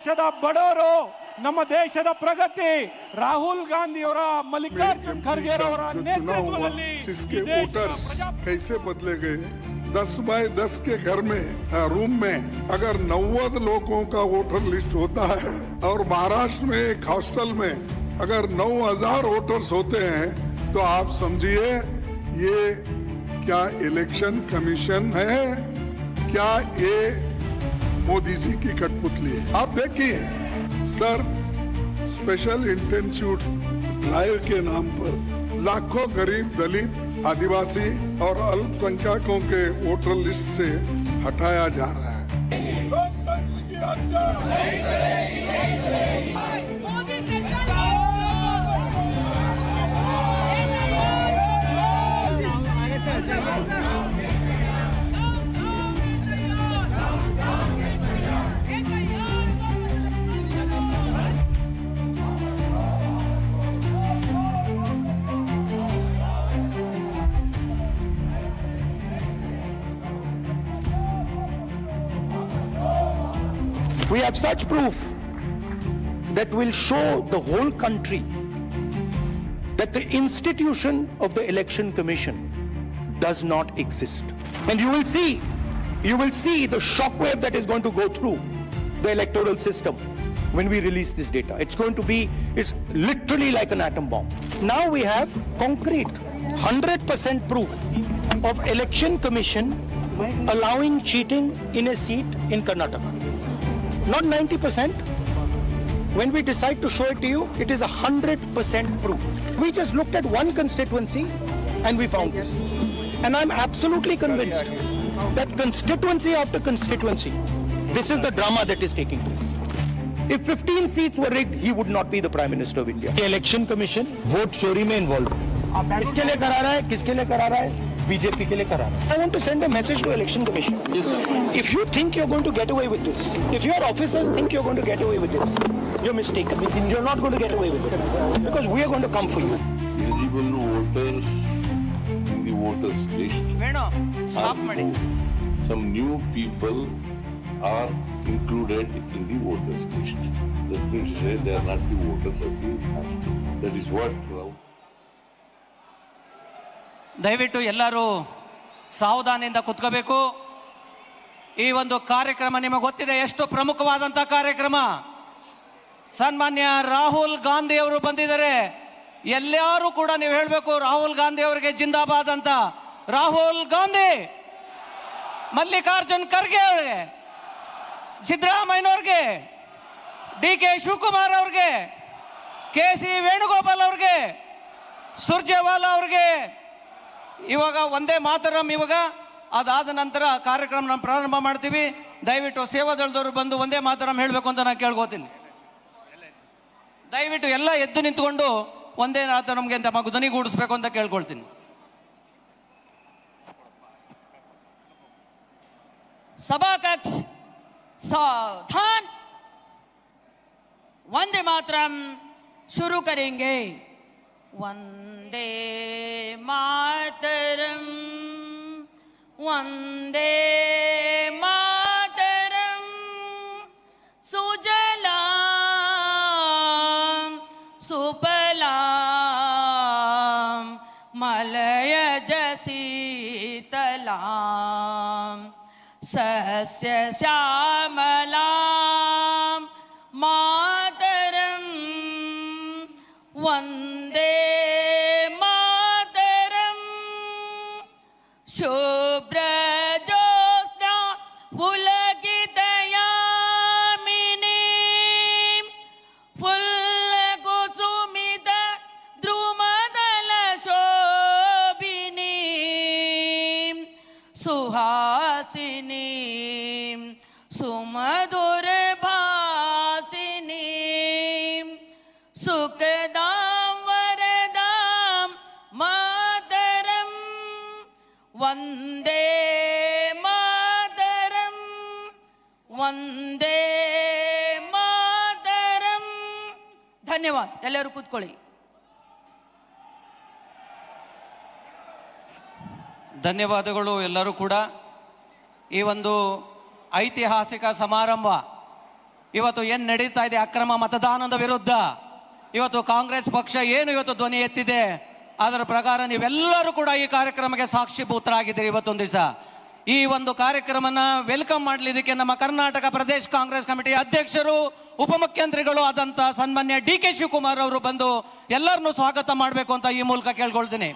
ದೇಶದ ಬಡವರು, ನಮ್ಮ ದೇಶದ ಪ್ರಗತಿ ರಾಹುಲ್ ಗಾಂಧಿ ಅವರ, ಮಲ್ಲಿಕಾರ್ಜುನ್ ಖರ್ಗೆ ಅವರ ನೇತೃತ್ವದಲ್ಲಿ जिसके वोटर्स कैसे बदले गए। 10 बाय 10 के घर में रूम में अगर 90 लोगों का वोटर लिस्ट होता है और महाराष्ट्र में एक हॉस्टल में अगर 9000 वोटर्स होते हैं तो आप समझिए ये क्या इलेक्शन कमीशन है, क्या ये मोदी जी की कठपुतली है। आप देखिए सर, स्पेशल इंटेंसिव ड्राइव के नाम पर लाखों गरीब, दलित, आदिवासी और अल्पसंख्यकों के वोटर लिस्ट से हटाया जा रहा है। लोकतंत्र की हत्या नहीं चलेगी, नहीं चलेगी। Modi We have such proof that will show the whole country that the institution of the Election Commission does not exist. And you will see the shockwave that is going to go through the electoral system when we release this data. It's literally like an atom bomb. Now we have concrete 100% proof of Election Commission allowing cheating in a seat in Karnataka. Not 90%. When we decide to show it to you, it is 100% proof. We just looked at one constituency and we found this. And I'm absolutely convinced that constituency after constituency, this is the drama that is taking place. If 15 seats were rigged, he would not be the Prime Minister of India. The Election Commission vote चोरी में involved. किसके लिए करा रहा है? किसके लिए करा रहा है? बीजेपी के लिए करा रहा है. I want to send a message to Election Commission. Yes, sir. If you think you're going to get away with this, if your officers think you're going to get away with this, you're mistaken. You're not going to get away with it because we are going to come for you. Eligible voters in the voters list. Some new people are included in the voters list. That means to say they are not the voters of the country. That is what now. ದಯವಿಟ್ಟು ಎಲ್ಲರೂ ಸಾವಧಾನದಿಂದ ಕುತ್ಕೋಬೇಕು. ಈ ಒಂದು ಕಾರ್ಯಕ್ರಮ ನಿಮಗೆ ಗೊತ್ತಿದೆ ಎಷ್ಟು ಪ್ರಮುಖವಾದಂಥ ಕಾರ್ಯಕ್ರಮ. ಸನ್ಮಾನ್ಯ ರಾಹುಲ್ ಗಾಂಧಿ ಅವರು ಬಂದಿದ್ದಾರೆ. ಎಲ್ಲರೂ ಕೂಡ ನೀವು ಹೇಳಬೇಕು ರಾಹುಲ್ ಗಾಂಧಿ ಅವರಿಗೆ ಜಿಂದಾಬಾದ್ ಅಂತ. ರಾಹುಲ್ ಗಾಂಧಿ, ಮಲ್ಲಿಕಾರ್ಜುನ್ ಖರ್ಗೆ ಅವರಿಗೆ, ಸಿದ್ದರಾಮಯ್ಯನವ್ರಿಗೆ, DK ಶಿವಕುಮಾರ್ ಅವ್ರಿಗೆ, KC ವೇಣುಗೋಪಾಲ್ ಅವ್ರಿಗೆ, ಸುರ್ಜೇವಾಲಾ ಅವ್ರಿಗೆ. ಇವಾಗ ಒಂದೇ ಮಾತರಂ. ಇವಾಗ ಅದಾದ ನಂತರ ಕಾರ್ಯಕ್ರಮ ನಾವು ಪ್ರಾರಂಭ ಮಾಡ್ತೀವಿ. ದಯವಿಟ್ಟು ಸೇವಾದಳದವರು ಬಂದು ಒಂದೇ ಮಾತರಂ ಹೇಳಬೇಕು ಅಂತ ನಾನು ಕೇಳ್ಕೋತೀನಿ. ದಯವಿಟ್ಟು ಎಲ್ಲ ಎದ್ದು ನಿಂತ್ಕೊಂಡು ಒಂದೇ ಮಾತರಂಗೆ ತಮ್ಮ ಧ್ವನಿಗೂಡಿಸ್ಬೇಕು ಅಂತ ಕೇಳ್ಕೊಳ್ತೀನಿ. सभा कक्ष सावधान. वंदे मातरम शुरू करेंगे. वंदे मातरम, वंदे मातरम. सुजलाम सुफलाम मलयज शीतलाम सस्य श्यामलाम मातरम. वंदे मातरम. शुभ्र ज्योत्स्ना पुलकितयामिनी फुल्लकुसुमित द्रुमदल शोभिनी सुहासिनी सुमधुर भासिनी सुखदां वरदां मातरम. वंदे मातरम, वंदे मातरम. ಧನ್ಯವಾದ. ಎಲ್ಲರೂ ಕೂತ್ಕೊಳ್ಳಿ. ಧನ್ಯವಾದಗಳು ಎಲ್ಲರೂ ಕೂಡ. ಈ ಒಂದು ಐತಿಹಾಸಿಕ ಸಮಾರಂಭ ಇವತ್ತು ಏನ್ ನಡೀತಾ ಇದೆ ಅಕ್ರಮ ಮತದಾನದ ವಿರುದ್ಧ, ಇವತ್ತು ಕಾಂಗ್ರೆಸ್ ಪಕ್ಷ ಏನು ಇವತ್ತು ಧ್ವನಿ ಎತ್ತಿದೆ ಅದರ ಪ್ರಕಾರ ನೀವೆಲ್ಲರೂ ಕೂಡ ಈ ಕಾರ್ಯಕ್ರಮಕ್ಕೆ ಸಾಕ್ಷಿಭೂತರಾಗಿದ್ದೀರಿ. ಇವತ್ತೊಂದು ದಿವಸ ಈ ಒಂದು ಕಾರ್ಯಕ್ರಮನ ವೆಲ್ಕಮ್ ಮಾಡಲಿದ್ದಕ್ಕೆ ನಮ್ಮ ಕರ್ನಾಟಕ ಪ್ರದೇಶ ಕಾಂಗ್ರೆಸ್ ಕಮಿಟಿಯ ಅಧ್ಯಕ್ಷರು ಉಪಮುಖ್ಯಮಂತ್ರಿಗಳು ಆದಂತ ಸನ್ಮಾನ್ಯ ಡಿ ಕೆ ಶಿವಕುಮಾರ್ ಅವರು ಬಂದು ಎಲ್ಲರನ್ನೂ ಸ್ವಾಗತ ಮಾಡಬೇಕು ಅಂತ ಈ ಮೂಲಕ ಕೇಳ್ಕೊಳ್ತೀನಿ.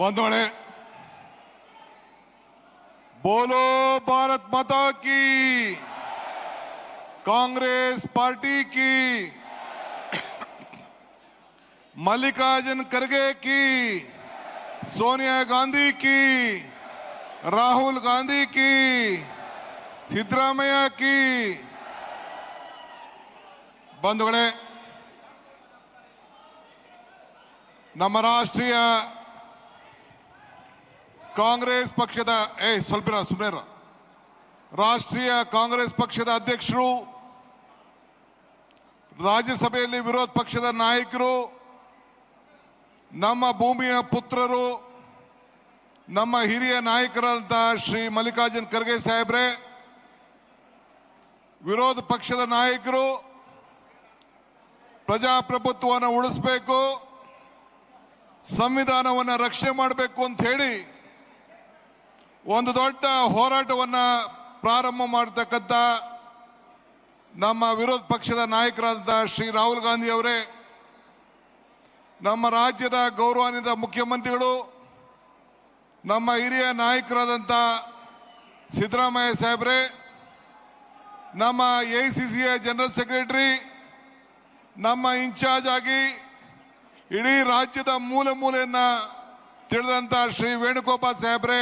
ಬಂಧುಗಳೇ, बोलो भारत माता की, कांग्रेस पार्टी की, मल्लिकार्जुन खड़गे की, सोनिया गांधी की, राहुल गांधी की, सिद्धरामैया की. ಬಂಧುಗಳೇ, ನಮ್ಮ ರಾಷ್ಟ್ರೀಯ ಕಾಂಗ್ರೆಸ್ ಪಕ್ಷದ ರಾಷ್ಟ್ರೀಯ ಕಾಂಗ್ರೆಸ್ ಪಕ್ಷದ ಅಧ್ಯಕ್ಷರು, ರಾಜ್ಯಸಭೆಯಲ್ಲಿ ವಿರೋಧ ಪಕ್ಷದ ನಾಯಕರು, ನಮ್ಮ ಭೂಮಿಯ ಪುತ್ರರು, ನಮ್ಮ ಹಿರಿಯ ನಾಯಕರಾದ ಶ್ರೀ ಮಲ್ಲಿಕಾರ್ಜುನ್ ಖರ್ಗೆ ಸಾಹೇಬ್ರೆ, ವಿರೋಧ ಪಕ್ಷದ ನಾಯಕರು, ಪ್ರಜಾಪ್ರಭುತ್ವವನ್ನು ಉಳಿಸಬೇಕು, ಸಂವಿಧಾನವನ್ನು ರಕ್ಷಣೆ ಮಾಡಬೇಕು ಅಂತ ಹೇಳಿ ಒಂದು ದೊಡ್ಡ ಹೋರಾಟವನ್ನ ಪ್ರಾರಂಭ ಮಾಡತಕ್ಕಂಥ ನಮ್ಮ ವಿರೋಧ ಪಕ್ಷದ ನಾಯಕರಾದ ಶ್ರೀ ರಾಹುಲ್ ಗಾಂಧಿ ಅವರೇ, ನಮ್ಮ ರಾಜ್ಯದ ಗೌರವಾನ್ವಿತ ಮುಖ್ಯಮಂತ್ರಿಗಳು, ನಮ್ಮ ಹಿರಿಯ ನಾಯಕರಾದಂಥ ಸಿದ್ದರಾಮಯ್ಯ ಸಾಹೇಬ್ರೆ, ನಮ್ಮ ಎಐಸಿಸಿಯ ಜನರಲ್ ಸೆಕ್ರೆಟರಿ, ನಮ್ಮ ಇನ್ಚಾರ್ಜ್ ಆಗಿ ಇಡೀ ರಾಜ್ಯದ ಮೂಲೆ ಮೂಲೆಯನ್ನ ತಿಳಿದಂತ ಶ್ರೀ ವೇಣುಗೋಪಾಲ್ ಸಾಹೇಬ್ರೆ,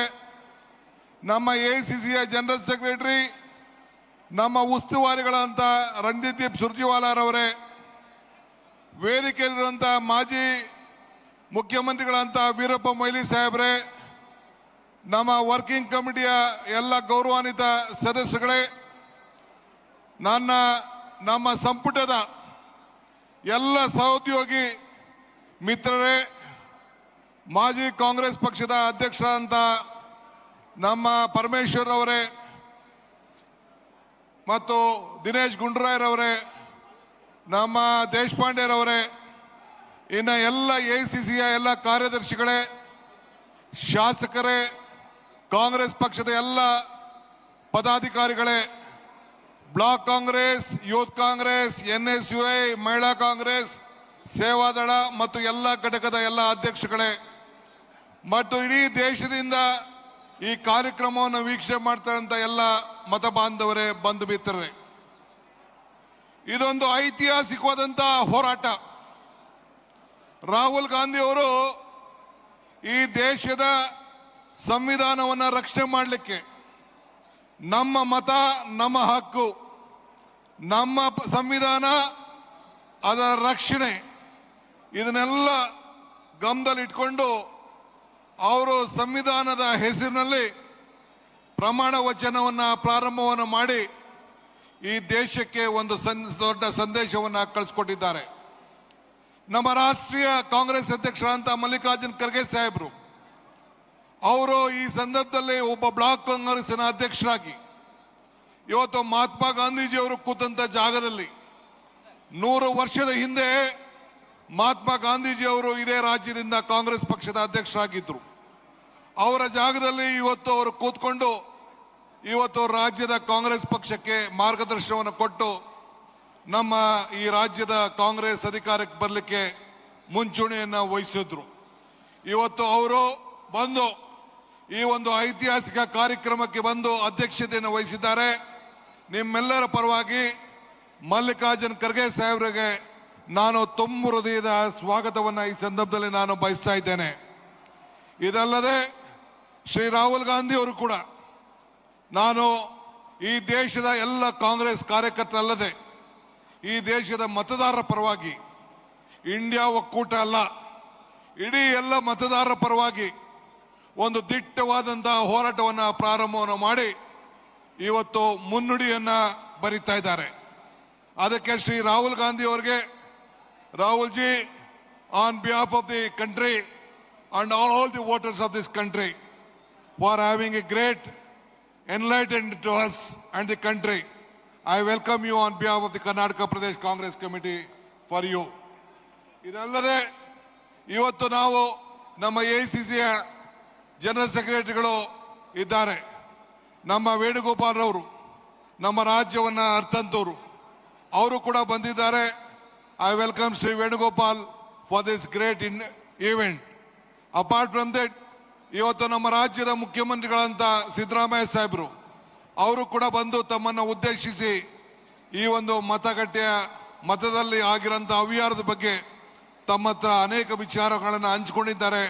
ನಮ್ಮ ಎಐಸಿಸಿಯ ಜನರಲ್ ಸೆಕ್ರೆಟರಿ, ನಮ್ಮ ಉಸ್ತುವಾರಿಗಳಂತ ರಣದೀಪ್ ಸುರ್ಜೇವಾಲಾರವರೇ, ವೇದಿಕೆಯಲ್ಲಿರುವಂತಹ ಮಾಜಿ ಮುಖ್ಯಮಂತ್ರಿಗಳಂತ ವೀರಪ್ಪ ಮೊಯ್ಲಿ ಸಾಹೇಬ್ರೆ, ನಮ್ಮ ವರ್ಕಿಂಗ್ ಕಮಿಟಿಯ ಎಲ್ಲ ಗೌರವಾನ್ವಿತ ಸದಸ್ಯರುಗಳೇ, ನಮ್ಮ ಸಂಪುಟದ ಎಲ್ಲ ಸಹೋದ್ಯೋಗಿ ಮಿತ್ರರೇ, ಮಾಜಿ ಕಾಂಗ್ರೆಸ್ ಪಕ್ಷದ ಅಧ್ಯಕ್ಷರಾದಂಥ ನಮ್ಮ ಪರಮೇಶ್ವರ್ ಅವರೇ ಮತ್ತು ದಿನೇಶ್ ಗುಂಡೂರಾಯರವರೇ, ನಮ್ಮ ದೇಶಪಾಂಡೆರವರೇ, ಇನ್ನು ಎಲ್ಲ ಎಐಸಿಸಿಯ ಎಲ್ಲ ಕಾರ್ಯದರ್ಶಿಗಳೇ, ಶಾಸಕರೇ, ಕಾಂಗ್ರೆಸ್ ಪಕ್ಷದ ಎಲ್ಲ ಪದಾಧಿಕಾರಿಗಳೇ, block Congress, youth Congress, NSUI, ಮಹಿಳಾ ಕಾಂಗ್ರೆಸ್, ಸೇವಾದಳ ಮತ್ತು ಎಲ್ಲ ಘಟಕದ ಎಲ್ಲ ಅಧ್ಯಕ್ಷಗಳೇ ಮತ್ತು ಇಡೀ ದೇಶದಿಂದ ಈ ಕಾರ್ಯಕ್ರಮವನ್ನು ವೀಕ್ಷಣೆ ಮಾಡ್ತಾರಂತ ಎಲ್ಲ ಮತ ಬಾಂಧವರೇ, ಬಂಧು ಮಿತ್ರರೇ, ಇದೊಂದು ಐತಿಹಾಸಿಕವಾದಂತಹ ಹೋರಾಟ. ರಾಹುಲ್ ಗಾಂಧಿ ಅವರು ಈ ದೇಶದ ಸಂವಿಧಾನವನ್ನು ರಕ್ಷಣೆ ಮಾಡಲಿಕ್ಕೆ, ನಮ್ಮ ಮತ ನಮ್ಮ ಹಕ್ಕು, ನಮ್ಮ ಸಂವಿಧಾನ ಅದರ ರಕ್ಷಣೆ, ಇದನ್ನೆಲ್ಲ ಗಮನದಲ್ಲಿಟ್ಕೊಂಡು ಅವರು ಸಂವಿಧಾನದ ಹೆಸರಿನಲ್ಲಿ ಪ್ರಮಾಣ ವಚನವನ್ನು ಪ್ರಾರಂಭವನ್ನು ಮಾಡಿ ಈ ದೇಶಕ್ಕೆ ಒಂದು ದೊಡ್ಡ ಸಂದೇಶವನ್ನು ಕಳಿಸ್ಕೊಟ್ಟಿದ್ದಾರೆ. ನಮ್ಮ ರಾಷ್ಟ್ರೀಯ ಕಾಂಗ್ರೆಸ್ ಅಧ್ಯಕ್ಷರಾದಂಥ ಮಲ್ಲಿಕಾರ್ಜುನ್ ಖರ್ಗೆ ಸಾಹೇಬರು ಅವರು ಈ ಸಂದರ್ಭದಲ್ಲಿ ಒಬ್ಬ ಬ್ಲಾಕ್ ಕಾಂಗ್ರೆಸ್ನ ಅಧ್ಯಕ್ಷರಾಗಿ ಇವತ್ತು ಮಹಾತ್ಮ ಗಾಂಧೀಜಿಯವರು ಕೂತಂತ ಜಾಗದಲ್ಲಿ 100 ವರ್ಷದ ಹಿಂದೆ ಮಹಾತ್ಮ ಗಾಂಧೀಜಿಯವರು ಇದೇ ರಾಜ್ಯದಿಂದ ಕಾಂಗ್ರೆಸ್ ಪಕ್ಷದ ಅಧ್ಯಕ್ಷರಾಗಿದ್ದರು. ಅವರ ಜಾಗದಲ್ಲಿ ಇವತ್ತು ಅವರು ಕೂತ್ಕೊಂಡು ಇವತ್ತು ರಾಜ್ಯದ ಕಾಂಗ್ರೆಸ್ ಪಕ್ಷಕ್ಕೆ ಮಾರ್ಗದರ್ಶನವನ್ನು ಕೊಟ್ಟು ನಮ್ಮ ಈ ರಾಜ್ಯದ ಕಾಂಗ್ರೆಸ್ ಅಧಿಕಾರಕ್ಕೆ ಬರಲಿಕ್ಕೆ ಮುಂಚೂಣಿಯನ್ನು ವಹಿಸಿದ್ರು. ಇವತ್ತು ಅವರು ಬಂದು ಈ ಒಂದು ಐತಿಹಾಸಿಕ ಕಾರ್ಯಕ್ರಮಕ್ಕೆ ಬಂದು ಅಧ್ಯಕ್ಷತೆಯನ್ನು ವಹಿಸಿದ್ದಾರೆ. ನಿಮ್ಮೆಲ್ಲರ ಪರವಾಗಿ ಮಲ್ಲಿಕಾರ್ಜುನ್ ಖರ್ಗೆ ಸಾಹೇಬರಿಗೆ ನಾನು ತುಂಬ ಹೃದಯದ ಸ್ವಾಗತವನ್ನು ಈ ಸಂದರ್ಭದಲ್ಲಿ ನಾನು ಬಯಸ್ತಾ ಇದ್ದೇನೆ. ಇದಲ್ಲದೆ ಶ್ರೀ ರಾಹುಲ್ ಗಾಂಧಿ ಅವರು ಕೂಡ ನಾನು ಈ ದೇಶದ ಎಲ್ಲ ಕಾಂಗ್ರೆಸ್ ಕಾರ್ಯಕರ್ತರಲ್ಲದೆ ಈ ದೇಶದ ಮತದಾರರ ಪರವಾಗಿ, ಇಂಡಿಯಾ ಒಕ್ಕೂಟ ಅಲ್ಲ, ಇಡೀ ಎಲ್ಲ ಮತದಾರರ ಪರವಾಗಿ ಒಂದು ದಿಟ್ಟವಾದಂತಹ ಹೋರಾಟವನ್ನು ಪ್ರಾರಂಭವನ್ನು ಮಾಡಿ ಇವತ್ತು ಮುನ್ನುಡಿಯನ್ನ ಬರೀತಾ ಇದ್ದಾರೆ. ಅದಕ್ಕೆ ಶ್ರೀ ರಾಹುಲ್ ಗಾಂಧಿ ಅವರಿಗೆ, Rahul ji, on behalf of the country and all the voters of this country for having a great enlightenment to us and the country. I welcome you on behalf of the Karnataka Pradesh Congress Committee for you. ಇದಲ್ಲದೆ ಇವತ್ತು ನಾವು ನಮ್ಮ ಎಐಸಿಸಿಯ general ಸೆಕ್ರೆಟರಿಗಳು ಇದ್ದಾರೆ. ನಮ್ಮ ವೇಣುಗೋಪಾಲ್ ಅವರು, ನಮ್ಮ ರಾಜ್ಯವನ್ನ ಅರ್ಥಂತವರು, ಅವರು ಕೂಡ ಬಂದಿದ್ದಾರೆ. I welcome Shri Venugopal for this great event. Apart from that, ಇವತ್ತು ನಮ್ಮ ರಾಜ್ಯದ ಮುಖ್ಯಮಂತ್ರಿಗಳಂತ ಸಿದ್ದರಾಮಯ್ಯ ಸಾಹೇಬರು ಅವರು ಕೂಡ ಬಂದು ತಮ್ಮನ್ನು ಉದ್ದೇಶಿಸಿ ಈ ಒಂದು ಮತದಲ್ಲಿ ಆಗಿರೋಂಥ ಅವ್ಯವಹಾರದ ಬಗ್ಗೆ ತಮ್ಮ ಹತ್ರ ಅನೇಕ ವಿಚಾರಗಳನ್ನು ಹಂಚಿಕೊಂಡಿದ್ದಾರೆ.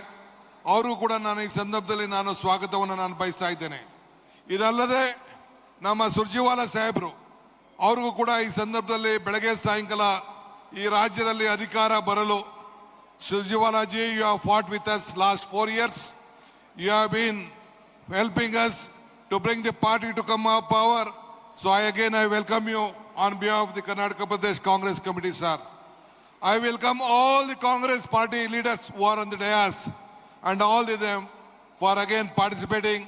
ಅವರು ಕೂಡ ನಾನು ಈ ಸಂದರ್ಭದಲ್ಲಿ ಸ್ವಾಗತವನ್ನು ಬಯಸ್ತಾ ಇದ್ದೇನೆ. ಇದಲ್ಲದೆ ನಮ್ಮ ಸುರ್ಜೇವಾಲಾ ಸಾಹೇಬರು ಅವ್ರಿಗೂ ಕೂಡ ಈ ಸಂದರ್ಭದಲ್ಲಿ ಬೆಳಗ್ಗೆ ಸಾಯಂಕಾಲ ಈ ರಾಜ್ಯದಲ್ಲಿ ಅಧಿಕಾರ ಬರಲು, Surjewala ji, you have fought with us last 4 years. You have been helping us to bring the party to come up power. So I welcome you on behalf of the Karnataka Pradesh Congress Committee, sir. I welcome all the Congress party leaders who are on the dais and all of them for again participating.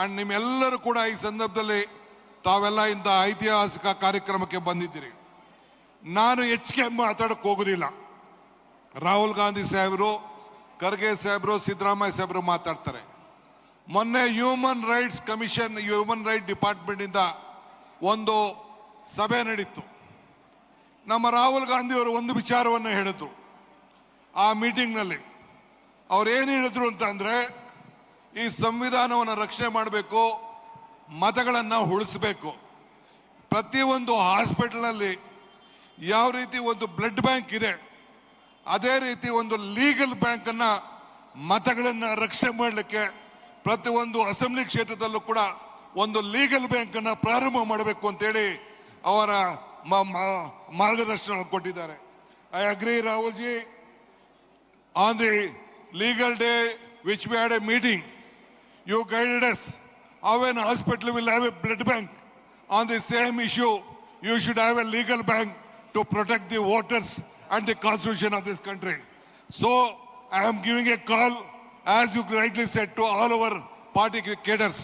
And ನಿಮ್ಮೆಲ್ಲರೂ ಕೂಡ ಈ ಸಂದರ್ಭದಲ್ಲಿ ತಾವೆಲ್ಲ ಇಂಥ ಐತಿಹಾಸಿಕ ಕಾರ್ಯಕ್ರಮಕ್ಕೆ ಬಂದಿದ್ದೀರಿ. ನಾನು ಹೆಚ್ಚಿಗೆ ಮಾತಾಡಕ್ಕೆ ಹೋಗೋದಿಲ್ಲ. ರಾಹುಲ್ ಗಾಂಧಿ ಸಾಹೇಬರು, ಖರ್ಗೆ ಸಾಹೇಬರು, ಸಿದ್ದರಾಮಯ್ಯ ಸಾಹೇಬರು ಮಾತಾಡ್ತಾರೆ. ಮೊನ್ನೆ human rights commission, human right department ಇಂದ ಒಂದು ಸಭೆ ನಡೀತು. ನಮ್ಮ ರಾಹುಲ್ ಗಾಂಧಿ ಅವರು ಒಂದು ವಿಚಾರವನ್ನು ಹೇಳಿದ್ರು ಆ ಮೀಟಿಂಗ್ನಲ್ಲಿ. ಅವ್ರು ಏನು ಹೇಳಿದ್ರು ಅಂತ ಅಂದ್ರೆ, ಈ ಸಂವಿಧಾನವನ್ನು ರಕ್ಷಣೆ ಮಾಡಬೇಕು, ಮತಗಳನ್ನು ಉಳಿಸಬೇಕು. ಪ್ರತಿಯೊಂದು ಹಾಸ್ಪಿಟಲ್ನಲ್ಲಿ ಯಾವ ರೀತಿ ಒಂದು ಬ್ಲಡ್ ಬ್ಯಾಂಕ್ ಇದೆ, ಅದೇ ರೀತಿ ಒಂದು ಲೀಗಲ್ ಬ್ಯಾಂಕ್ ಅನ್ನ ಮತಗಳನ್ನ ರಕ್ಷಣೆ ಮಾಡಲಿಕ್ಕೆ ಪ್ರತಿಯೊಂದು ಅಸೆಂಬ್ಲಿ ಕ್ಷೇತ್ರದಲ್ಲೂ ಕೂಡ ಒಂದು ಲೀಗಲ್ ಬ್ಯಾಂಕ್ ಅನ್ನ ಪ್ರಾರಂಭ ಮಾಡಬೇಕು ಅಂತೇಳಿ ಅವರ ಮಾರ್ಗದರ್ಶನ ಕೊಟ್ಟಿದ್ದಾರೆ. I agree Rahul ji. On the legal day which we had a meeting, you guided us how an hospital will have a blood bank. On the same issue, you should have a legal bank to protect the voters and the constitution of this country. So I am giving a call, as you rightly said, to all our party cadres,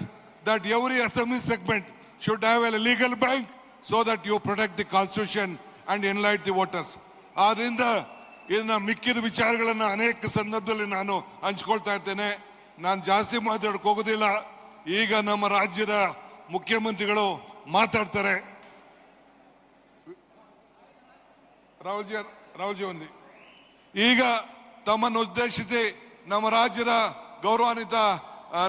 that every assembly segment should have a legal bank so that you protect the constitution and enlighten the voters. ಆದ್ರಿಂದ ಇದನ್ನ ಮಿಕ್ಕಿದ ವಿಚಾರಗಳನ್ನ ಅನೇಕ ಸಂದರ್ಭದಲ್ಲಿ ನಾನು ಹಂಚ್ಕೊಳ್ತಾ ಇರ್ತೇನೆ. ನಾನು ಜಾಸ್ತಿ ಮಾತಾಡಕ್ಕೆ ಹೋಗೋದಿಲ್ಲ. ಈಗ ನಮ್ಮ ರಾಜ್ಯದ ಮುಖ್ಯಮಂತ್ರಿಗಳು ಮಾತಾಡ್ತಾರೆ. ರಾಹುಲ್ ಜಿ ಒಂದು ಈಗ ತಮ್ಮನ್ನು ಉದ್ದೇಶಿಸಿ ನಮ್ಮ ರಾಜ್ಯದ ಗೌರವಾನ್ವಿತ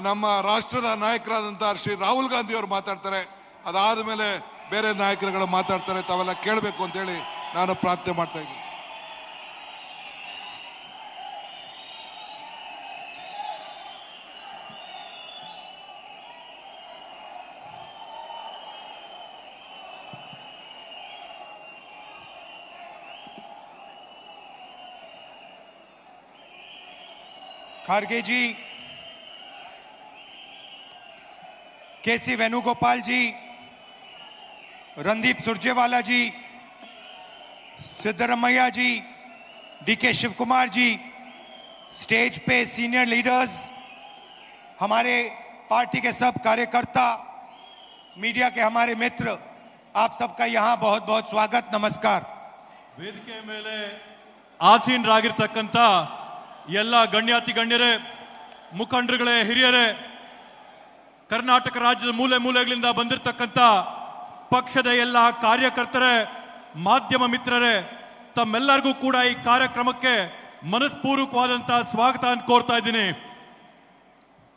ನಮ್ಮ ರಾಷ್ಟ್ರದ ನಾಯಕರಾದಂತಹ ಶ್ರೀ ರಾಹುಲ್ ಗಾಂಧಿ ಅವರು ಮಾತಾಡ್ತಾರೆ. ಅದಾದ ಮೇಲೆ ಬೇರೆ ನಾಯಕರುಗಳು ಮಾತಾಡ್ತಾರೆ. ತಾವೆಲ್ಲ ಕೇಳಬೇಕು ಅಂತೇಳಿ ನಾನು ಪ್ರಾರ್ಥನೆ ಮಾಡ್ತಾ ಇದ್ದೀನಿ. खड़गे जी, केसी वेणुगोपाल जी, रणदीप सुरजेवाला जी, सिद्धरमैया जी, डीके शिव कुमार जी, स्टेज पे सीनियर लीडर्स, हमारे पार्टी के सब कार्यकर्ता, मीडिया के हमारे मित्र, आप सबका यहाँ बहुत बहुत स्वागत, नमस्कार. ವೇದಿಕೆ ಮೇಲೆ ಆಸೀನರಾಗಿರ್ತಕ್ಕಂಥ ಎಲ್ಲ ಗಣ್ಯಾತಿ ಗಣ್ಯರೇ, ಮುಖಂಡರುಗಳೇ, ಹಿರಿಯರೇ, ಕರ್ನಾಟಕ ರಾಜ್ಯದ ಮೂಲೆ ಮೂಲೆಗಳಿಂದ ಬಂದಿರತಕ್ಕಂಥ ಪಕ್ಷದ ಎಲ್ಲ ಕಾರ್ಯಕರ್ತರೇ, ಮಾಧ್ಯಮ ಮಿತ್ರರೇ, ತಮ್ಮೆಲ್ಲರಿಗೂ ಕೂಡ ಈ ಕಾರ್ಯಕ್ರಮಕ್ಕೆ ಮನಸ್ಪೂರ್ವಕವಾದಂತಹ ಸ್ವಾಗತ ಅಂತ ಕೋರ್ತಾ ಇದ್ದೀನಿ.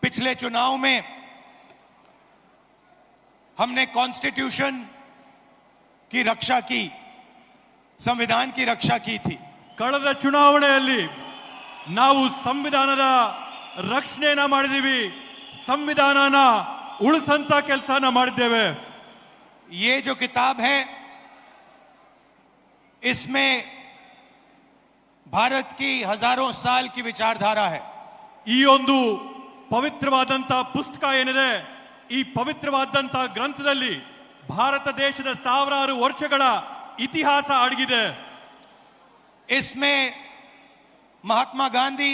पिछले चुनाव में हमने कॉन्स्टिट्यूशन की रक्षा की, संविधान की रक्षा की थी. ಕಳೆದ ಚುನಾವಣೆಯಲ್ಲಿ ನಾವು ಸಂವಿಧಾನದ ರಕ್ಷಣೆಯನ್ನ ಮಾಡಿದೀವಿ, ಸಂವಿಧಾನನ ಉಳಿಸಂತ ಕೆಲಸನ ಮಾಡಿದ್ದೇವೆ. ये जो किताब है, इसमें भारत की हजारों साल की विचारधारा है. ಈ ಒಂದು ಪವಿತ್ರವಾದಂತ ಪುಸ್ತಕ ಏನಿದೆ, ಈ ಪವಿತ್ರವಾದಂತ ಗ್ರಂಥದಲ್ಲಿ ಭಾರತ ದೇಶದ ಸಾವಿರಾರು ವರ್ಷಗಳ ಇತಿಹಾಸ ಅಡಗಿದೆ. इसमें महात्मा गांधी,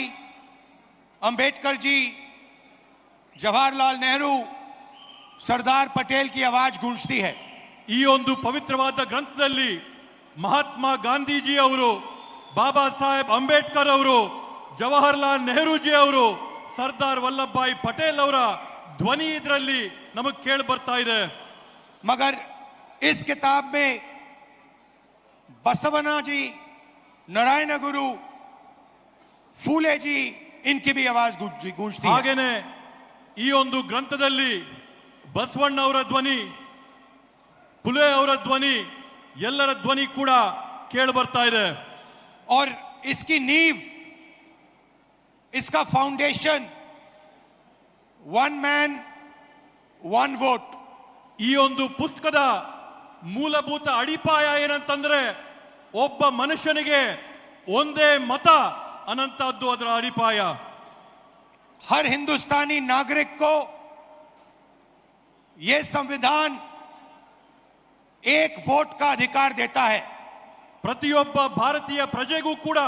अंबेडकर जी, जवाहरलाल नेहरू, सरदार पटेल की आवाज गूंजती है। ಈ ಒಂದು ಪವಿತ್ರವಾದ ಗ್ರಂಥದಲ್ಲಿ ಮಹಾತ್ಮ ಗಾಂಧೀಜಿ ಅವರು, ಬಾಬಾ ಸಾಹೇಬ್ ಅಂಬೇಡ್ಕರ್ ಅವರು, ಜವಾಹರ್ಲಾಲ್ ನೆಹರೂಜಿ ಅವರು, ಸರ್ದಾರ್ ವಲ್ಲಭಭಾಯಿ ಪಟೇಲ್ ಅವರ ಧ್ವನಿ ಇದರಲ್ಲಿ ನಮಗೆ ಕೇಳಿ ಬರ್ತಾ ಇದೆ. मगर इस किताब में बसवना जी, नारायण गुरु, फूले जी, इनकी भी आवाज गूंजती है। ಹಾಗೇನೆ ಈ ಒಂದು ಗ್ರಂಥದಲ್ಲಿ ಬಸವಣ್ಣ ಅವರ ಧ್ವನಿ, ಫುಲೆ ಅವರ ಧ್ವನಿ, ಎಲ್ಲರ ಧ್ವನಿ ಕೂಡ ಕೇಳಿ ಬರ್ತಾ ಇದೆ. और इसकी नींव, इसका foundation one man one vote. ಈ ಒಂದು ಪುಸ್ತಕದ ಮೂಲಭೂತ ಅಡಿಪಾಯ ಏನಂತಂದ್ರೆ ಒಬ್ಬ ಮನುಷ್ಯನಿಗೆ ಒಂದೇ ಮತ ಅನ್ನಂತದ್ದು ಅದರ ಅಡಿಪಾಯ. हर हिंदुस्तानी नागरिक को यह संविधान एक वोट का अधिकार देता है। ಪ್ರತಿಯೊಬ್ಬ ಭಾರತೀಯ ಪ್ರಜೆಗೂ ಕೂಡ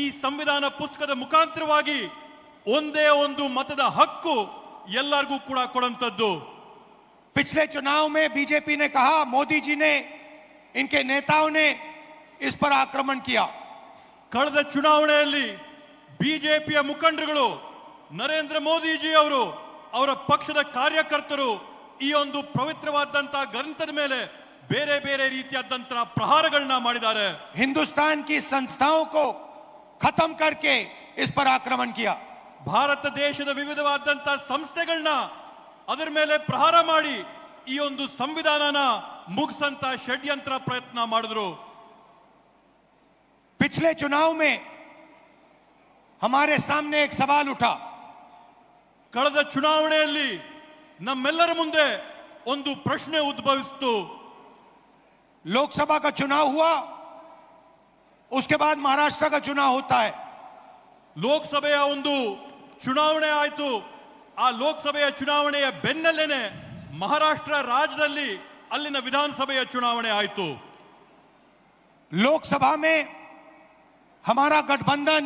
ಈ ಸಂವಿಧಾನ ಪುಸ್ತಕದ ಮುಖಾಂತರವಾಗಿ ಒಂದೇ ಒಂದು ಮತದ ಹಕ್ಕು ಎಲ್ಲರಿಗೂ ಕೂಡ ಕೊಡುವಂತದ್ದು. पिछले चुनाव में बीजेपी ने कहा, मोदी जी ने, इनके नेताओं ने इस पर आक्रमण किया। ಕಳೆದ ಚುನಾವಣೆಯಲ್ಲಿ ಬಿಜೆಪಿಯ ಮುಖಂಡರುಗಳು, ನರೇಂದ್ರ ಮೋದಿಜಿ ಅವರು, ಅವರ ಪಕ್ಷದ ಕಾರ್ಯಕರ್ತರು ಈ ಒಂದು ಪವಿತ್ರವಾದಂತಹ ಗ್ರಂಥದ ಮೇಲೆ ಬೇರೆ ಬೇರೆ ರೀತಿಯಾದಂತಹ ಪ್ರಹಾರಗಳನ್ನ ಮಾಡಿದ್ದಾರೆ. हिंदुस्तान की संस्थाओं को खत्म करके इस पर आक्रमण किया। ಭಾರತ ದೇಶದ ವಿವಿಧವಾದಂತಹ ಸಂಸ್ಥೆಗಳನ್ನ ಅದರ ಮೇಲೆ ಪ್ರಹಾರ ಮಾಡಿ ಈ ಒಂದು ಸಂವಿಧಾನನ ಮುಗಿಸಂತ ಷಡ್ಯಂತ್ರ ಪ್ರಯತ್ನ ಮಾಡಿದ್ರು. पिछले चुनाव में हमारे सामने एक सवाल उठा। ಕಳೆದ ಚುನಾವಣೆಯಲ್ಲಿ ನಮ್ಮೆಲ್ಲರ ಮುಂದೆ ಒಂದು ಪ್ರಶ್ನೆ ಉದ್ಭವಿಸಿತು. लोकसभा का चुनाव हुआ, उसके बाद महाराष्ट्र का चुनाव होता है। ಲೋಕಸಭೆಯ ಒಂದು ಚುನಾವಣೆ ಆಯಿತು. ಆ ಲೋಕಸಭೆಯ ಚುನಾವಣೆಯ ಬೆನ್ನಲ್ಲೇನೆ ಮಹಾರಾಷ್ಟ್ರ ರಾಜ್ಯದಲ್ಲಿ ಅಲ್ಲಿನ ವಿಧಾನಸಭೆಯ ಚುನಾವಣೆ ಆಯಿತು. लोकसभा में हमारा गठबंधन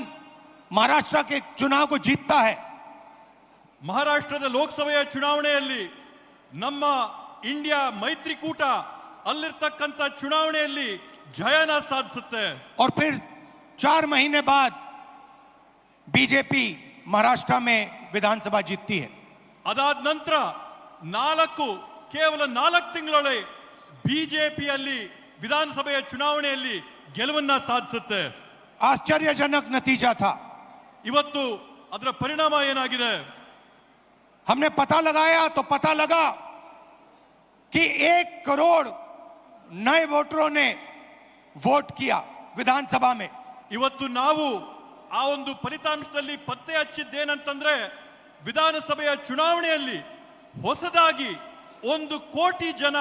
महाराष्ट्र के चुनाव को जीतता है। ಮಹಾರಾಷ್ಟ್ರದ ಲೋಕಸಭೆಯ ಚುನಾವಣೆಯಲ್ಲಿ ನಮ್ಮ ಇಂಡಿಯಾ ಮೈತ್ರಿಕೂಟ ಅಲ್ಲಿರ್ತಕ್ಕಂಥ ಚುನಾವಣೆಯಲ್ಲಿ ಜಯನ ಸಾಧಿಸುತ್ತೆ. और फिर 4 महीने बाद बीजेपी महाराष्ट्र में विधानसभा जीतती है। ಅದಾದ ನಂತರ ಕೇವಲ 4 ತಿಂಗಳೊಳಗೆ ಬಿಜೆಪಿಯಲ್ಲಿ ವಿಧಾನಸಭೆಯ ಚುನಾವಣೆಯಲ್ಲಿ ಗೆಲುವನ್ನ ಸಾಧಿಸುತ್ತೆ. आश्चर्यजनक नतीजा था। ಇವತ್ತು ಅದರ ಪರಿಣಾಮ ಏನಾಗಿದೆ? हमने पता लगाया तो पता लगा कि 1 करोड़ नए वोटरों ने वोट किया विधानसभा में। ಇವತ್ತು ನಾವು ಆ ಒಂದು ಫಲಿತಾಂಶದಲ್ಲಿ ಪತ್ತೆ ಹಚ್ಚಿದ್ದೇನಂತಂದ್ರೆ ವಿಧಾನಸಭೆಯ ಚುನಾವಣೆಯಲ್ಲಿ ಹೊಸದಾಗಿ 1 ಕೋಟಿ ಜನ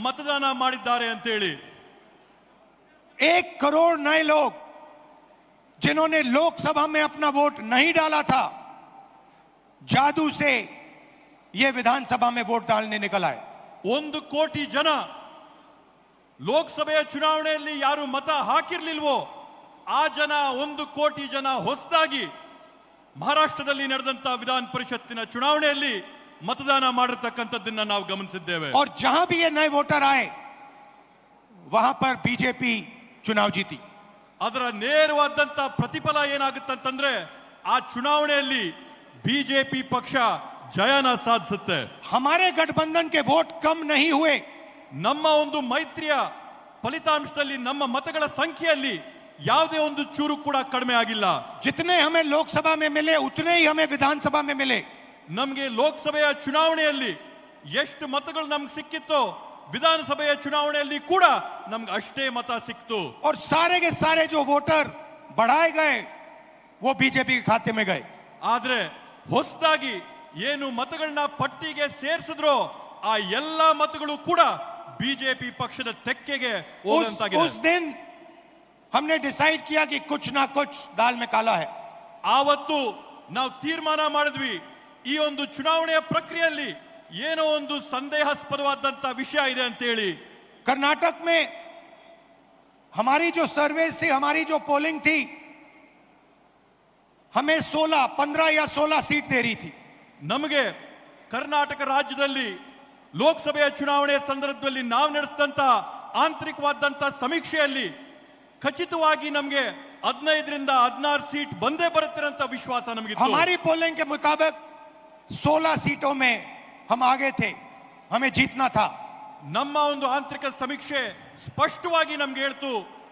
ಮತದಾನ ಮಾಡಿದ್ದಾರೆ ಅಂತ ಹೇಳಿ. 1 करोड़ नए लोग जिन्होंने लोकसभा में अपना वोट नहीं डाला था, जादू से ये विधानसभा में वोट डालने निकल आए। 1 ಕೋಟಿ ಜನ ಲೋಕಸಭೆಯ ಚುನಾವಣೆಯಲ್ಲಿ ಯಾರು ಮತ ಹಾಕಿರ್ಲಿಲ್ವೋ ಆ ಜನ 1 ಕೋಟಿ ಜನ ಹೊಸದಾಗಿ ಮಹಾರಾಷ್ಟ್ರದಲ್ಲಿ ನಡೆದಂತಹ ವಿಧಾನ ಪರಿಷತ್ತಿನ ಚುನಾವಣೆಯಲ್ಲಿ मतदान ಮಾಡಿರತಕ್ಕಂತದ್ದನ್ನ ನಾವು ಗಮನಿಸಿದ್ದೇವೆ. और जहां भी ये नए वोटर आए वहां पर बीजेपी चुनाव जीती. ಅದರ ನೇರವಾದಂತ ಪ್ರತಿಫಲ ಏನಾಗುತ್ತಂತಂದ್ರೆ ಆ ಚುನಾವಣೆಯಲ್ಲಿ ಬಿಜೆಪಿ ಪಕ್ಷ ಜಯನ ಸಾಧಿಸುತ್ತೆ. हमारे गठबंधन के वोट कम नहीं हुए. ನಮ್ಮ ಒಂದು ಮೈತ್ರಿಯ ಫಲಿತಾಂಶದಲ್ಲಿ ನಮ್ಮ ಮತಗಳ ಸಂಖ್ಯೆಯಲ್ಲಿ ಯಾವುದೇ ಒಂದು ಚೂರು ಕೂಡ ಕಡಿಮೆ ಆಗಿಲ್ಲ. जितने हमें लोकसभा में मिले उतने ही हमें विधानसभा में मिले. ನಮಗೆ ಲೋಕಸಭೆಯ ಚುನಾವಣೆಯಲ್ಲಿ ಎಷ್ಟು ಮತಗಳು ನಮಗೆ ಸಿಕ್ಕಿತ್ತೋ ವಿಧಾನಸಭೆಯ ಚುನಾವಣೆಯಲ್ಲಿ ಕೂಡ ನಮಗೆ ಅಷ್ಟೇ ಮತ ಸಿಕ್ತು. और सारे के सारे जो वोटर बढ़ाए गए वो बीजेपी के खाते में गए. ಆದ್ರೆ ಹೊಸದಾಗಿ ಏನು ಮತಗಳನ್ನ ಪಟ್ಟಿಗೆ ಸೇರಿಸಿದ್ರೋ ಆ ಎಲ್ಲಾ ಮತಗಳು ಕೂಡ ಬಿಜೆಪಿ ಪಕ್ಷದ ತೆಕ್ಕೆಗೆ ಹೋದಂತಾಗಿದೆ. उस दिन हमने डिसाइड किया कि कुछ ना कुछ दाल में काला है. ಆವತ್ತು ನಾವು ತೀರ್ಮಾನ ಮಾಡಿದ್ವಿ ಈ ಒಂದು ಚುನಾವಣೆಯ ಪ್ರಕ್ರಿಯೆಯಲ್ಲಿ ಏನೋ ಒಂದು ಸಂದೇಹಾಸ್ಪದವಾದಂತ ವಿಷಯ ಇದೆ ಅಂತ ಹೇಳಿ. कर्नाटक में हमारी जो सर्वेस थी, हमारी जो पोलिंग थी, हमें 16, 15 या 16 सीट दे रही थी। ನಮಗೆ ಕರ್ನಾಟಕ ರಾಜ್ಯದಲ್ಲಿ ಲೋಕಸಭೆಯ ಚುನಾವಣೆ ಸಂದರ್ಭದಲ್ಲಿ ನಾವು ನಡೆಸಿದಂತ ಆಂತರಿಕವಾದಂತ ಸಮೀಕ್ಷೆಯಲ್ಲಿ ಖಚಿತವಾಗಿ ನಮಗೆ 15ರಿಂದ 16 सीट ಬಂದೇ ಬರುತ್ತೆ ಅಂತ ವಿಶ್ವಾಸ ನಮಗಿತ್ತು। हमारी पोलिंग के मुताबिक 16 सीटों में हम आगे थे, हमें जीतना था। ನಮ್ಮ ಒಂದು ಆಂತರಿಕ ಸಮೀಕ್ಷೆ ಸ್ಪಷ್ಟವಾಗಿ ನಮ್ಗೆ ಹೇಳ್ತು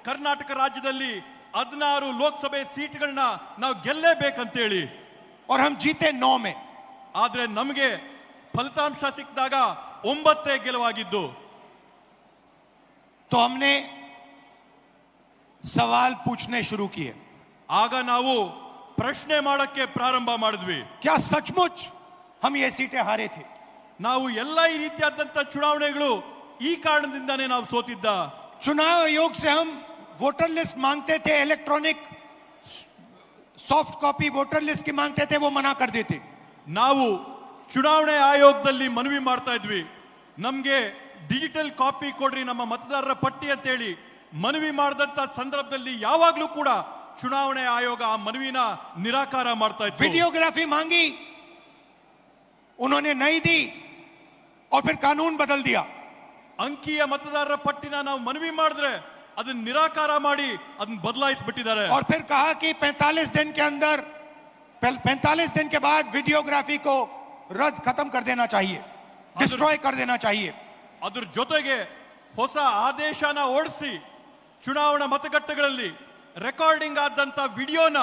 ಕರ್ನಾಟಕ ರಾಜ್ಯದಲ್ಲಿ 16 ಲೋಕಸಭೆ ಸೀಟ್ಗಳನ್ನ ನಾವು ಗೆಲ್ಲೇಬೇಕಂತೇಳಿ। और हम जीते 9 में। ಆದ್ರೆ ನಮಗೆ ಫಲಿತಾಂಶ ಸಿಕ್ಕಿದಾಗ 9 ಗೆಲುವಾಗಿದ್ದು। तो हमने सवाल पूछने शुरू किए। ಆಗ ನಾವು ಪ್ರಶ್ನೆ ಮಾಡಕ್ಕೆ ಪ್ರಾರಂಭ ಮಾಡಿದ್ವಿ। क्या सचमुच हम ये सीटें हारे थे? ನಾವು ಎಲ್ಲ ಈ ರೀತಿಯಾದಂತ ಚುನಾವಣೆಗಳು ಈ ಕಾರಣದಿಂದಾನೇ ನಾವು ಸೋತಿದ್ದ। चुनाव आयोग से हम वोटर लिस्ट मांगते थे, electronic soft copy voter list की मांगते थे, वो मना कर देते। ನಾವು ಚುನಾವಣೆ ಆಯೋಗದಲ್ಲಿ ಮನವಿ ಮಾಡ್ತಾ ಇದ್ವಿ, ನಮ್ಗೆ ಡಿಜಿಟಲ್ ಕಾಪಿ ಕೊಡ್ರಿ ನಮ್ಮ ಮತದಾರರ ಪಟ್ಟಿ ಅಂತ ಹೇಳಿ ಮನವಿ ಮಾಡಿದಂತ ಸಂದರ್ಭದಲ್ಲಿ ಯಾವಾಗ್ಲೂ ಕೂಡ ಚುನಾವಣೆ ಆಯೋಗ ಆ ಮನವಿನ ನಿರಾಕಾರ ಮಾಡ್ತಾ ಇತ್ತು। वीडियोग्राफी मांगी, उन्होंने नहीं दी और फिर कानून बदल दिया। ಅಂಕಿಯ ಮತದಾರರ ಪಟ್ಟಿನ ನಾವು ಮನವಿ ಮಾಡಿದ್ರೆ ಅದನ್ನ ನಿರಾಕಾರ ಮಾಡಿ ಅದನ್ನ ಬದಲಾಯಿಸಿಬಿಟ್ಟಿದ್ದಾರೆ। और फिर कहा कि 45 दिन के अंदर 45 दिन के बाद वीडियोग्राफी को रद्द खत्म कर देना चाहिए, डिस्ट्रॉय कर देना चाहिए। ಅದ್ರ ಜೊತೆಗೆ ಹೊಸ ಆದೇಶನ ಹೊರಡಿಸಿ ಚುನಾವಣಾ ಮತಗಟ್ಟೆಗಳಲ್ಲಿ ರೆಕಾರ್ಡಿಂಗ್ ಆದಂತ ವಿಡಿಯೋನ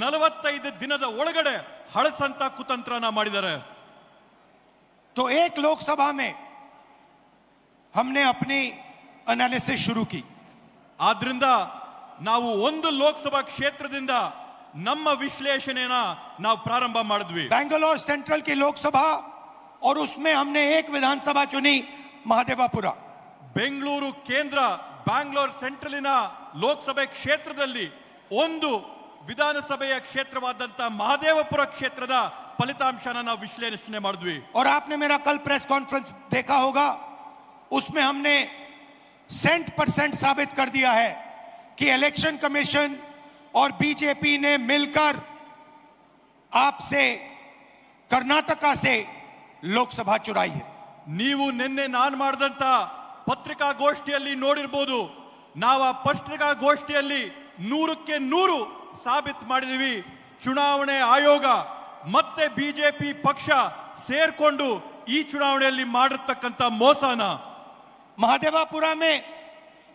45 ದಿನದ ಒಳಗಡೆ ಹಳಸಂತ ಕುತಂತ್ರನ ಮಾಡಿದ್ದಾರೆ। तो एक लोकसभा में हमने अपनी एनालिसिस शुरू की। ಆದ್ರಿಂದ ನಾವು ಒಂದು ಲೋಕಸಭಾ ಕ್ಷೇತ್ರದಿಂದ ನಮ್ಮ ವಿಶ್ಲೇಷಣೆನ ನಾವು ಪ್ರಾರಂಭ ಮಾಡಿದ್ವಿ। बेंगलोर सेंट्रल की लोकसभा और उसमें हमने एक विधानसभा चुनी, महादेवापुरा। ಬೆಂಗಳೂರು ಕೇಂದ್ರ ಬ್ಯಾಂಗ್ಳೂರ್ ಸೆಂಟ್ರಲಿನ ಲೋಕಸಭೆ ಕ್ಷೇತ್ರದಲ್ಲಿ ಒಂದು ವಿಧಾನಸಭೆಯ ಕ್ಷೇತ್ರವಾದಂತ ಮಹದೇವಪುರ ಕ್ಷೇತ್ರದ ಫಲಿತಾಂಶನ ನಾವು ವಿಶ್ಲೇಷಣೆ ಮಾಡಿದ್ವಿ। और आपने मेरा कल प्रेस कॉन्फ्रेंस देखा होगा, उसमें हमने 100% साबित कर दिया है कि इलेक्शन कमीशन और बीजेपी ने मिलकर आपसे कर्नाटका से लोकसभा चुराई है। ನೀವು ನಿನ್ನೆ ನಾನು ಮಾಡಿದಂತ ಪತ್ರಿಕಾಗೋಷ್ಠಿಯಲ್ಲಿ ನೋಡಿರಬಹುದು, ನಾವು ಆ ಪತ್ರಿಕಾಗೋಷ್ಠಿಯಲ್ಲಿ 100ಕ್ಕೆ 100 ಸಾಬೀತು ಮಾಡಿದೀವಿ ಚುನಾವಣೆ ಆಯೋಗ ಮತ್ತೆ ಬಿಜೆಪಿ ಪಕ್ಷ ಸೇರ್ಕೊಂಡು ಈ ಚುನಾವಣೆಯಲ್ಲಿ ಮಾಡಿರ್ತಕ್ಕಂತ ಮೋಸನ। महादेवापुरा में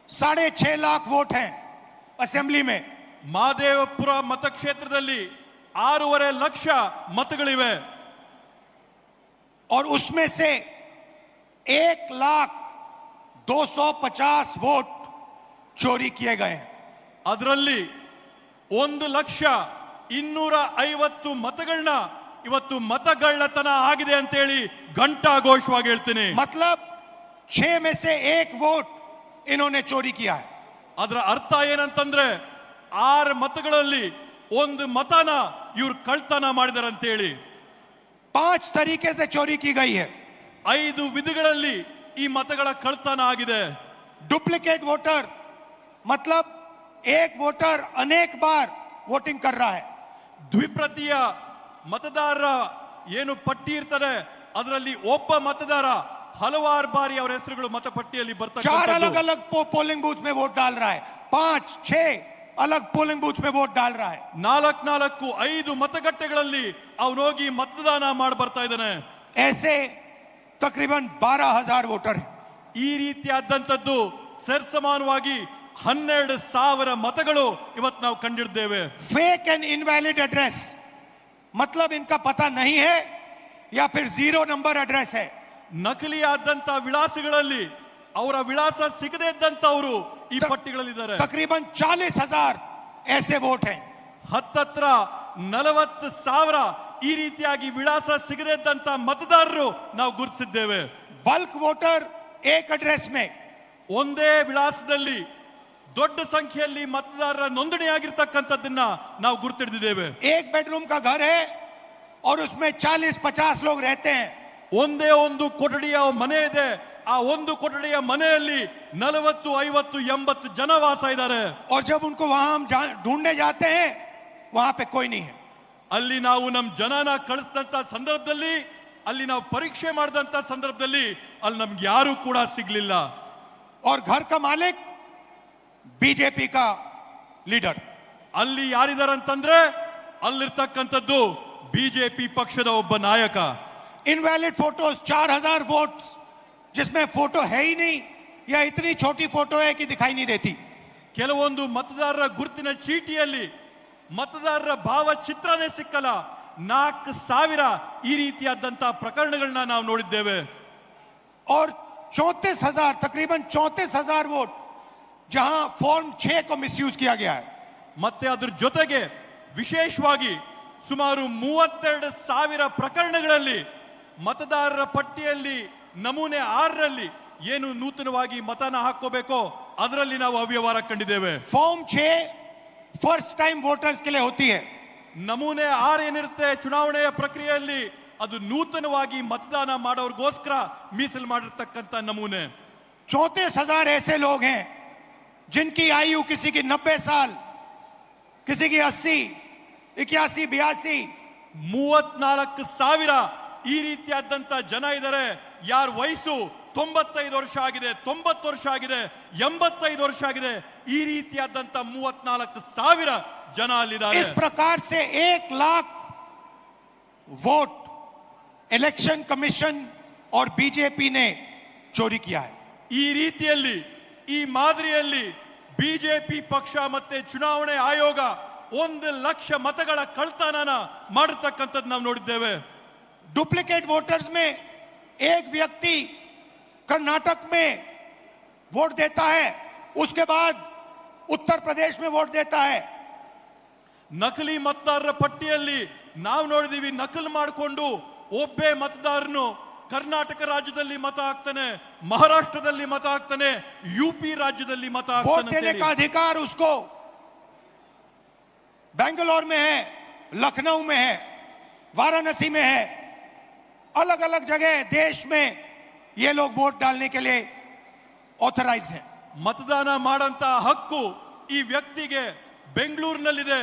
6.5 लाख वोट हैं असेंबली में। ಮಹದೇವಪುರ ಮತಕ್ಷೇತ್ರದಲ್ಲಿ 6.5 ಲಕ್ಷ ಮತಗಳಿವೆ और उसमें से 1,250,000 वोट चोरी किए गए हैं। ಅದರಲ್ಲಿ 1,250,000 ಮತಗಳನ್ನ ಇವತ್ತು ಮತಗಳ್ಳತನ ಆಗಿದೆ ಅಂತ ಹೇಳಿ ಘಂಟಾಘೋಷವಾಗಿ ಹೇಳ್ತೀನಿ। मतलब 6 में से 1 वोट इन्होंने चोरी किया है। ಅದರ ಅರ್ಥ ಏನಂತಂದ್ರೆ 6 ಮತಗಳಲ್ಲಿ 1 ಮತನ ಇವ್ರು ಕಳ್ತನ ಮಾಡಿದಾರೆ ಅಂತ ಹೇಳಿ। 5 तरीके से चोरी की गई है। 5 ವಿಧಗಳಲ್ಲಿ ಈ ಮತಗಳ ಕಳ್ತನ ಆಗಿದೆ। डुप्लीकेट वोटर मतलब एक वोटर अनेक बार वोटिंग कर रहा है। ದ್ವಿಪ್ರತಿಯ ಮತದಾರರ ಏನು ಪಟ್ಟಿ ಇರ್ತದೆ ಅದರಲ್ಲಿ ಒಬ್ಬ ಮತದಾರ ಹಲವಾರು ಬಾರಿ ಅವರ ಹೆಸರುಗಳು ಮತಪಟ್ಟಿಯಲ್ಲಿ ಬರ್ತಾರೆ। 4 अलग अलग पोलिंग बूथ में वोट डाल रहा है, 5-6 अलग पोलिंग बूथ में वोट डाल रहा है। 4-5 ಮತಗಟ್ಟೆಗಳಲ್ಲಿ ಅವನೋಗಿ ಮತದಾನ ಮಾಡಿ ಬರ್ತಾ ಇದ್ದಾನೆ। ऐसे तकरीबन 12,000 वोटर हैं। ಈ ರೀತಿಯಾದಂತದ್ದು ಸರ್ಸಮಾನವಾಗಿ 12,000 ಮತಗಳು ಇವತ್ತು ನಾವು ಕಂಡಿದ್ದೇವೆ। फेक एंड इनवैलिड एड्रेस मतलब इनका पता नहीं है या फिर 0 नंबर एड्रेस है। ನಕಲಿ ಆದಂತ ವಿಳಾಸಗಳಲ್ಲಿ ಅವರ ವಿಳಾಸ ಸಿಗದೇ ಇದ್ದಂತವರು ಈ ಪಟ್ಟಿಗಳಲ್ಲಿದ್ದಾರೆ। तकरीबन 40,000 ऐसे वोट हैं। ಹತ್ತತ್ರ 40,000 ಈ ರೀತಿಯಾಗಿ ವಿಳಾಸ ಸಿಗದೇ ಇದ್ದಂತ ಮತದಾರರು ನಾವು ಗುರುತಿಸಿದ್ದೇವೆ। बल्क वोटर एक एड्रेस में, ಒಂದೇ ವಿಳಾಸದಲ್ಲಿ ದೊಡ್ಡ ಸಂಖ್ಯೆಯಲ್ಲಿ ಮತದಾರರ ನೋಂದಣಿ ಆಗಿರ್ತಕ್ಕಂಥದ್ದನ್ನ ನಾವು ಗುರುತಿಡಿದ್ದೇವೆ। एक बेडरूम का घर है और उसमें 40-50 लोग रहते हैं। ಒಂದೇ ಒಂದು ಕೊಠಡಿಯ ಮನೆ ಇದೆ, ಆ ಒಂದು ಕೊಠಡಿಯ ಮನೆಯಲ್ಲಿ 40-50-80 ಜನ ವಾಸ ಇದ್ದಾರೆ। और जब उनको वहां हम ढूंढने जाते हैं वहां पे कोई नहीं है। ಅಲ್ಲಿ ನಾವು ನಮ್ಮ ಜನನ ಕಳಿಸಿದಂತ ಸಂದರ್ಭದಲ್ಲಿ, ಅಲ್ಲಿ ನಾವು ಪರೀಕ್ಷೆ ಮಾಡಿದಂತ ಸಂದರ್ಭದಲ್ಲಿ ಅಲ್ಲಿ ನಮ್ಗೆ ಯಾರು ಕೂಡ ಸಿಗ್ಲಿಲ್ಲ. और घर का मालिक बीजेपी का लीडर. ಅಲ್ಲಿ ಯಾರಿದಾರಂತಂದ್ರೆ ಅಲ್ಲಿರ್ತಕ್ಕಂಥದ್ದು ಬಿಜೆಪಿ ಪಕ್ಷದ ಒಬ್ಬ ನಾಯಕ. इनवैलिड फोटोज 4000 वोट्स जिसमें फोटो है ही नहीं या इतनी छोटी फोटो है कि दिखाई नहीं देती. ಕೆಲವೊಂದು ಮತದಾರರ ಗುರುತಿನ ಚೀಟಿಯಲ್ಲಿ ಮತದಾರರ ಭಾವಚಿತ್ರನೇ ಸಿಕ್ಕಲ್ಲ. 4000 ಈ ರೀತಿಯಾದಂತ ಪ್ರಕರಣಗಳನ್ನ ನಾವು ನೋಡಿದ್ದೇವೆ. और 34,000 तकरीबन 34,000 वोट जहां फॉर्म 6 को मिसयूज किया गया है. ಮತ್ತೆ ಅದ್ರ ಜೊತೆಗೆ ವಿಶೇಷವಾಗಿ ಸುಮಾರು 32,000 ಪ್ರಕರಣಗಳಲ್ಲಿ ಮತದಾರರ ಪಟ್ಟಿಯಲ್ಲಿ ನಮೂನೆ 6ರಲ್ಲಿ ಏನು ನೂತನವಾಗಿ ಮತನ ಹಾಕೋಬೇಕೋ ಅದರಲ್ಲಿ ನಾವು ಅವ್ಯವಹಾರ ಕಂಡಿದ್ದೇವೆ. फॉर्म 6 फर्स्ट टाइम वोटर्स के लिए होती है. ನಮೂನೆ 6 ಏನಿರುತ್ತೆ ಚುನಾವಣೆಯ ಪ್ರಕ್ರಿಯೆಯಲ್ಲಿ ಅದು ನೂತನವಾಗಿ ಮತದಾನ ಮಾಡೋರ್ಗೋಸ್ಕರ ಮೀಸಲು ಮಾಡಿರ್ತಕ್ಕಂಥ ನಮೂನೆ. 34,000 ऐसे लोग हैं जिनकी आयु किसी की 90 साल, किसी की 80, 81, 82. 34,000 ಈ ರೀತಿಯಾದಂತ ಜನ ಇದ್ದಾರೆ. ಯಾರ ವಯಸ್ಸು 95 ವರ್ಷ ಆಗಿದೆ, 90 ವರ್ಷ ಆಗಿದೆ, 85 ವರ್ಷ ಆಗಿದೆ. ಈ ರೀತಿಯಾದಂತ 34,000 ಜನ ಅಲ್ಲಿದ್ದಾರೆ. इस प्रकार से 1 लाख वोट इलेक्शन कमीशन और बीजेपी ने चोरी किया है. ಈ ರೀತಿಯಲ್ಲಿ ಈ ಮಾದರಿಯಲ್ಲಿ ಬಿಜೆಪಿ ಪಕ್ಷ ಮತ್ತೆ ಚುನಾವಣೆ ಆಯೋಗ 1 ಲಕ್ಷ ಮತಗಳ ಕಳ್ತನನ ಮಾಡಿರ್ತಕ್ಕಂಥದ್ದು ನಾವು ನೋಡಿದ್ದೇವೆ. डुप्लीकेट वोटर्स में एक व्यक्ति कर्नाटक में वोट देता है, उसके बाद उत्तर प्रदेश में वोट देता है. ನಕಲಿ ಮತದಾರರ ಪಟ್ಟಿಯಲ್ಲಿ ನಾವು ನೋಡಿದೀವಿ, ನಕಲು ಮಾಡಿಕೊಂಡು ಒಬ್ಬೇ ಮತದಾರನು ಕರ್ನಾಟಕ ರಾಜ್ಯದಲ್ಲಿ ಮತ ಹಾಕ್ತಾನೆ, ಮಹಾರಾಷ್ಟ್ರದಲ್ಲಿ ಮತ ಹಾಕ್ತಾನೆ, यूपी राज्यದಲ್ಲಿ ಮತ वोट देने ಹಾಕ್ತಾನೆ. का अधिकार उसको बेंगलोर में है, लखनऊ में है, वाराणसी में है, अलग अलग जगह देश में ये लोग वोट डालने के लिए ऑथराइज्ड हैं. ಮತದಾನ ಮಾಡಂತ ಹಕ್ಕು ಈ ವ್ಯಕ್ತಿಗೆ ಬೆಂಗಳೂರಿನಲ್ಲಿದೆ,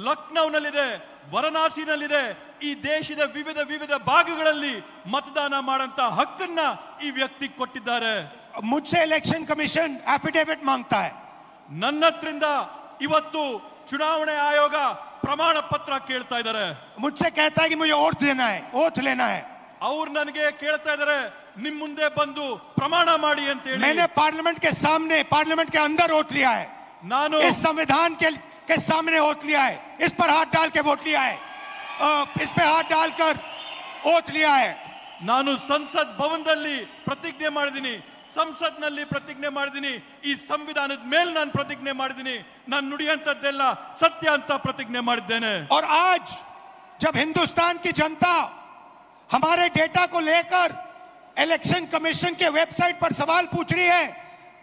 ಲಕ್ನೌನಲ್ಲಿದೆ, ವಾರಣಾಸಿನಲ್ಲಿದೆ. ಈ ದೇಶದ ವಿವಿಧ ಭಾಗಗಳಲ್ಲಿ ಮತದಾನ ಮಾಡಂತ ಹಕ್ಕನ್ನ ಈ ವ್ಯಕ್ತಿ ಕೊಟ್ಟಿದ್ದಾರೆ. मुझसे इलेक्शन कमीशन एफिडेविट मांगता है. ನನ್ನ ಹತ್ರಿಂದ ಇವತ್ತು ಚುನಾವಣೆ ಆಯೋಗ ಪ್ರಮಾಣ ಪತ್ರ ಕೇಳ್ತಾ ಇದ್ದಾರೆ. मुझसे कहता है कि मुझे ओथ लेना है. ಅವ್ರು ನನಗೆ ಕೇಳ್ತಾ ಇದ್ದಾರೆ, ನಿಮ್ ಮುಂದೆ ಬಂದು ಪ್ರಮಾಣ ಮಾಡಿ ಅಂತ ಹೇಳಿ. मैंने पार्लियामेंट के सामने, पार्लियामेंट के अंदर ओथ लिया है. ನಾನು इस संविधान के सामने ओथ लिया है. इस पर हाथ डाल के वोट लिया है. इस पे हाथ डालकर ओथ लिया है. ನಾನು ಸಂಸತ್ ಭವನದಲ್ಲಿ ಪ್ರತಿಜ್ಞೆ ಮಾಡಿದ್ದೀನಿ, ಸಂಸತ್ನಲ್ಲಿ ಪ್ರತಿಜ್ಞೆ ಮಾಡಿದ್ದೀನಿ, ಈ ಸಂವಿಧಾನದ ಮೇಲೆ ನಾನು ಪ್ರತಿಜ್ಞೆ ಮಾಡಿದ್ದೀನಿ, ನಾನು ನುಡಿಯಂತದ್ದೆಲ್ಲ ಸತ್ಯ ಅಂತ ಪ್ರತಿಜ್ಞೆ ಮಾಡಿದ್ದೇನೆ. और आज जब हिंदुस्तान की जनता हमारे डेटा को लेकर इलेक्शन कमीशन के वेबसाइट पर सवाल पूछ रही है,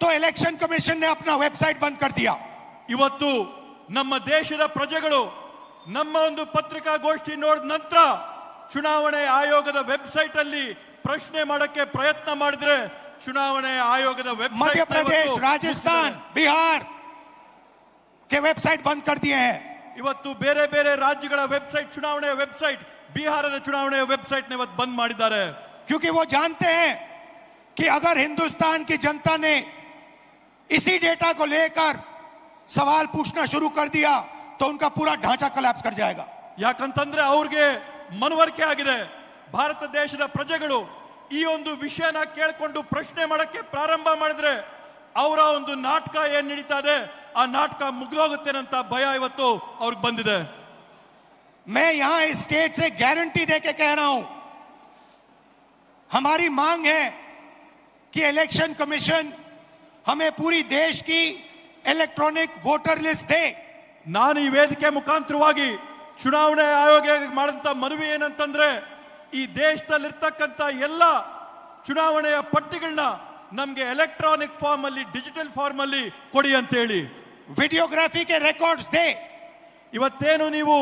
तो इलेक्शन कमीशन ने अपना वेबसाइट बंद कर दिया. ಇವತ್ತು ನಮ್ಮ ದೇಶದ ಪ್ರಜೆಗಳು ನಮ್ಮ ಒಂದು ಪತ್ರಿಕಾಗೋಷ್ಠಿ ನೋಡಿದ ನಂತರ ಚುನಾವಣೆ ಆಯೋಗದ ವೆಬ್ಸೈಟ್ ಅಲ್ಲಿ ಪ್ರಶ್ನೆ ಮಾಡಕ್ಕೆ ಪ್ರಯತ್ನ ಮಾಡಿದ್ರೆ ಚುನಾವಣೆ ಆಯೋಗದ ವೆಬ್ಸೈಟ್ मध्य प्रदेश, राजस्थान, बिहार के वेबसाइट बंद कर दिए हैं. ಇವತ್ತು ಬೇರೆ ಬೇರೆ ರಾಜ್ಯಗಳ ವೆಬ್ಸೈಟ್, ಚುನಾವಣೆಯ ವೆಬ್ಸೈಟ್, ಬಿಹಾರದ ಚುನಾವಣೆಯ ವೆಬ್ಸೈಟ್ ನ ಇವತ್ತು ಬಂದ್ ಮಾಡಿದ್ದಾರೆ. क्योंकि वो जानते हैं कि अगर हिंदुस्तान की जनता ने इसी डेटा को लेकर सवाल पूछना शुरू कर दिया तो उनका पूरा ढांचा कोलैप्स कर जाएगा. ಯಾಕಂತಂದ್ರೆ ಅವ್ರಿಗೆ ಮನವರಿಕೆ ಆಗಿದೆ, ಭಾರತ ದೇಶದ ಪ್ರಜೆಗಳು ಈ ಒಂದು ವಿಷಯನ ಕೇಳಿಕೊಂಡು ಪ್ರಶ್ನೆ ಮಾಡಕ್ಕೆ ಪ್ರಾರಂಭ ಮಾಡಿದ್ರೆ ಅವರ ಒಂದು ನಾಟಕ ಏನ್ ನಡೀತಾ ಇದೆ ಆ ನಾಟಕ ಮುಗಿದೋಗುತ್ತೇನಂತ ಭಯ ಇವತ್ತು ಅವ್ರಿಗೆ ಬಂದಿದೆ. मैं यहां इस स्टेट से गारंटी देके कह रहा हूं, हमारी मांग है कि इलेक्शन कमीशन हमें पूरी देश की इलेक्ट्रॉनिक वोटर लिस्ट दे. ನಾನು ಈ ವೇದಿಕೆ ಮುಖಾಂತರವಾಗಿ ಚುನಾವಣೆ ಆಯೋಗ ಮಾಡಿದಂತ ಮನವಿ ಏನಂತಂದ್ರೆ ಈ ದೇಶದಲ್ಲಿರ್ತಕ್ಕಂಥ ಎಲ್ಲ ಚುನಾವಣೆಯ ಪಟ್ಟಿಗಳನ್ನ ನಮ್ಗೆ ಎಲೆಕ್ಟ್ರಾನಿಕ್ ಫಾರ್ಮ್ ಅಲ್ಲಿ, ಡಿಜಿಟಲ್ ಫಾರ್ಮ್ ಅಲ್ಲಿ ಕೊಡಿ ಅಂತ ಹೇಳಿ. वीडियोग्राफी के रिकॉर्ड्स दे. ಇವತ್ತೇನು ನೀವು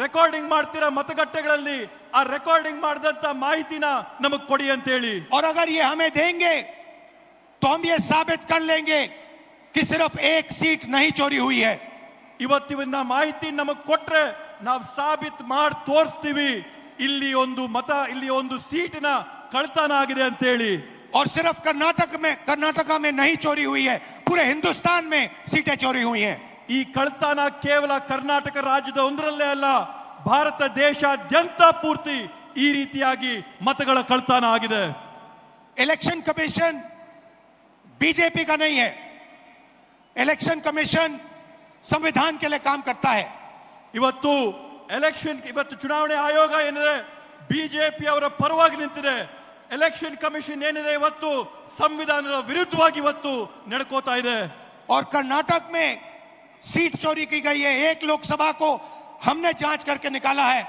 ರೆಕಾರ್ಡಿಂಗ್ ಮಾಡ್ತೀರಾ ಮತಗಟ್ಟೆಗಳಲ್ಲಿ, ಆ ರೆಕಾರ್ಡಿಂಗ್ ಮಾಡಿದಂತ ಮಾಹಿತಿನ ನಮಗ್ ಕೊಡಿ ಅಂತ ಹೇಳಿ. और अगर ये हमें देंगे तो हम ये साबित कर लेंगे कि सिर्फ एक सीट नहीं चोरी हुई है. ಇವತ್ತಿನ ಮಾಹಿತಿ ನಮಗ್ ಕೊಟ್ರೆ ನಾವು ಸಾಬೀತು ಮಾಡಿ ತೋರಿಸ್ತೀವಿ ಇಲ್ಲಿ ಒಂದು ಮತ, ಇಲ್ಲಿ ಒಂದು ಸೀಟಿನ ಕಳ್ತನ ಆಗಿದೆ ಅಂತ ಹೇಳಿ. और सिर्फ कर्नाटका में नहीं चोरी हुई है, पूरे हिंदुस्तान में सीटें चोरी हुई हैं। ಈ ಕಳ್ತನ ಕೇವಲ ಕರ್ನಾಟಕ ರಾಜ್ಯದ ಒಂದರಲ್ಲೇ ಅಲ್ಲ, ಭಾರತ ದೇಶಾದ್ಯಂತ ಪೂರ್ತಿ ಈ ರೀತಿಯಾಗಿ ಮತಗಳ ಕಳ್ತನ ಆಗಿದೆ. इलेक्शन कमीशन बीजेपी का नहीं है, इलेक्शन कमीशन संविधान के लिए काम करता है. ಇವತ್ತು ಚುನಾವಣೆ ಆಯೋಗ ಏನಿದೆ ಬಿಜೆಪಿ ಅವರ ಪರವಾಗಿ ನಿಂತಿದೆ. ಎಲೆಕ್ಷನ್ ಕಮಿಷನ್ ಏನಿದೆ ಇವತ್ತು ಸಂವಿಧಾನದ ವಿರುದ್ಧವಾಗಿ ಇವತ್ತು ನಡ್ಕೋತಾ ಇದೆ. और कर्नाटक में सीट चोरी की गई है, एक लोकसभा को हमने जांच करके निकाला है.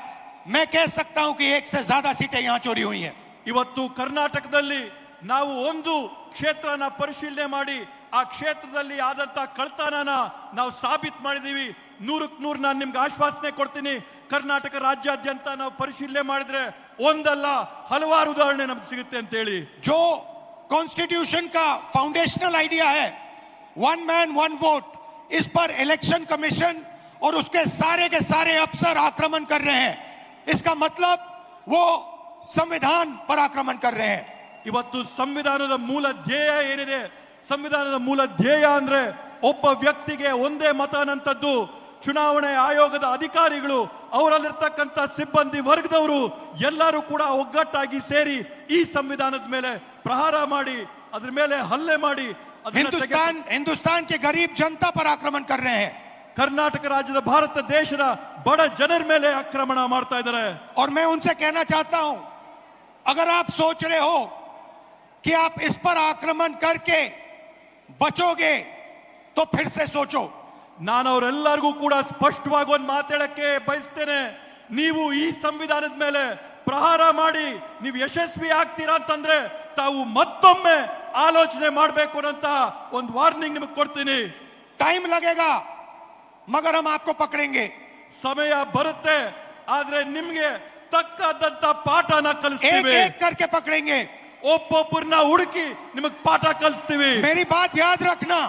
मैं कह सकता हूं कि 1 से ज्यादा सीटें यहां चोरी हुई हैं. ಇವತ್ತು ಕರ್ನಾಟಕದಲ್ಲಿ ನಾವು ಒಂದು ಕ್ಷೇತ್ರನ ಪರಿಶೀಲನೆ ಮಾಡಿ ಆ ಕ್ಷೇತ್ರದಲ್ಲಿ ಆದಂತ ಕಳ್ತನನ ನಾವು ಸಾಬೀತು ಮಾಡಿದೀವಿ. 100ಕ್ಕೆ 100 ನಾನು ನಿಮ್ಗೆ ಆಶ್ವಾಸನೆ ಕೊಡ್ತೀನಿ. ಕರ್ನಾಟಕ ರಾಜ್ಯಾದ್ಯಂತ ನಾವು ಪರಿಶೀಲನೆ ಮಾಡಿದ್ರೆ ಒಂದಲ್ಲ ಹಲವಾರು ಉದಾಹರಣೆ ನಮ್ಗೆ ಸಿಗುತ್ತೆ ಅಂತ ಹೇಳಿ. जो कॉन्स्टिट्यूशन का फाउंडेशनल आइडिया है, 1 मैन 1 वोट, इस पर इलेक्शन कमीशन और उसके सारे अफसर आक्रमण कर रहे हैं. इसका मतलब वो संविधान पर आक्रमण कर रहे हैं. ಇವತ್ತು ಸಂವಿಧಾನದ ಮೂಲ ಧ್ಯೇಯ ಏನಿದೆ, ಸಂವಿಧಾನದ ಮೂಲ ಧ್ಯೇಯ ಅಂದ್ರೆ ಒಬ್ಬ ವ್ಯಕ್ತಿಗೆ ಒಂದೇ ಮತ ಅನ್ನಂಥದ್ದು. ಚುನಾವಣೆ ಆಯೋಗದ ಅಧಿಕಾರಿಗಳು, ಅವರಲ್ಲಿರ್ತಕ್ಕಂಥ ಸಿಬ್ಬಂದಿ ವರ್ಗದವರು ಎಲ್ಲರೂ ಕೂಡ ಒಗ್ಗಟ್ಟಾಗಿ ಸೇರಿ ಈ ಸಂವಿಧಾನದ ಮೇಲೆ ಪ್ರಹಾರ ಮಾಡಿ ಅದ್ರ ಮೇಲೆ ಹಲ್ಲೆ ಮಾಡಿ हिंदुस्तान के गरीब जनता पर आक्रमण कर रहे हैं. ಕರ್ನಾಟಕ ರಾಜ್ಯದ ಭಾರತ ದೇಶದ ಬಡ ಜನರ ಮೇಲೆ ಆಕ್ರಮಣ ಮಾಡ್ತಾ ಇದ್ದಾರೆ. और मैं उनसे कहना चाहता हूं, अगर आप सोच रहे हो कि आप इस पर आक्रमण करके बचोगे तो फिर से सोचो. ನಾನು ಅವರೆಲ್ಲರಿಗೂ ಕೂಡ ಸ್ಪಷ್ಟವಾಗಿ ಒಂದು ಮಾತಾಡಕ್ಕೆ ಬಯಸ್ತೇನೆ. ನೀವು ಈ ಸಂವಿಧಾನದ ಮೇಲೆ ಪ್ರಹಾರ ಮಾಡಿ ನೀವು ಯಶಸ್ವಿ ಆಗ್ತೀರಾ ಅಂತಂದ್ರೆ ತಾವು ಮತ್ತೊಮ್ಮೆ ಆಲೋಚನೆ ಮಾಡಬೇಕು ಅಂತ ಒಂದು ವಾರ್ನಿಂಗ್ ನಿಮಗೆ ಕೊಡ್ತೀನಿ. टाइम लगेगा मगर हम आपको पकड़ेंगे. ಸಮಯ ಬರುತ್ತೆ, ಆದ್ರೆ ನಿಮ್ಗೆ ತಕ್ಕಂತ ಪಾಠನ ಕಲಿಸ್ತೀವಿ. एक करके पकड़ेंगे, ಒಬ್ಬೊಬ್ಬರನ್ನ ಹುಡುಕಿ ನಿಮಗೆ ಪಾಠ ಕಲಿಸ್ತೀವಿ. मेरी बात याद रखना,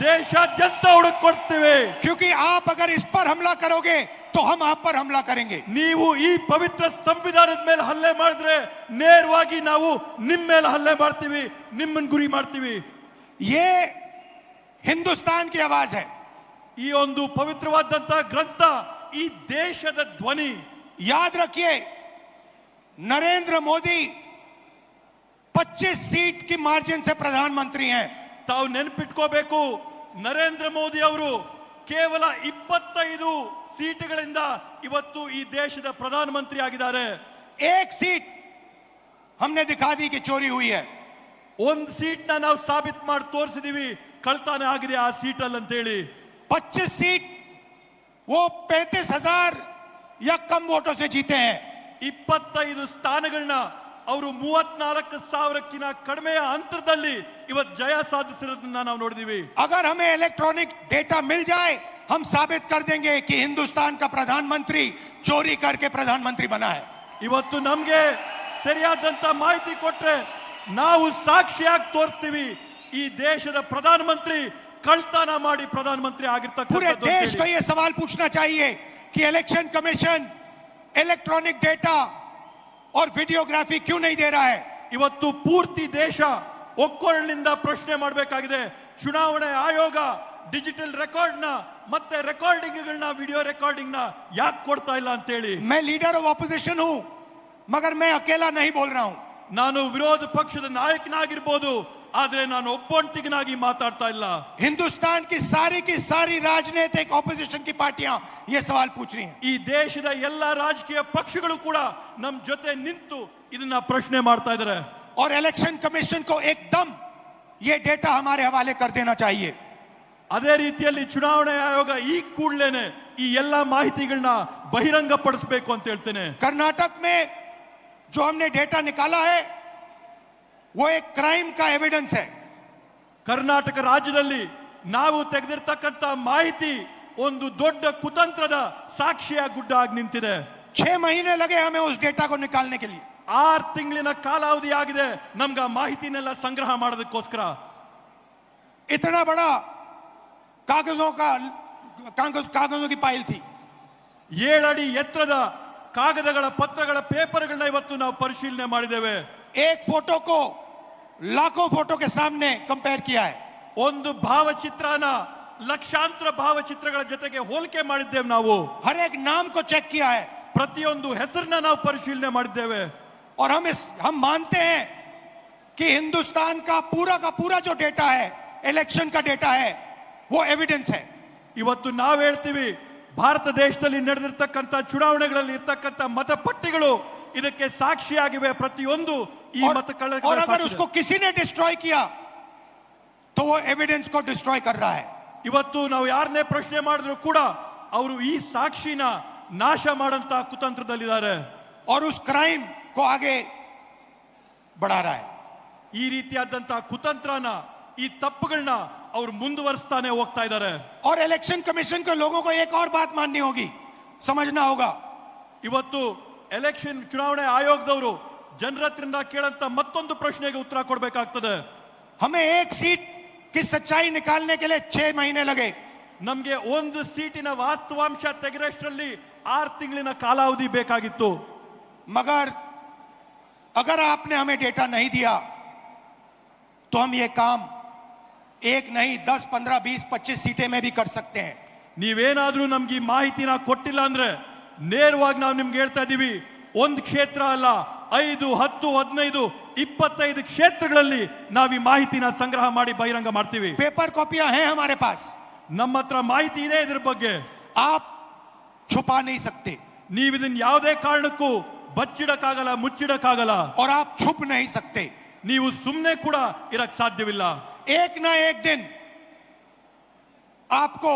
ದೇಶಾದ್ಯಂತ ಹುಡುಕಿ ಕೊಡ್ತೀವಿ. क्योंकि आप अगर इस पर हमला करोगे तो हम आप पर हमला करेंगे. ನೀವು ಈ ಪವಿತ್ರ ಸಂವಿಧಾನದ ಮೇಲೆ ಹಲ್ಲೆ ಮಾಡಿದ್ರೆ ನೇರವಾಗಿ ನಾವು ನಿಮ್ಮ ಮೇಲೆ ಹಲ್ಲೆ ಮಾಡ್ತೀವಿ, ನಿಮ್ಮನ್ನ ಗುರಿ ಮಾಡ್ತೀವಿ. ये हिंदुस्तान की आवाज है. ಈ ಒಂದು ಪವಿತ್ರವಾದಂತ ಗ್ರಂಥ ಈ ದೇಶದ ಧ್ವನಿ. याद रखिए, नरेंद्र मोदी 25 सीट की मार्जिन से प्रधानमंत्री हैं. ತಾವು ನೆನಪಿಟ್ಕೋಬೇಕು, ನರೇಂದ್ರ ಮೋದಿ ಅವರು ಕೇವಲ 25 ಸೀಟುಗಳಿಂದ ಇವತ್ತು ಈ ದೇಶದ ಪ್ರಧಾನಮಂತ್ರಿ ಆಗಿದ್ದಾರೆ. एक सीट हमने दिखा दी कि चोरी हुई है. ಒಂದು ಸೀಟ್ನ ನಾವು ಸಾಬೀತು ಮಾಡಿ ತೋರಿಸಿದೀವಿ ಕಳ್ತನ ಆಗಿದೆ ಆ ಸೀಟಲ್ಲಿ ಅಂತ ಹೇಳಿ. 25 सीट वो 35,000 या कम वोटों से जीते हैं. 25 ಸ್ಥಾನಗಳನ್ನ ಅವರು 34,000ಕ್ಕಿಂತ ಕಡಿಮೆಯ ಅಂತರದಲ್ಲಿ ಇವತ್ತು ಜಯ ಸಾಧಿಸಿರೋದನ್ನ ನಾವು ನೋಡಿದೀವಿ. अगर हमें इलेक्ट्रॉनिक डेटा मिल जाए, हम साबित कर देंगे कि हिंदुस्तान का प्रधानमंत्री चोरी करके प्रधानमंत्री बना है. ಇವತ್ತು ನಮ್ಗೆ ಸರಿಯಾದಂತ ಮಾಹಿತಿ ಕೊಟ್ರೆ ನಾವು ಸಾಕ್ಷಿಯಾಗಿ ತೋರಿಸ್ತೀವಿ ಈ ದೇಶದ ಪ್ರಧಾನಮಂತ್ರಿ ಕಳ್ತನ ಮಾಡಿ ಪ್ರಧಾನಮಂತ್ರಿ ಆಗಿರ್ತಕ್ಕಂಥ. पूरे देश को यह सवाल पूछना चाहिए कि इलेक्शन कमीशन इलेक्ट्रॉनिक डेटा और वीडियोग्राफी क्यों नहीं दे रहा है. ಇವತ್ತು ಪೂರ್ತಿ ದೇಶ ಒಕ್ಕೊರಲಿನಿಂದ ಪ್ರಶ್ನೆ ಮಾಡಬೇಕಾಗಿದೆ. ಚುನಾವಣೆ ಆಯೋಗ ಡಿಜಿಟಲ್ ರೆಕಾರ್ಡ್ ನ ಮತ್ತೆ ರೆಕಾರ್ಡಿಂಗ್ಗಳನ್ನ, ವಿಡಿಯೋ ರೆಕಾರ್ಡಿಂಗ್ ನ ಯಾಕೆ ಕೊಡ್ತಾ ಇಲ್ಲ ಅಂತ ಹೇಳಿ. मैं लीडर ऑफ ऑपोजिशन हूं मगर मैं अकेला नहीं बोल रहा हूं. ನಾನು ವಿರೋಧ ಪಕ್ಷದ ನಾಯಕನಾಗಿರ್ಬೋದು, ಆದ್ರೆ ನಾನು ಒಬ್ಬೊಂಟಿಗನಾಗಿ ಮಾತಾಡ್ತಾ ಇಲ್ಲ. हिंदुस्तान की सारी राजनीतिक ऑपोजिशन की पार्टियां ये सवाल पूछ रही हैं. ಈ ದೇಶದ ಎಲ್ಲಾ ರಾಜಕೀಯ ಪಕ್ಷಗಳು ಕೂಡ ನಮ್ಮ ಜೊತೆ ನಿಂತು ಇದನ್ನ ಪ್ರಶ್ನೆ ಮಾಡ್ತಾ ಇದ್ದಾರೆ. और इलेक्शन कमीशन को एकदम ये डेटा हमारे हवाले कर देना चाहिए. ಅದೇ ರೀತಿಯಲ್ಲಿ ಚುನಾವಣಾ ಆಯೋಗ ಈ ಕೂಡಲೇನೆ ಈ ಎಲ್ಲಾ ಮಾಹಿತಿಗಳನ್ನ ಬಹಿರಂಗ ಪಡಿಸಬೇಕು ಅಂತ ಹೇಳ್ತೇನೆ. कर्नाटक में जो हमने डेटा निकाला है वो एक क्राइम का एविडेंस है. ಕರ್ನಾಟಕ ರಾಜ್ಯದಲ್ಲಿ ನಾವು ತೆಗೆದಿರ್ತಕ್ಕಂಥ ಮಾಹಿತಿ ಒಂದು ದೊಡ್ಡ ಕುತಂತ್ರದ ಸಾಕ್ಷಿಯ ಗುಡ್ಡ ಆಗಿ ನಿಂತಿದೆ. 6 महीने लगे हमें उस डेटा को निकालने के लिए. 6 ತಿಂಗಳಿನ ಕಾಲಾವಧಿ ಆಗಿದೆ ನಮ್ಗೆ ಆ ಮಾಹಿತಿನೆಲ್ಲ ಸಂಗ್ರಹ ಮಾಡೋದಕ್ಕೋಸ್ಕರ. इतना बड़ा कागजों की फाइल थी. 7 ಅಡಿ ಎತ್ತರದ ಕಾಗದಗಳ ಪತ್ರಗಳ ಪೇಪರ್ಗಳನ್ನ ಇವತ್ತು ನಾವು ಪರಿಶೀಲನೆ ಮಾಡಿದ್ದೇವೆ. एक फोटो को लाखों फोटो के सामने कंपेयर किया है. ಒಂದು ಭಾವಚಿತ್ರನ ಲಕ್ಷಾಂತರ ಭಾವಚಿತ್ರಗಳ ಜೊತೆಗೆ ಹೋಲಿಕೆ ಮಾಡಿದ್ದೇವೆ ನಾವು. हर एक नाम को चेक किया है. ಪ್ರತಿಯೊಂದು ಹೆಸರನ್ನ ನಾವು ಪರಿಶೀಲನೆ ಮಾಡಿದ್ದೇವೆ. और हम मानते हैं कि हिंदुस्तान का पूरा जो डेटा है, इलेक्शन का डेटा है, वो एविडेंस है. ಇವತ್ತು ನಾವು ಹೇಳ್ತೀವಿ ಭಾರತ ದೇಶದಲ್ಲಿ ನಡೆದಿರ್ತಕ್ಕಂಥ ಚುನಾವಣೆಗಳಲ್ಲಿ ಇರ್ತಕ್ಕಂಥ ಮತಪಟ್ಟಿಗಳು ಇದಕ್ಕೆ ಸಾಕ್ಷಿಯಾಗಿವೆ. ಪ್ರತಿಯೊಂದು ಈ और अगर उसको किसी ने डिस्ट्रॉय किया तो वो एविडेंस को डिस्ट्रॉय कर रहा है. ಇವತ್ತು ನಾವು ಯಾರನ್ನೇ ಪ್ರಶ್ನೆ ಮಾಡಿದ್ರು ಕೂಡ ಅವರು ಈ ಸಾಕ್ಷಿನ ನಾಶ ಮಾಡಂತ ಕುತಂತ್ರದಲ್ಲಿದ್ದಾರೆ. और उस क्राइम को आगे बढ़ा रहा है. ಈ ರೀತಿಯಾದಂತ ಕುತಂತ್ರನ ಈ ತಪ್ಪುಗಳನ್ನ ಅವರು ಮುಂದುವರಿಸ್ತಾನೆ ಹೋಗ್ತಾ ಇದ್ದಾರೆ. और इलेक्शन कमीशन के लोगों को एक और बात माननी होगी, समझना होगा. ಇವತ್ತು ಎಲೆಕ್ಷನ್ ಚುನಾವಣೆ ಆಯೋಗದವರು ಜನರ ಹತ್ರದಿಂದ ಕೇಳಂತ ಮತ್ತೊಂದು ಪ್ರಶ್ನೆಗೆ ಉತ್ತರ ಕೊಡಬೇಕಾಗ್ತದೆ. हमें एक सीट की सच्चाई निकालने के लिए 6 महीने लगे. ನಮ್ಗೆ ಒಂದು ಸೀಟಿನ ವಾಸ್ತವಾಂಶ ತೆಗೆರಷ್ಟರಲ್ಲಿ 6 ತಿಂಗಳಿನ ಕಾಲಾವಧಿ ಬೇಕಾಗಿತ್ತು. मगर अगर आपने हमें डेटा नहीं दिया तो हम ये काम 1 नहीं 10, 15, 20, 25 सीटें में भी कर सकते हैं. ನೀವೇನಾದ್ರೂ ನಮ್ಗೆ ಈ ಮಾಹಿತಿನ ಕೊಟ್ಟಿಲ್ಲ ಅಂದ್ರೆ ನೇರವಾಗಿ ನಾವು ನಿಮ್ಗೆ ಹೇಳ್ತಾ ಇದೀವಿ, ಒಂದು ಕ್ಷೇತ್ರ ಅಲ್ಲ 5, 10, 15, 25 ಕ್ಷೇತ್ರಗಳಲ್ಲಿ ನಾವು ಈ ಮಾಹಿತಿನ ಸಂಗ್ರಹ ಮಾಡಿ ಬಹಿರಂಗ ಮಾಡ್ತೀವಿ. पेपर कॉपियां हैं हमारे पास. ನಮ್ಮ ಹತ್ರ ಮಾಹಿತಿ ಇದೆ ಇದ್ರ ಬಗ್ಗೆ. आप छुपा नहीं सकते. ನೀವು ಇದನ್ನ ಯಾವುದೇ ಕಾರಣಕ್ಕೂ ಬಚ್ಚಿಡಕ್ಕಾಗಲ್ಲ, ಮುಚ್ಚಿಡಕ್ಕಾಗಲ್ಲ. और आप छुप नहीं सकते. ನೀವು ಸುಮ್ಮನೆ ಕೂಡ ಇರಕ್ ಸಾಧ್ಯವಿಲ್ಲ. एक ना एक दिन आपको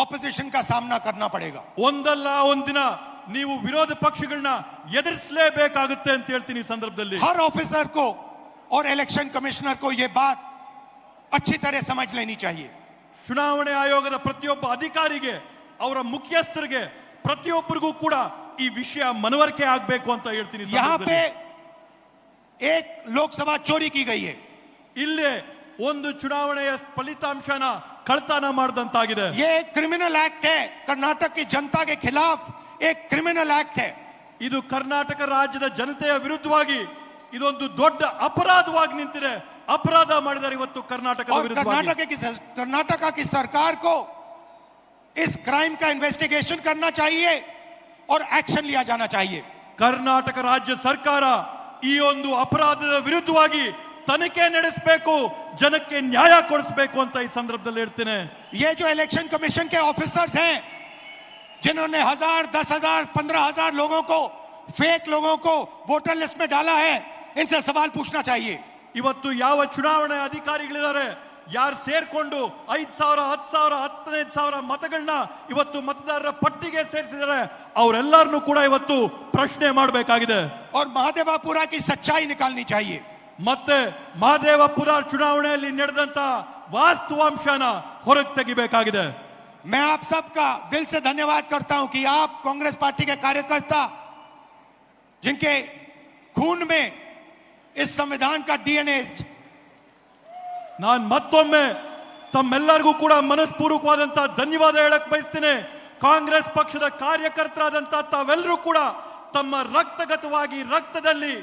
ऑपोजिशन का सामना करना पड़ेगा. ಒಂದಲ್ಲ ಒಂದಿನ ನೀವು ವಿರೋಧ ಪಕ್ಷಗಳನ್ನ ಎದುರಿಸಲೇಬೇಕಾಗುತ್ತೆ ಅಂತ ಹೇಳ್ತೀನಿ ಈ ಸಂದರ್ಭದಲ್ಲಿ. हर ऑफिसर को और इलेक्शन कमिश्नर को यह बात अच्छी तरह समझ लेनी चाहिए. ಚುನಾವಣೆ ಆಯೋಗದ ಪ್ರತಿಯೊಬ್ಬ ಅಧಿಕಾರಿಗೆ, ಅವರ ಮುಖ್ಯಸ್ಥರಿಗೆ, ಪ್ರತಿಯೊಬ್ಬರಿಗೂ ಕೂಡ ಈ ವಿಷಯ ಮನವರಿಕೆ ಆಗಬೇಕು ಅಂತ ಹೇಳ್ತೀನಿ. यहाँ पे एक लोकसभा चोरी की गई है. ಇಲ್ಲೇ ಒಂದು ಚುನಾವಣೆಯ ಫಲಿತಾಂಶನ ಕಳ್ತನ ಮಾಡಿದಂತಾಗಿದೆ. ये एक क्रिमिनल एक्ट है. कर्नाटक की जनता के खिलाफ एक क्रिमिनल एक्ट है. ಇದು ಕರ್ನಾಟಕ ರಾಜ್ಯದ ಜನತೆಯ ವಿರುದ್ಧವಾಗಿ ಇದೊಂದು ದೊಡ್ಡ ಅಪರಾಧವಾಗಿ ನಿಂತಿದೆ. ಅಪರಾಧ ಮಾಡಿದ್ದಾರೆ ಇವತ್ತು ಕರ್ನಾಟಕದ ವಿರುದ್ಧವಾಗಿ. कर्नाटका की सरकार को इस क्राइम का इन्वेस्टिगेशन करना चाहिए और एक्शन लिया जाना चाहिए. ಕರ್ನಾಟಕ ರಾಜ್ಯ ಸರ್ಕಾರ ಈ ಒಂದು ಅಪರಾಧದ ವಿರುದ್ಧವಾಗಿ ತನಿಖೆ ನಡೆಸಬೇಕು, ಜನಕ್ಕೆ ನ್ಯಾಯ ಕೊಡಿಸಬೇಕು ಅಂತ ಈ ಸಂದರ್ಭದಲ್ಲಿ ಹೇಳ್ತೇನೆ. ये जो इलेक्शन कमीशन के ऑफिसर्स हैं जिन्होंने 1000, 10,000, 15,000 लोगों को, फेक लोगों को वोटर लिस्ट में डाला है, इनसे सवाल पूछना चाहिए. ಇವತ್ತು ಯಾವ ಚುನಾವಣೆ ಅಧಿಕಾರಿಗಳಿದ್ದಾರೆ, ಯಾರು ಸೇರ್ಕೊಂಡು 5,000, 10,000, 15,000 ಮತಗಳನ್ನ ಇವತ್ತು ಮತದಾರರ ಪಟ್ಟಿಗೆ ಸೇರಿಸಿದ್ದಾರೆ, ಅವರೆಲ್ಲರನ್ನೂ ಕೂಡ ಇವತ್ತು ಪ್ರಶ್ನೆ ಮಾಡಬೇಕಾಗಿದೆ. और महादेवापुरा की सच्चाई निकालनी चाहिए. ಮತ್ತೆ ಮಹದೇವಪುರ ಚುನಾವಣೆಯಲ್ಲಿ ನಡೆದಂತ ವಾಸ್ತವಾಂಶನ ಹೊರಗೆ ತೆಗಿಬೇಕಾಗಿದೆ. मैं आप सबका दिल से धन्यवाद करता हूं कि आप कांग्रेस पार्टी के कार्यकर्ता, जिनके खून में इस संविधान का डीएनए. ನಾನು ಮತ್ತೊಮ್ಮೆ ತಮ್ಮೆಲ್ಲರಿಗೂ ಕೂಡ ಮನಸ್ಪೂರ್ವಕವಾದಂತ ಧನ್ಯವಾದ ಹೇಳಕ್ ಬಯಸ್ತೇನೆ. ಕಾಂಗ್ರೆಸ್ ಪಕ್ಷದ ಕಾರ್ಯಕರ್ತರಾದಂತ ತಾವೆಲ್ಲರೂ ಕೂಡ ತಮ್ಮ ರಕ್ತಗತವಾಗಿ ರಕ್ತದಲ್ಲಿ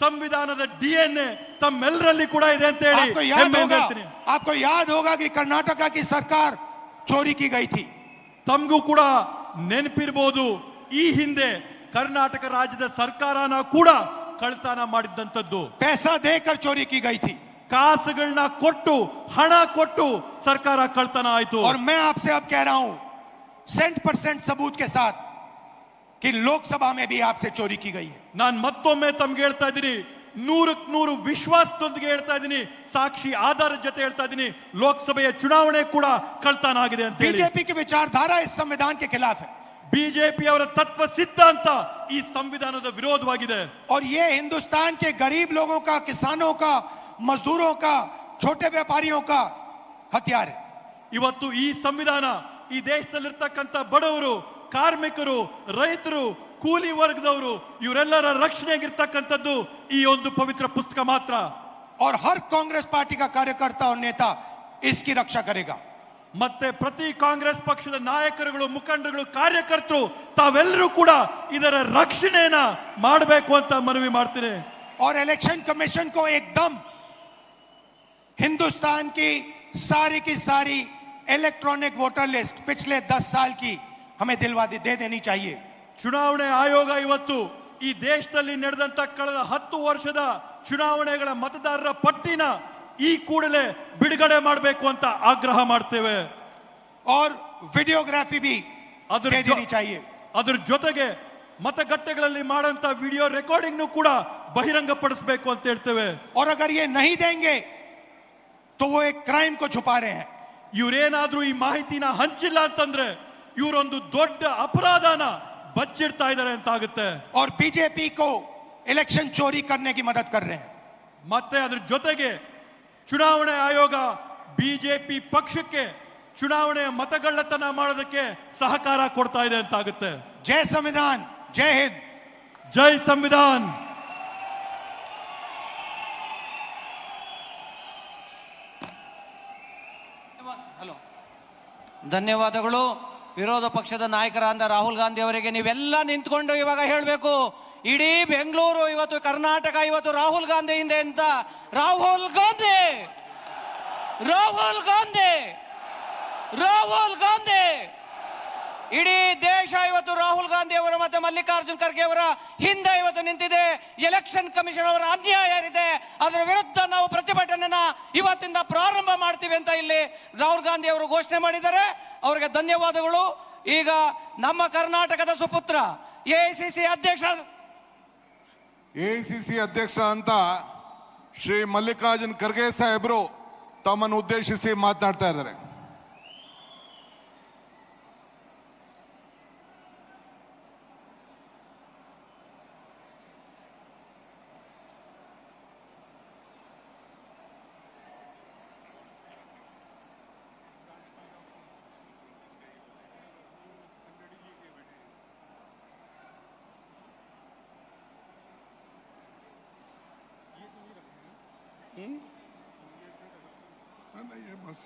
ಸಂವಿಧಾನದ ಡಿಎನ್ಎ ತಮ್ಮೆಲ್ಲರಲ್ಲಿ ಕೂಡ ಇದೆ ಅಂತ ಹೇಳಿ आपको याद होगा कि कर्नाटका की सरकार चोरी की गई थी. ತಮಗೂ ಕೂಡ ನೆನಪಿರಬಹುದು, ಈ ಹಿಂದೆ ಕರ್ನಾಟಕ ರಾಜ್ಯದ ಸರ್ಕಾರನ ಕೂಡ ಕಳ್ತನ ಮಾಡಿದ್ದಂಥದ್ದು. पैसा देकर चोरी की गई थी. ಕಾಸುಗಳನ್ನ ಕೊಟ್ಟು, ಹಣ ಕೊಟ್ಟು ಸರ್ಕಾರ ಕಳ್ತನ ಆಯ್ತು. और मैं आपसे अब कह रहा हूं 100% सबूत के साथ कि लोकसभा में भी आपसे चोरी की गई है. ನಾನು ಮತ್ತೊಮ್ಮೆ ತಮ್ಗೆ ಹೇಳ್ತಾ ಇದ್ದೀನಿ, 100ಕ್ಕೆ 100 ವಿಶ್ವಾಸದೊಂದಿಗೆ ಹೇಳ್ತಾ ಇದ್ದೀನಿ, ಸಾಕ್ಷಿ ಆಧಾರದ ಜೊತೆ ಹೇಳ್ತಾ ಇದ್ದೀನಿ, ಲೋಕಸಭೆಯ ಚುನಾವಣೆ ಕೂಡ ಕಳ್ತನ ಆಗಿದೆ ಅಂತ. बीजेपी की विचारधारा इस संविधान के खिलाफ है. ಬಿಜೆಪಿ ಅವರ ತತ್ವ ಸಿದ್ಧಾಂತ ಈ ಸಂವಿಧಾನದ ವಿರೋಧವಾಗಿದೆ. और ये हिंदुस्तान के गरीब लोगों का, किसानों का, मजदूरों का, छोटे व्यापारियों का हथियार है. ಇವತ್ತು ಈ ಸಂವಿಧಾನ ಈ ದೇಶದಲ್ಲಿರ್ತಕ್ಕಂಥ ಬಡವರು, ಕಾರ್ಮಿಕರು, ರೈತರು, ಕೂಲಿ ವರ್ಗದವರು ಇವರೆಲ್ಲರ ರಕ್ಷಣೆಗಿರ್ತಕ್ಕಂಥದ್ದು ಈ ಒಂದು ಪವಿತ್ರ ಪುಸ್ತಕ ಮಾತ್ರ. और हर कांग्रेस पार्टी का कार्यकर्ता और नेता इसकी रक्षा करेगा. ಮತ್ತೆ ಪ್ರತಿ ಕಾಂಗ್ರೆಸ್ ಪಕ್ಷದ ನಾಯಕರುಗಳು, ಮುಖಂಡರುಗಳು, ಕಾರ್ಯಕರ್ತರು ತಾವೆಲ್ಲರೂ ಕೂಡ ಇದರ ರಕ್ಷಣೆಯನ್ನ ಮಾಡಬೇಕು ಅಂತ ಮನವಿ ಮಾಡ್ತೀನಿ. और इलेक्शन कमीशन को एकदम हिंदुस्तान की सारी इलेक्ट्रॉनिक वोटर लिस्ट पिछले 10 साल की हमें दिलवा दे देनी चाहिए. ಚುನಾವಣೆ ಆಯೋಗ ಇವತ್ತು ಈ ದೇಶದಲ್ಲಿ ನಡೆದಂತ ಕಳೆದ 10 ವರ್ಷದ ಚುನಾವಣೆಗಳ ಮತದಾರರ ಪಟ್ಟಿನ ಈ ಕೂಡಲೇ ಬಿಡುಗಡೆ ಮಾಡಬೇಕು ಅಂತ ಆಗ್ರಹ ಮಾಡ್ತೇವೆ. और वीडियोग्राफी भी दे देनी चाहिए. ಅದರ ಜೊತೆಗೆ मतगट्टेಗಳಲ್ಲಿ ಮಾಡಂತ ವಿಡಿಯೋ ರೆಕಾರ್ಡಿಂಗ್ ಕೂಡ ಬಹಿರಂಗಪಡಿಸಬೇಕು ಅಂತ ಹೇಳ್ತೇವೆ. और अगर ये नहीं देंगे तो वो एक क्राइम को छुपा रहे हैं. ಇವರೇನಾದ್ರೂ ಈ ಮಾಹಿತಿನ ಹಂಚಿಲ್ಲ ಅಂತಂದ್ರೆ ಇವರೊಂದು ದೊಡ್ಡ ಅಪರಾಧನ ಬಚ್ಚಿಡ್ತಾ ಇದ್ದಾರೆ ಅಂತ ಆಗುತ್ತೆ. और बीजेपी को इलेक्शन चोरी करने की मदद कर रहे हैं. ಮತ್ತೆ ಅದರ ಜೊತೆಗೆ ಚುನಾವಣೆ ಆಯೋಗ ಬಿಜೆಪಿ ಪಕ್ಷಕ್ಕೆ ಚುನಾವಣೆಯ ಮತಗಳ್ಳತನ ಮಾಡೋದಕ್ಕೆ ಸಹಕಾರ ಕೊಡ್ತಾ ಇದೆ ಅಂತ ಆಗುತ್ತೆ. जय संविधान, जय हिंद, जय संविधान. ಹಲೋ, ಧನ್ಯವಾದಗಳು. ವಿರೋಧ ಪಕ್ಷದ ನಾಯಕರಾದ ರಾಹುಲ್ ಗಾಂಧಿ ಅವರಿಗೆ ನೀವೆಲ್ಲ ನಿಂತ್ಕೊಂಡು ಇವಾಗ ಹೇಳಬೇಕು, ಇಡೀ ಬೆಂಗಳೂರು ಇವತ್ತು, ಕರ್ನಾಟಕ ಇವತ್ತು ರಾಹುಲ್ ಗಾಂಧಿ ಹಿಂದೆ ಅಂತ. ರಾಹುಲ್ ಗಾಂಧಿ, ರಾಹುಲ್ ಗಾಂಧಿ, ರಾಹುಲ್ ಗಾಂಧಿ. ಇಡೀ ದೇಶ ಇವತ್ತು ರಾಹುಲ್ ಗಾಂಧಿ ಅವರು ಮತ್ತೆ ಮಲ್ಲಿಕಾರ್ಜುನ್ ಖರ್ಗೆ ಅವರ ಹಿಂದೆ ಇವತ್ತು ನಿಂತಿದೆ. ಎಲೆಕ್ಷನ್ ಕಮಿಷನ್ ಅವರ ಅನ್ಯಾಯ ಏನಿದೆ ಅದರ ವಿರುದ್ಧ ನಾವು ಪ್ರತಿಭಟನೆನ ಇವತ್ತಿಂದ ಪ್ರಾರಂಭ ಮಾಡ್ತೀವಿ ಅಂತ ಇಲ್ಲಿ ರಾಹುಲ್ ಗಾಂಧಿ ಅವರು ಘೋಷಣೆ ಮಾಡಿದ್ದಾರೆ. ಅವರಿಗೆ ಧನ್ಯವಾದಗಳು. ಈಗ ನಮ್ಮ ಕರ್ನಾಟಕದ ಸುಪುತ್ರ ಎಐಸಿಸಿ ಅಧ್ಯಕ್ಷ ಅಂತ ಶ್ರೀ ಮಲ್ಲಿಕಾರ್ಜುನ್ ಖರ್ಗೆ ಸಾಹೇಬರು ತಮ್ಮನ್ನು ಉದ್ದೇಶಿಸಿ ಮಾತನಾಡ್ತಾ ಇದ್ದಾರೆ. ये बस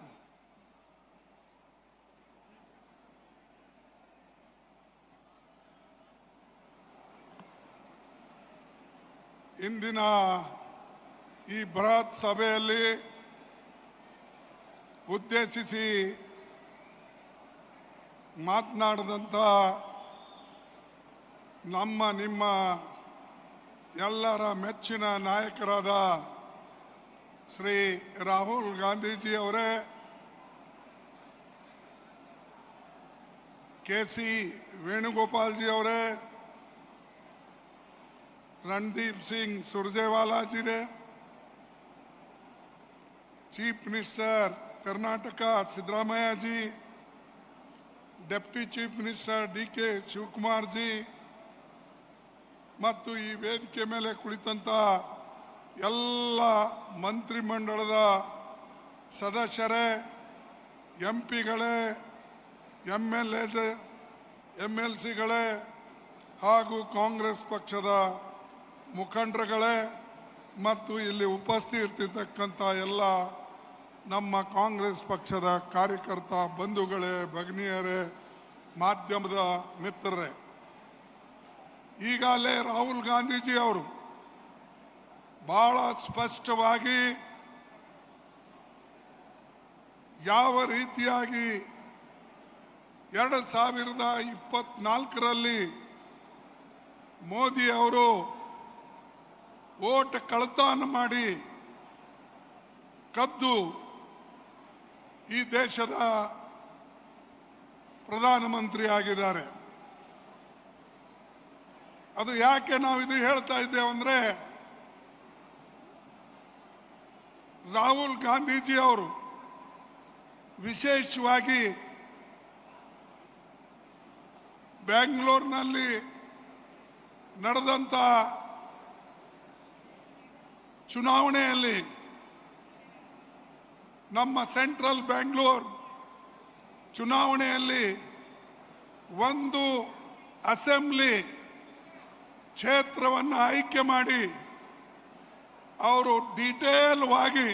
ಇಂದಿನ ಈ ಬೃಹತ್ ಸಭೆಯಲ್ಲಿ ಉದ್ದೇಶಿಸಿ ಮಾತನಾಡಿದಂಥ ನಿಮ್ಮ ಎಲ್ಲರ ಮೆಚ್ಚಿನ ನಾಯಕರಾದ ಶ್ರೀ ರಾಹುಲ್ ಗಾಂಧೀಜಿ ಅವರೇ, ಕೆ.ಸಿ. ವೇಣುಗೋಪಾಲ್ जी ಅವರೇ, रणदीप सिंह सुरजेवाला जी ने, chief minister Karnataka Siddaramaiah ji, deputy chief minister D K. Shivakumar ji ಮತ್ತು ಈ ವೇದಿಕೆ ಮೇಲೆ ಕುಳಿತಂತ ಎಲ್ಲ ಮಂತ್ರಿಮಂಡಲದ ಸದಸ್ಯರೇ, ಎಂಪಿಗಳೇ, ಎಂಎಲ್ಸಿಗಳೇ ಹಾಗೂ ಕಾಂಗ್ರೆಸ್ ಪಕ್ಷದ ಮುಖಂಡರುಗಳೇ ಮತ್ತು ಇಲ್ಲಿ ಉಪಸ್ಥಿತಿರ್ತಕ್ಕಂಥ ಎಲ್ಲ ನಮ್ಮ ಕಾಂಗ್ರೆಸ್ ಪಕ್ಷದ ಕಾರ್ಯಕರ್ತ ಬಂಧುಗಳೇ, ಭಗಿನಿಯರೇ, ಮಾಧ್ಯಮದ ಮಿತ್ರರೇ, ಈಗಾಗಲೇ ರಾಹುಲ್ ಗಾಂಧೀಜಿ ಅವರು ಬಹಳ ಸ್ಪಷ್ಟವಾಗಿ ಯಾವ ರೀತಿಯಾಗಿ 2024ರಲ್ಲಿ ಮೋದಿ ಅವರು ವೋಟ್ ಕಳ್ಳತನ ಮಾಡಿ ಕದ್ದು ಈ ದೇಶದ ಪ್ರಧಾನಮಂತ್ರಿ ಆಗಿದ್ದಾರೆ. ಅದು ಯಾಕೆ ನಾವು ಇದು ಹೇಳ್ತಾ ಇದ್ದೇವೆ ಅಂದ್ರೆ, ರಾಹುಲ್ ಗಾಂಧೀಜಿ ಅವರು ವಿಶೇಷವಾಗಿ ಬೆಂಗಳೂರಿನಲ್ಲಿ ನಡೆದಂತ ಚುನಾವಣೆಯಲ್ಲಿ ನಮ್ಮ ಸೆಂಟ್ರಲ್ ಬೆಂಗಳೂರು ಚುನಾವಣೆಯಲ್ಲಿ ಒಂದು ಅಸೆಂಬ್ಲಿ ಕ್ಷೇತ್ರವನ್ನು ಆಯ್ಕೆ ಮಾಡಿ ಅವರು ಡೀಟೇಲ್ ವಾಗಿ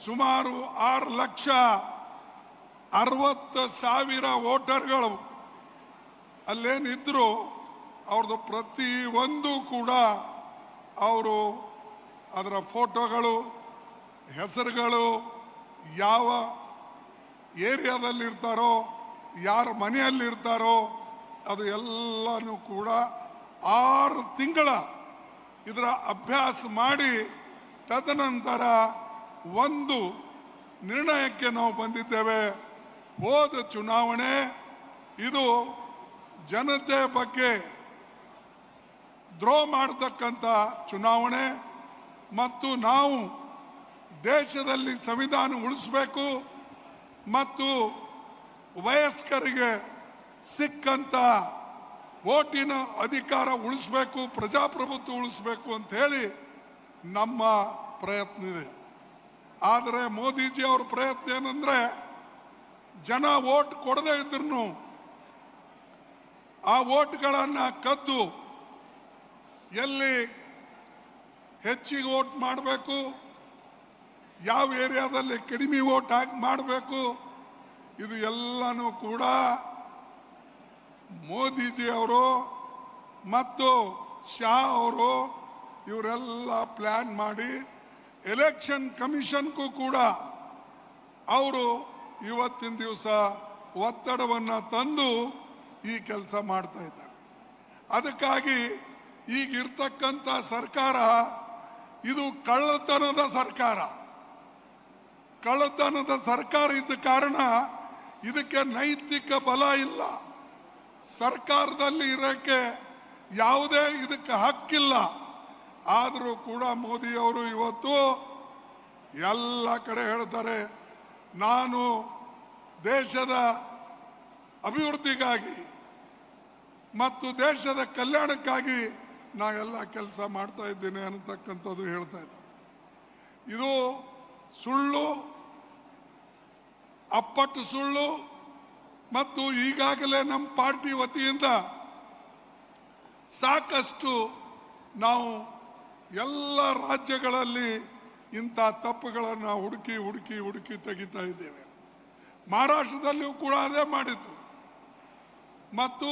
ಸುಮಾರು 6 ಲಕ್ಷ 60,000 ವೋಟರ್ಗಳು ಅಲ್ಲೇನಿದ್ರು ಅವ್ರದ್ದು ಪ್ರತಿ ಒಂದು ಕೂಡ ಅವರು ಅದರ ಫೋಟೋಗಳು, ಹೆಸರುಗಳು, ಯಾವ ಏರಿಯಾದಲ್ಲಿರ್ತಾರೋ, ಯಾರ ಮನೆಯಲ್ಲಿರ್ತಾರೋ ಅದು ಎಲ್ಲನೂ ಕೂಡ 6 ತಿಂಗಳ ಇದರ ಅಭ್ಯಾಸ ಮಾಡಿ ತದನಂತರ ಒಂದು ನಿರ್ಣಯಕ್ಕೆ ನಾವು ಬಂದಿದ್ದೇವೆ. ಹೋದ ಚುನಾವಣೆ ಇದು ಜನತೆ ಬಗ್ಗೆ ದ್ರೋಹ ಮಾಡತಕ್ಕಂಥ ಚುನಾವಣೆ ಮತ್ತು ನಾವು ದೇಶದಲ್ಲಿ ಸಂವಿಧಾನ ಉಳಿಸಬೇಕು ಮತ್ತು ವಯಸ್ಕರಿಗೆ ಸಿಕ್ಕಂತ ವೋಟಿನ ಅಧಿಕಾರ ಉಳಿಸಬೇಕು, ಪ್ರಜಾಪ್ರಭುತ್ವ ಉಳಿಸಬೇಕು ಅಂತ ಹೇಳಿ ನಮ್ಮ ಪ್ರಯತ್ನ ಇದೆ. ಆದರೆ ಮೋದಿಜಿ ಅವರ ಪ್ರಯತ್ನ ಏನಂದ್ರೆ ಜನ ವೋಟ್ ಕೊಡದೇ ಇದ್ರು ಆ ವೋಟ್ಗಳನ್ನು ಕದ್ದು ಎಲ್ಲಿ ಹೆಚ್ಚಿಗೆ ವೋಟ್ ಮಾಡಬೇಕು, ಯಾವ ಏರಿಯಾದಲ್ಲಿ ಕಡಿಮೆ ವೋಟ್ ಹಾಕಿ ಮಾಡಬೇಕು, ಇದು ಎಲ್ಲನೂ ಕೂಡ ಮೋದಿಜಿ ಅವರು ಮತ್ತು ಶಾ ಅವರು ಇವರೆಲ್ಲ ಪ್ಲಾನ್ ಮಾಡಿ ಎಲೆಕ್ಷನ್ ಕಮಿಷನ್ಗೂ ಕೂಡ ಅವರು ಇವತ್ತಿನ ದಿವಸ ಒತ್ತಡವನ್ನು ತಂದು ಈ ಕೆಲಸ ಮಾಡ್ತಾ ಇದ್ದಾರೆ. ಅದಕ್ಕಾಗಿ ಈಗಿರ್ತಕ್ಕಂಥ ಸರ್ಕಾರ ಇದು ಕಳ್ಳತನದ ಸರ್ಕಾರ. ಕಳ್ಳತನದ ಸರ್ಕಾರ ಇದ್ದ ಕಾರಣ ಇದಕ್ಕೆ ನೈತಿಕ ಬಲ ಇಲ್ಲ. ಸರ್ಕಾರದಲ್ಲಿ ಇರೋಕ್ಕೆ ಯಾವುದೇ ಇದಕ್ಕೆ ಹಕ್ಕಿಲ್ಲ. ಆದರೂ ಕೂಡ ಮೋದಿಯವರು ಇವತ್ತು ಎಲ್ಲ ಕಡೆ ಹೇಳ್ತಾರೆ, ನಾನು ದೇಶದ ಅಭಿವೃದ್ಧಿಗಾಗಿ ಮತ್ತು ದೇಶದ ಕಲ್ಯಾಣಕ್ಕಾಗಿ ನಾವೆಲ್ಲ ಕೆಲಸ ಮಾಡ್ತಾ ಇದ್ದೇನೆ ಅನ್ನತಕ್ಕಂಥದ್ದು ಹೇಳ್ತಾ ಇದ್ದಾರೆ. ಇದು ಸುಳ್ಳು, ಅಪ್ಪಟ್ಟು ಸುಳ್ಳು. ಮತ್ತು ಈಗಾಗಲೇ ನಮ್ಮ ಪಾರ್ಟಿ ವತಿಯಿಂದ ಸಾಕಷ್ಟು ನಾವು ಎಲ್ಲ ರಾಜ್ಯಗಳಲ್ಲಿ ಇಂಥ ತಪ್ಪುಗಳನ್ನು ಹುಡುಕಿ ಹುಡುಕಿ ಹುಡುಕಿ ತೆಗಿತಾ ಇದ್ದೇವೆ. ಮಹಾರಾಷ್ಟ್ರದಲ್ಲಿಯೂ ಕೂಡ ಅದೇ ಮಾಡಿತ್ತು ಮತ್ತು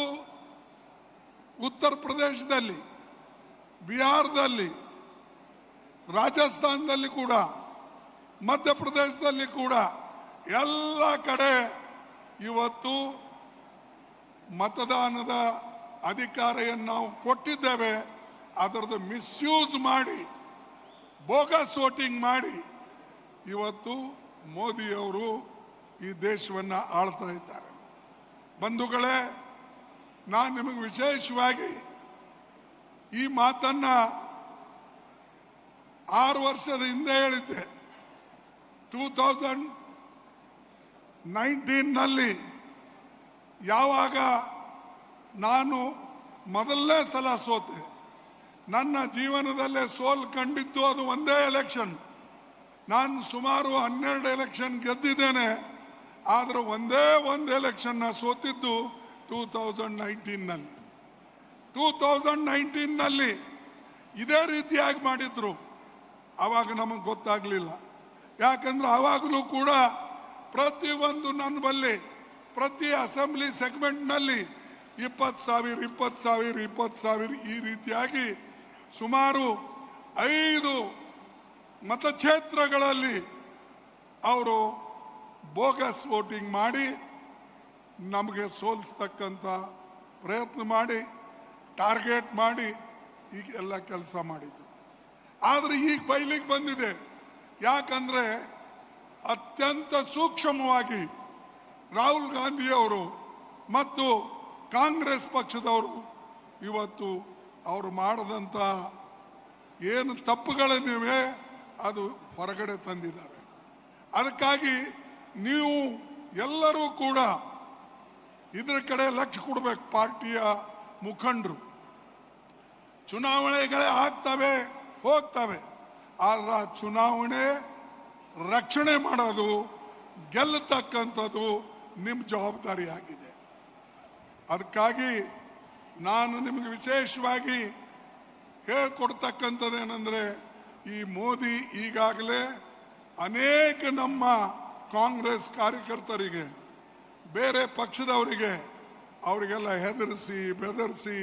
ಉತ್ತರ ಪ್ರದೇಶದಲ್ಲಿ, ಬಿಹಾರದಲ್ಲಿ, ರಾಜಸ್ಥಾನದಲ್ಲಿ ಕೂಡ, ಮಧ್ಯಪ್ರದೇಶದಲ್ಲಿ ಕೂಡ ಎಲ್ಲ ಕಡೆ ಇವತ್ತು ಮತದಾನದ ಅಧಿಕಾರವನ್ನು ನಾವು ಕೊಟ್ಟಿದ್ದೇವೆ. ಅದರದ್ದು ಮಿಸ್ಯೂಸ್ ಮಾಡಿ, ಬೋಗಸ್ ವೋಟಿಂಗ್ ಮಾಡಿ ಇವತ್ತು ಮೋದಿಯವರು ಈ ದೇಶವನ್ನು ಆಳ್ತಾ ಇದ್ದಾರೆ. ಬಂಧುಗಳೇ, ನಾನು ನಿಮಗೆ ವಿಶೇಷವಾಗಿ ಈ ಮಾತನ್ನ 6 ವರ್ಷದ ಹಿಂದೆ ಹೇಳಿದ್ದೆ. 2019ನಲ್ಲಿ ಯಾವಾಗ ನಾನು ಮೊದಲನೇ ಸಲ ಸೋತೆ, ನನ್ನ ಜೀವನದಲ್ಲೇ ಸೋಲು ಕಂಡಿದ್ದು ಅದು ಒಂದೇ ಎಲೆಕ್ಷನ್. ನಾನು ಸುಮಾರು 12 ಎಲೆಕ್ಷನ್ ಗೆದ್ದಿದ್ದೇನೆ, ಆದರೆ ಒಂದೇ ಒಂದು ಎಲೆಕ್ಷನ್ ಸೋತಿದ್ದು 2019ನಲ್ಲಿ. 2019ನಲ್ಲಿ ಇದೇ ರೀತಿಯಾಗಿ ಮಾಡಿದ್ರು. ಆವಾಗ ನಮಗೆ ಗೊತ್ತಾಗಲಿಲ್ಲ. ಯಾಕಂದ್ರೆ ಆವಾಗಲೂ ಕೂಡ ಪ್ರತಿಯೊಂದು ನನ್ನ ಬಲ್ಲಿ ಪ್ರತಿ ಅಸೆಂಬ್ಲಿ ಸೆಗ್ಮೆಂಟ್ನಲ್ಲಿ 20,000 20,000 20,000 ಈ ರೀತಿಯಾಗಿ ಸುಮಾರು 5 ಮತಕ್ಷೇತ್ರಗಳಲ್ಲಿ ಅವರು ಬೋಗಸ್ ವೋಟಿಂಗ್ ಮಾಡಿ ನಮಗೆ ಸೋಲಿಸ್ತಕ್ಕಂಥ ಪ್ರಯತ್ನ ಮಾಡಿ, ಟಾರ್ಗೆಟ್ ಮಾಡಿ ಈಗ ಎಲ್ಲ ಕೆಲಸ ಮಾಡಿದ್ರು. ಆದರೆ ಈಗ ಬಯಲಿಗೆ ಬಂದಿದೆ. ಯಾಕಂದ್ರೆ ಅತ್ಯಂತ ಸೂಕ್ಷ್ಮವಾಗಿ ರಾಹುಲ್ ಗಾಂಧಿಯವರು ಮತ್ತು ಕಾಂಗ್ರೆಸ್ ಪಕ್ಷದವರು ಇವತ್ತು ಅವರು ಮಾಡದಂತ ಏನು ತಪ್ಪುಗಳನ್ನಿವೆ ಅದು ಹೊರಗಡೆ ತಂದಿದ್ದಾರೆ. ಅದಕ್ಕಾಗಿ ನೀವು ಎಲ್ಲರೂ ಕೂಡ ಇದರ ಕಡೆ ಲಕ್ಷ್ಯ ಕೊಡಬೇಕು. ಪಾರ್ಟಿಯ ಮುಖಂಡರು ಚುನಾವಣೆಗಳೇ ಆಗ್ತವೆ ಹೋಗ್ತವೆ, ಆದ್ರೆ ಆ ಚುನಾವಣೆ ರಕ್ಷಣೆ ಮಾಡೋದು, ಗೆಲ್ಲತಕ್ಕಂಥದ್ದು ನಿಮ್ಮ ಜವಾಬ್ದಾರಿ ಆಗಿದೆ. ಅದಕ್ಕಾಗಿ ನಾನು ನಿಮಗೆ ವಿಶೇಷವಾಗಿ ಹೇಳ್ಕೊಡ್ತಕ್ಕಂಥದ್ದೇನೆಂದರೆ, ಈ ಮೋದಿ ಈಗಾಗಲೇ ಅನೇಕ ನಮ್ಮ ಕಾಂಗ್ರೆಸ್ ಕಾರ್ಯಕರ್ತರಿಗೆ ಬೇರೆ ಪಕ್ಷದವರಿಗೆ ಅವರಿಗೆಲ್ಲ ಹೆದರಿಸಿ ಬೆದರಿಸಿ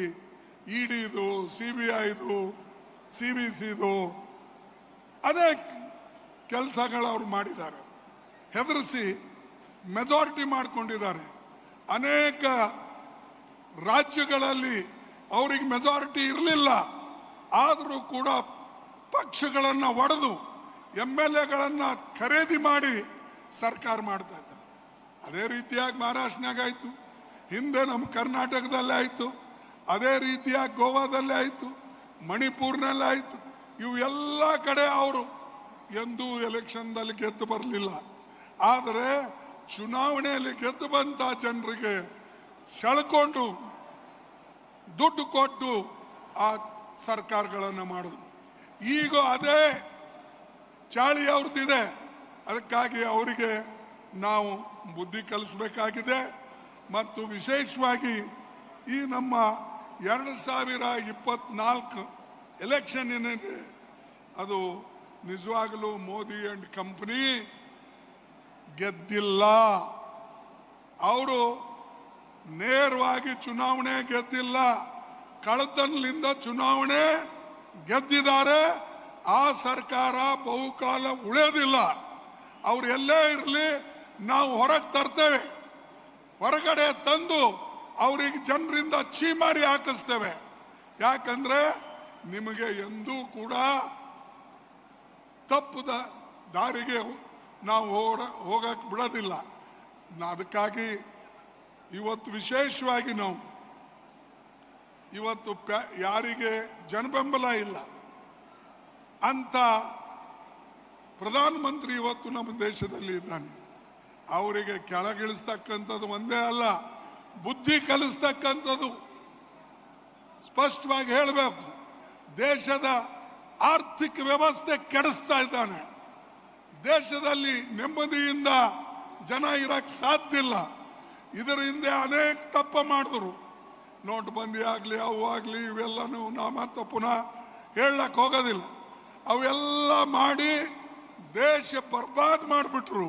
ಇಡಿದು CBIದು CBCದು ಅನೇಕ ಕೆಲಸಗಳು ಅವ್ರು ಮಾಡಿದ್ದಾರೆ. ಹೆದರಿಸಿ ಮೆಜಾರಿಟಿ ಮಾಡಿಕೊಂಡಿದ್ದಾರೆ. ಅನೇಕ ರಾಜ್ಯಗಳಲ್ಲಿ ಅವರಿಗೆ ಮೆಜಾರಿಟಿ ಇರಲಿಲ್ಲ, ಆದರೂ ಕೂಡ ಪಕ್ಷಗಳನ್ನು ಒಡೆದು MLAಗಳನ್ನು ಖರೀದಿ ಮಾಡಿ ಸರ್ಕಾರ ಮಾಡ್ತಾ ಇದ್ದಾರೆ. ಅದೇ ರೀತಿಯಾಗಿ ಮಹಾರಾಷ್ಟ್ರನಾಗ ಆಯಿತು, ಹಿಂದೆ ನಮ್ಮ ಕರ್ನಾಟಕದಲ್ಲೇ ಆಯಿತು, ಅದೇ ರೀತಿಯಾಗಿ ಗೋವಾದಲ್ಲೇ ಆಯಿತು, ಮಣಿಪುರ್ನಲ್ಲೇ ಆಯಿತು. ಇವು ಎಲ್ಲ ಕಡೆ ಅವರು ಎಂದೂ ಎಲೆಕ್ಷನ್ದಲ್ಲಿ ಗೆದ್ದು ಬರಲಿಲ್ಲ. ಆದರೆ ಚುನಾವಣೆಯಲ್ಲಿ ಗೆದ್ದು ಬಂತ ಜನರಿಗೆ ಸೆಳ್ಕೊಂಡು ದುಡ್ಡು ಕೊಟ್ಟು ಆ ಸರ್ಕಾರಗಳನ್ನು ಮಾಡಿದ್ರು. ಈಗ ಅದೇ ಚಾಳಿ ಅವ್ರದ್ದಿದೆ. ಅದಕ್ಕಾಗಿ ಅವರಿಗೆ ನಾವು ಬುದ್ಧಿ ಕಲಿಸಬೇಕಾಗಿದೆ. ಮತ್ತು ವಿಶೇಷವಾಗಿ ಈ ನಮ್ಮ 2024 ಎಲೆಕ್ಷನ್ ಏನಿದೆ ಅದು ನಿಜವಾಗಲೂ ಮೋದಿ ಅಂಡ್ ಕಂಪನಿ ಗೆದ್ದಿಲ್ಲ. ಅವರು ನೇರವಾಗಿ ಚುನಾವಣೆ ಗೆದ್ದಿಲ್ಲ, ಕಳ್ಳತನದಿಂದ ಚುನಾವಣೆ ಗೆದ್ದಿದ್ದಾರೆ. ಆ ಸರ್ಕಾರ ಬಹುಕಾಲ ಉಳಿಯೋದಿಲ್ಲ. ಅವ್ರು ಎಲ್ಲೇ ಇರಲಿ ನಾವು ಹೊರಗೆ ತರ್ತೇವೆ, ಹೊರಗಡೆ ತಂದು ಅವ್ರಿಗೆ ಜನರಿಂದ ಚೀಮಾರಿ ಹಾಕಿಸ್ತೇವೆ. ಯಾಕಂದ್ರೆ ನಿಮಗೆ ಎಂದೂ ಕೂಡ ತಪ್ಪದ ದಾರಿಗೆ ನಾವು ಹೋಗಕ್ಕೆ ಬಿಡೋದಿಲ್ಲ. ಅದಕ್ಕಾಗಿ ಇವತ್ತು ವಿಶೇಷವಾಗಿ ನಾವು ಇವತ್ತು ಯಾರಿಗೆ ಜನಬೆಂಬಲ ಇಲ್ಲ ಅಂತ ಪ್ರಧಾನಮಂತ್ರಿ ಇವತ್ತು ನಮ್ಮ ದೇಶದಲ್ಲಿ ಇದ್ದಾನೆ. ಅವರಿಗೆ ಕೆಳಗಿಳಿಸ್ತಕ್ಕಂಥದ್ದು ಒಂದೇ ಅಲ್ಲ, ಬುದ್ಧಿ ಕಲಿಸ್ತಕ್ಕಂಥದ್ದು. ಸ್ಪಷ್ಟವಾಗಿ ಹೇಳಬೇಕು, ದೇಶದ ಆರ್ಥಿಕ ವ್ಯವಸ್ಥೆ ಕೆಡಿಸ್ತಾ ಇದ್ದಾನೆ. ದೇಶದಲ್ಲಿ ನೆಮ್ಮದಿಯಿಂದ ಜನ ಇರಕ್ಕೆ ಸಾಧ್ಯ ಇಲ್ಲ. ಇದರ ಹಿಂದೆ ಅನೇಕ ತಪ್ಪು ಮಾಡಿದ್ರು. ನೋಟ್ ಬಂದಿ ಆಗಲಿ ಅವು ಆಗಲಿ ಇವೆಲ್ಲನೂ ನಾ ಮತ್ತೆ ಪುನಃ ಹೇಳಕ್ ಹೋಗೋದಿಲ್ಲ. ಅವೆಲ್ಲ ಮಾಡಿ ದೇಶ ಬರ್ಬಾದ್ ಮಾಡಿಬಿಟ್ರು.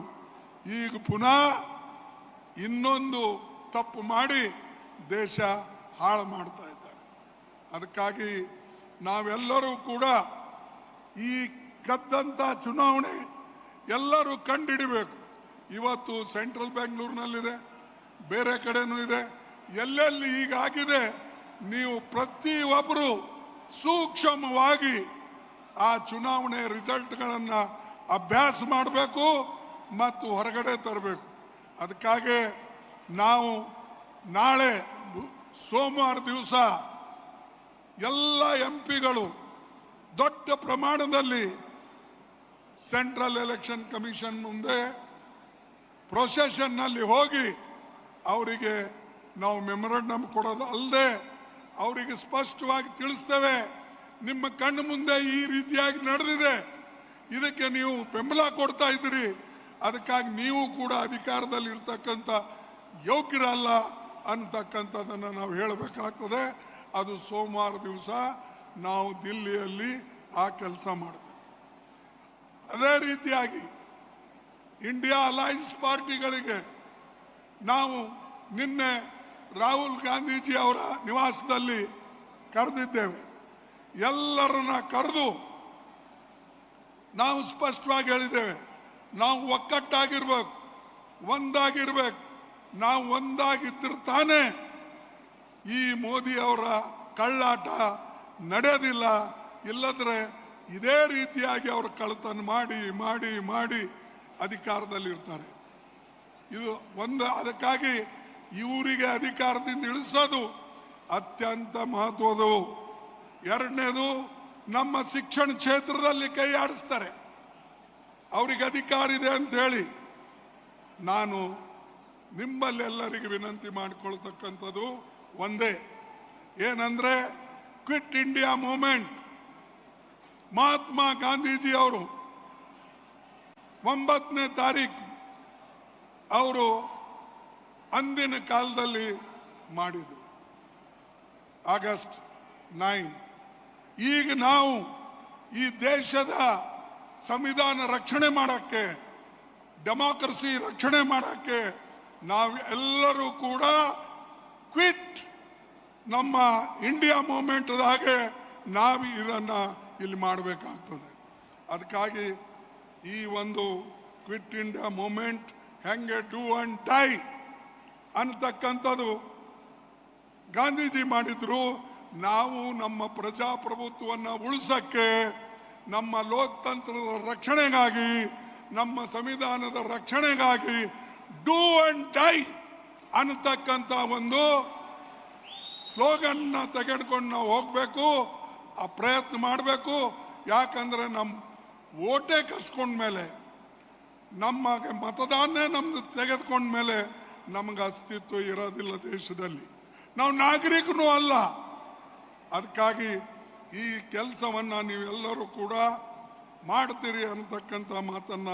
ಈಗ ಪುನಃ ಇನ್ನೊಂದು ತಪ್ಪು ಮಾಡಿ ದೇಶ ಹಾಳು ಮಾಡ್ತಾ ಇದ್ದಾರೆ. ಅದಕ್ಕಾಗಿ ನಾವೆಲ್ಲರೂ ಕೂಡ ಈ ಕದ್ದಂತ ಚುನಾವಣೆ ಎಲ್ಲರೂ ಕಂಡುಹಿಡಿಬೇಕು. ಇವತ್ತು ಸೆಂಟ್ರಲ್ ಬೆಂಗಳೂರಿನಲ್ಲಿದೆ, ಬೇರೆ ಕಡೆನೂ ಇದೆ. ಎಲ್ಲೆಲ್ಲಿ ಹೀಗಾಗಿದೆ ನೀವು ಪ್ರತಿಯೊಬ್ಬರು ಸೂಕ್ಷ್ಮವಾಗಿ ಆ ಚುನಾವಣೆ ರಿಸಲ್ಟ್ಗಳನ್ನು ಅಭ್ಯಾಸ ಮಾಡಬೇಕು ಮತ್ತು ಹೊರಗಡೆ ತರಬೇಕು. ಅದಕ್ಕಾಗಿ ನಾವು ನಾಳೆ ಸೋಮವಾರ ದಿವಸ ಎಲ್ಲ MP ಗಳು ದೊಡ್ಡ ಪ್ರಮಾಣದಲ್ಲಿ ಸೆಂಟ್ರಲ್ ಎಲೆಕ್ಷನ್ ಕಮಿಷನ್ ಮುಂದೆ ಪ್ರೊಸೆಷನ್ನಲ್ಲಿ ಹೋಗಿ ಅವರಿಗೆ ನಾವು ಮೆಮೊರಂಡಮ್ ಕೊಡೋದು ಅಲ್ಲದೆ ಅವರಿಗೆ ಸ್ಪಷ್ಟವಾಗಿ ತಿಳಿಸ್ತೇವೆ, ನಿಮ್ಮ ಕಣ್ಣು ಮುಂದೆ ಈ ರೀತಿಯಾಗಿ ನಡೆದಿದೆ, ಇದಕ್ಕೆ ನೀವು ಬೆಂಬಲ ಕೊಡ್ತಾ ಇದ್ದೀರಿ, ಅದಕ್ಕಾಗಿ ನೀವು ಕೂಡ ಅಧಿಕಾರದಲ್ಲಿ ಇರ್ತಕ್ಕಂಥ ಯೋಗ್ಯರಲ್ಲ ಅಂತಕ್ಕಂಥದ್ದನ್ನು ನಾವು ಹೇಳಬೇಕಾಗ್ತದೆ. ಅದು ಸೋಮವಾರ ದಿವಸ ನಾವು ದಿಲ್ಲಿಯಲ್ಲಿ ಆ ಕೆಲಸ ಮಾಡ್ತೇವೆ. ಅದೇ ರೀತಿಯಾಗಿ ಇಂಡಿಯಾ ಅಲೈನ್ಸ್ ಪಾರ್ಟಿಗಳಿಗೆ ನಾವು ನಿನ್ನೆ ರಾಹುಲ್ ಗಾಂಧೀಜಿ ಅವರ ನಿವಾಸದಲ್ಲಿ ಕರೆದಿದ್ದೇವೆ. ಎಲ್ಲರನ್ನ ಕರೆದು ನಾವು ಸ್ಪಷ್ಟವಾಗಿ ಹೇಳಿದ್ದೇವೆ, ನಾವು ಒಕ್ಕಟ್ಟಾಗಿರ್ಬೇಕು, ಒಂದಾಗಿರ್ಬೇಕು. ನಾವು ಒಂದಾಗಿದ್ದರೆ ತಾನೇ ಈ ಮೋದಿ ಅವರ ಕಳ್ಳಾಟ ನಡೆಯೋದಿಲ್ಲ. ಇಲ್ಲದ್ರೆ ಇದೇ ರೀತಿಯಾಗಿ ಅವರು ಕಳ್ಳತನ ಮಾಡಿ ಮಾಡಿ ಮಾಡಿ ಅಧಿಕಾರದಲ್ಲಿರ್ತಾರೆ. ಇದು ಒಂದು. ಅದಕ್ಕಾಗಿ ಇವರಿಗೆ ಅಧಿಕಾರದಿಂದ ಇಳಿಸೋದು ಅತ್ಯಂತ ಮಹತ್ವದು. ಎರಡನೇದು, ನಮ್ಮ ಶಿಕ್ಷಣ ಕ್ಷೇತ್ರದಲ್ಲಿ ಕೈ ಆಡಿಸ್ತಾರೆ. ಅವರಿಗೆ ಅಧಿಕಾರ ಇದೆ ಅಂತ ಹೇಳಿ ನಾನು ನಿಮ್ಮಲ್ಲೆಲ್ಲರಿಗೆ ವಿನಂತಿ ಮಾಡಿಕೊಳ್ತಕ್ಕಂಥದ್ದು ಒಂದೇ, ಏನಂದ್ರೆ quit India movement. Mahatma Gandhiji ಅವರು 9ನೇ ತಾರೀಕು ಅವರು ಅಂದಿನ ಕಾಲದಲ್ಲಿ ಮಾಡಿದರು, ಆಗಸ್ಟ್ 9. ಈಗ ನಾವು ಈ ದೇಶದ ಸಂವಿಧಾನ ರಕ್ಷಣೆ ಮಾಡಕ್ಕೆ, ಡೆಮಾಕ್ರಸಿ ರಕ್ಷಣೆ ಮಾಡಕ್ಕೆ ನಾವೆಲ್ಲರೂ ಕೂಡ ಕ್ವಿಟ್ ನಮ್ಮ ಇಂಡಿಯಾ ಮೂವ್ಮೆಂಟ್ದಾಗೆ ನಾವು ಇದನ್ನ ಇಲ್ಲಿ ಮಾಡಬೇಕಾಗ್ತದೆ. ಅದಕ್ಕಾಗಿ ಈ ಒಂದು ಕ್ವಿಟ್ ಇಂಡಿಯಾ ಮೂವ್ಮೆಂಟ್ ಹೆಂಗೆ ಡೂ ಅಂಡ್ ಡೈ ಅನ್ನತಕ್ಕಂಥದ್ದು ಗಾಂಧೀಜಿ ಮಾಡಿದ್ರು. ನಾವು ನಮ್ಮ ಪ್ರಜಾಪ್ರಭುತ್ವವನ್ನು ಉಳಿಸಕ್ಕೆ, ನಮ್ಮ ಲೋಕತಂತ್ರದ ರಕ್ಷಣೆಗಾಗಿ, ನಮ್ಮ ಸಂವಿಧಾನದ ರಕ್ಷಣೆಗಾಗಿ ಡೂ ಅಂಡ್ ಡೈ ಅನ್ನತಕ್ಕಂಥ ಒಂದು ಸ್ಲೋಗನ್ನ ತೆಗೆದುಕೊಂಡು ನಾವು ಹೋಗ್ಬೇಕು, ಆ ಪ್ರಯತ್ನ ಮಾಡಬೇಕು. ಯಾಕಂದ್ರೆ ನಮ್ಮ ಓಟೆ ಕಸ್ಕೊಂಡ್ಮೇಲೆ, ನಮಗೆ ಮತದಾನ ನಮ್ದು ತೆಗೆದುಕೊಂಡ್ಮೇಲೆ ನಮಗೆ ಅಸ್ತಿತ್ವ ಇರೋದಿಲ್ಲ ದೇಶದಲ್ಲಿ. ನಾವು ನಾಗರಿಕನೂ ಅಲ್ಲ. ಅದಕ್ಕಾಗಿ ಈ ಕೆಲಸವನ್ನು ನೀವೆಲ್ಲರೂ ಕೂಡ ಮಾಡ್ತೀರಿ ಅಂತಕ್ಕಂಥ ಮಾತನ್ನ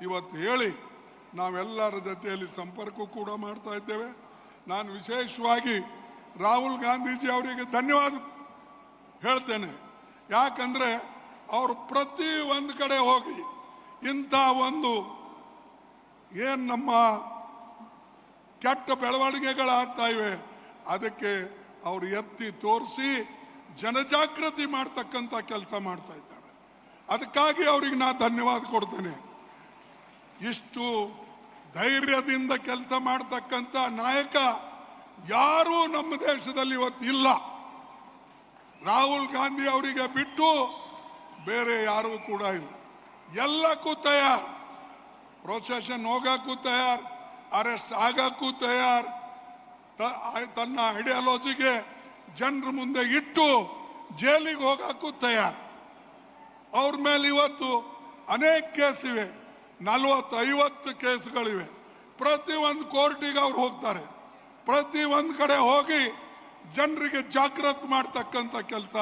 ಇವತ್ತು ಹೇಳಿ ನಾವೆಲ್ಲರ ಜೊತೆಯಲ್ಲಿ ಸಂಪರ್ಕ ಕೂಡ ಮಾಡ್ತಾ ಇದ್ದೇವೆ. ನಾನು ವಿಶೇಷವಾಗಿ ರಾಹುಲ್ ಗಾಂಧೀಜಿ ಅವರಿಗೆ ಧನ್ಯವಾದ ಹೇಳ್ತೇನೆ. ಯಾಕಂದ್ರೆ ಅವರು ಪ್ರತಿ ಒಂದು ಕಡೆ ಹೋಗಿ ಇಂಥ ಒಂದು ಏನು ನಮ್ಮ ಕೆಟ್ಟ ಬೆಳವಣಿಗೆಗಳಾಗ್ತಾ ಇವೆ ಅದಕ್ಕೆ ಅವರು ಎತ್ತಿ ತೋರಿಸಿ ಜನಜಾಗೃತಿ ಮಾಡ್ತಕ್ಕಂಥ ಕೆಲಸ ಮಾಡ್ತಾ ಇದ್ದಾರೆ. ಅದಕ್ಕಾಗಿ ಅವರಿಗೆ ನಾನು ಧನ್ಯವಾದ ಕೊಡ್ತೇನೆ. ಇಷ್ಟು ಧೈರ್ಯದಿಂದ ಕೆಲಸ ಮಾಡ್ತಕ್ಕಂಥ ನಾಯಕ ಯಾರೂ ನಮ್ಮ ದೇಶದಲ್ಲಿ ಇವತ್ತು ಇಲ್ಲ. ರಾಹುಲ್ ಗಾಂಧಿ ಅವರಿಗೆ ಬಿಟ್ಟು ಬೇರೆ ಯಾರೂ ಕೂಡ ಇಲ್ಲ. ಎಲ್ಲಕ್ಕೂ ತಯಾರ್, ಪ್ರೊಸೆಷನ್ ಹೋಗಕ್ಕೂ ತಯಾರ್, ಅರೆಸ್ಟ್ ಆಗಕ್ಕೂ ತಯಾರ್, ತನ್ನ ಐಡಿಯಾಲಜಿಗೆ ಜನರ ಮುಂದೆ ಇಟ್ಟು ಜೈಲಿಗೆ ಹೋಗಕ್ಕೂ ತಯಾರ್. ಅವ್ರ ಮೇಲೆ ಇವತ್ತು ಅನೇಕ ಕೇಸ್ ಇವೆ, 40-50 ಕೇಸ್ಗಳಿವೆ. ಪ್ರತಿ ಒಂದು ಕೋರ್ಟಿಗೆ ಅವ್ರು ಹೋಗ್ತಾರೆ. ಪ್ರತಿ ಒಂದು ಕಡೆ ಹೋಗಿ ಜನರಿಗೆ ಜಾಗೃತಿ ಮಾಡ್ತಕ್ಕಂಥ ಕೆಲಸ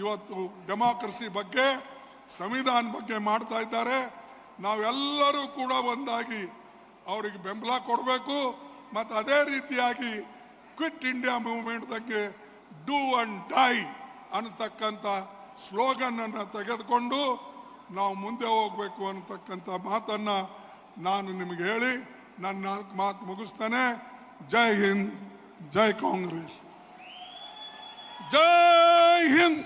ಇವತ್ತು ಡೆಮಾಕ್ರಸಿ ಬಗ್ಗೆ, ಸಂವಿಧಾನ ಬಗ್ಗೆ ಮಾಡ್ತಾ ಇದ್ದಾರೆ. ನಾವೆಲ್ಲರೂ ಕೂಡ ಒಂದಾಗಿ ಅವರಿಗೆ ಬೆಂಬಲ ಕೊಡಬೇಕು. ಮತ್ತು ಅದೇ ರೀತಿಯಾಗಿ ಕ್ವಿಟ್ ಇಂಡಿಯಾ ಮೂವ್ಮೆಂಟ್ ಬಗ್ಗೆ ಡೂ ಅಂಡ್ ಡೈ ಅನ್ನತಕ್ಕಂಥ ಸ್ಲೋಗನ್ ಅನ್ನು ತೆಗೆದುಕೊಂಡು ನಾವು ಮುಂದೆ ಹೋಗಬೇಕು ಅನ್ನತಕ್ಕಂಥ ಮಾತನ್ನ ನಾನು ನಿಮಗೆ ಹೇಳಿ ನನ್ನ 4 ಮಾತು ಮುಗಿಸ್ತೇನೆ. ಜೈ ಹಿಂದ್, ಜೈ ಕಾಂಗ್ರೆಸ್, ಜೈ ಹಿಂದ್.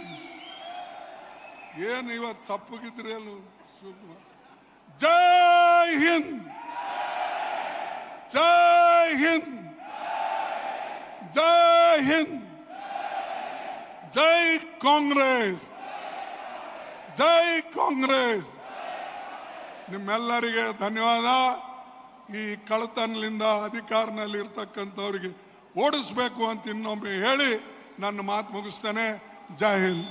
ಏನು ಇವತ್ತು ಸಪ್ಪಗಿದ್ರಿ ಅಲ್ಲ, ಜೈ ಹಿಂದ್, ಜೈ ಹಿಂದ್, ಜೈ ಹಿಂದ್, ಜೈ ಕಾಂಗ್ರೆಸ್, ಜೈ ಕಾಂಗ್ರೆಸ್. ನಿಮ್ಮೆಲ್ಲರಿಗೆ ಧನ್ಯವಾದ. ಈ ಕಳತನದಿಂದ ಅಧಿಕಾರನಲ್ಲಿ ಇರ್ತಕ್ಕಂಥವ್ರಿಗೆ ಓಡಿಸ್ಬೇಕು ಅಂತ ಇನ್ನೊಮ್ಮೆ ಹೇಳಿ ನನ್ನ ಮಾತು ಮುಗಿಸ್ತೇನೆ. ಜೈ ಹಿಂದ್.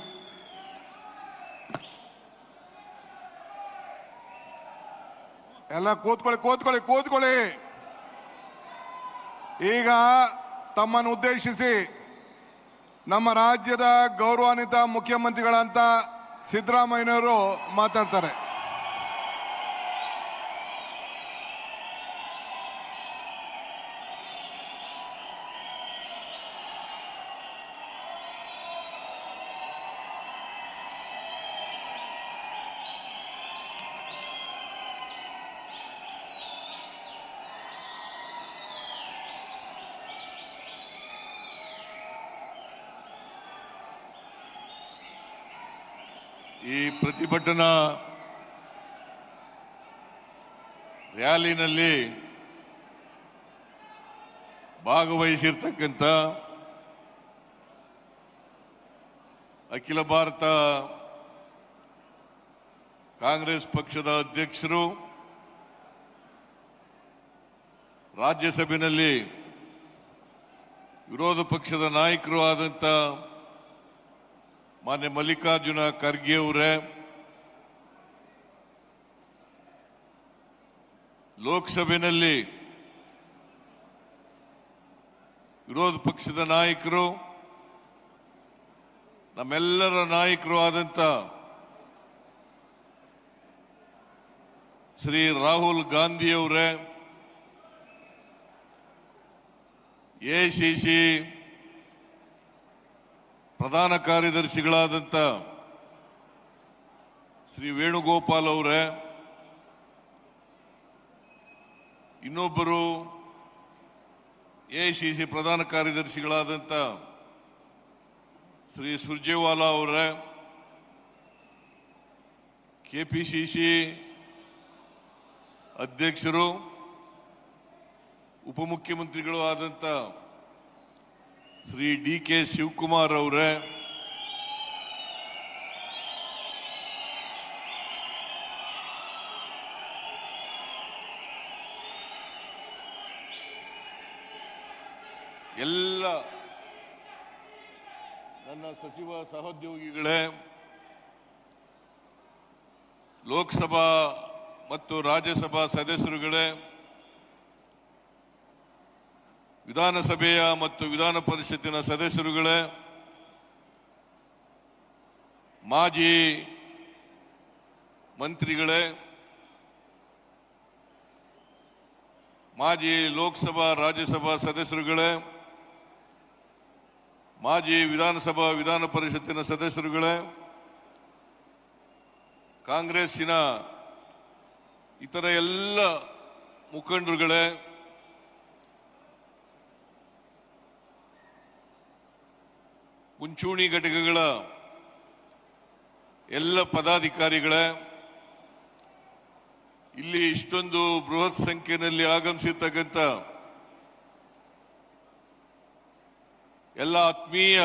ಎಲ್ಲ ಕೂತ್ಕೊಳ್ಳಿ. ಈಗ ತಮ್ಮನ್ನು ಉದ್ದೇಶಿಸಿ ನಮ್ಮ ರಾಜ್ಯದ ಗೌರವಾನ್ವಿತ ಮುಖ್ಯಮಂತ್ರಿಗಳಂತ ಸಿದ್ದರಾಮಯ್ಯನವರು ಮಾತಾಡ್ತಾರೆ. ಈ ಪ್ರತಿಭಟನಾ ರ್ಯಾಲಿನಲ್ಲಿ ಭಾಗವಹಿಸಿರ್ತಕ್ಕಂಥ ಅಖಿಲ ಭಾರತ ಕಾಂಗ್ರೆಸ್ ಪಕ್ಷದ ಅಧ್ಯಕ್ಷರು, ರಾಜ್ಯಸಭೆಯಲ್ಲಿ ವಿರೋಧ ಪಕ್ಷದ ನಾಯಕರು ಆದಂಥ ಮಾನ್ಯ ಮಲ್ಲಿಕಾರ್ಜುನ ಖರ್ಗೆ ಅವರೇ, ಲೋಕಸಭೆಯಲ್ಲಿ ವಿರೋಧ ಪಕ್ಷದ ನಾಯಕರು, ನಮ್ಮೆಲ್ಲರ ನಾಯಕರು ಆದಂಥ ಶ್ರೀ ರಾಹುಲ್ ಗಾಂಧಿ ಅವರೇ, ಎಐಸಿಸಿ ಪ್ರಧಾನ ಕಾರ್ಯದರ್ಶಿಗಳಾದಂಥ ಶ್ರೀ ವೇಣುಗೋಪಾಲ್ ಅವರೇ, ಇನ್ನೊಬ್ಬರು ಎಐಸಿಸಿ ಪ್ರಧಾನ ಕಾರ್ಯದರ್ಶಿಗಳಾದಂಥ ಶ್ರೀ ಸುರ್ಜೇವಾಲಾ ಅವರೇ, ಕೆಪಿಸಿಸಿ ಅಧ್ಯಕ್ಷರು ಉಪಮುಖ್ಯಮಂತ್ರಿಗಳು ಆದಂಥ ಶ್ರೀ ಡಿ.ಕೆ. ಶಿವಕುಮಾರ್ ಅವರೇ, ಎಲ್ಲ ನನ್ನ ಸಚಿವ ಸಹೋದ್ಯೋಗಿಗಳೇ, ಲೋಕಸಭಾ ಮತ್ತು ರಾಜ್ಯಸಭಾ ಸದಸ್ಯರುಗಳೇ, ವಿಧಾನಸಭೆಯ ಮತ್ತು ವಿಧಾನ ಪರಿಷತ್ತಿನ ಸದಸ್ಯರುಗಳೇ, ಮಾಜಿ ಮಂತ್ರಿಗಳೇ, ಮಾಜಿ ಲೋಕಸಭಾ ರಾಜ್ಯಸಭಾ ಸದಸ್ಯರುಗಳೇ, ಮಾಜಿ ವಿಧಾನಸಭಾ ವಿಧಾನ ಪರಿಷತ್ತಿನ ಸದಸ್ಯರುಗಳೇ, ಕಾಂಗ್ರೆಸ್ಸಿನ ಇತರ ಎಲ್ಲ ಮುಖಂಡರುಗಳೇ, ಮುಂಚೂಣಿ ಘಟಕಗಳ ಎಲ್ಲ ಪದಾಧಿಕಾರಿಗಳೇ, ಇಲ್ಲಿ ಇಷ್ಟೊಂದು ಬೃಹತ್ ಸಂಖ್ಯೆಯಲ್ಲಿ ಆಗಮಿಸಿರ್ತಕ್ಕಂಥ ಎಲ್ಲ ಆತ್ಮೀಯ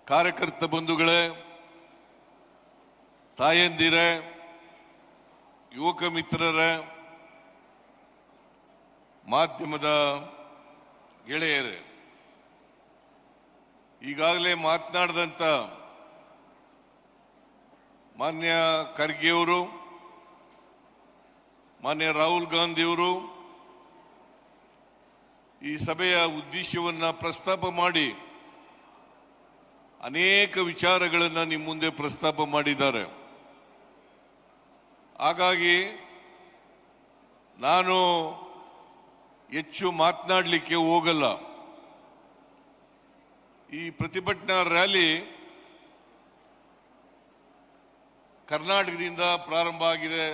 ಕಾರ್ಯಕರ್ತ ಬಂಧುಗಳೇ, ತಾಯಂದಿರೇ, ಯುವಕ ಮಿತ್ರರೇ, ಮಾಧ್ಯಮದ ಗೆಳೆಯರೇ, ಈಗಾಗಲೇ ಮಾತನಾಡಿದಂಥ ಮಾನ್ಯ ಖರ್ಗೆಯವರು, ಮಾನ್ಯ ರಾಹುಲ್ ಗಾಂಧಿಯವರು ಈ ಸಭೆಯ ಉದ್ದೇಶವನ್ನು ಪ್ರಸ್ತಾಪ ಮಾಡಿ ಅನೇಕ ವಿಚಾರಗಳನ್ನು ನಿಮ್ಮ ಮುಂದೆ ಪ್ರಸ್ತಾಪ ಮಾಡಿದ್ದಾರೆ. ಹಾಗಾಗಿ ನಾನು ಹೆಚ್ಚು ಮಾತನಾಡಲಿಕ್ಕೆ ಹೋಗಲ್ಲ. ಈ ಪ್ರತಿಭಟನಾ ರ್ಯಾಲಿ ಕರ್ನಾಟಕದಿಂದ ಪ್ರಾರಂಭ ಆಗಿದೆ,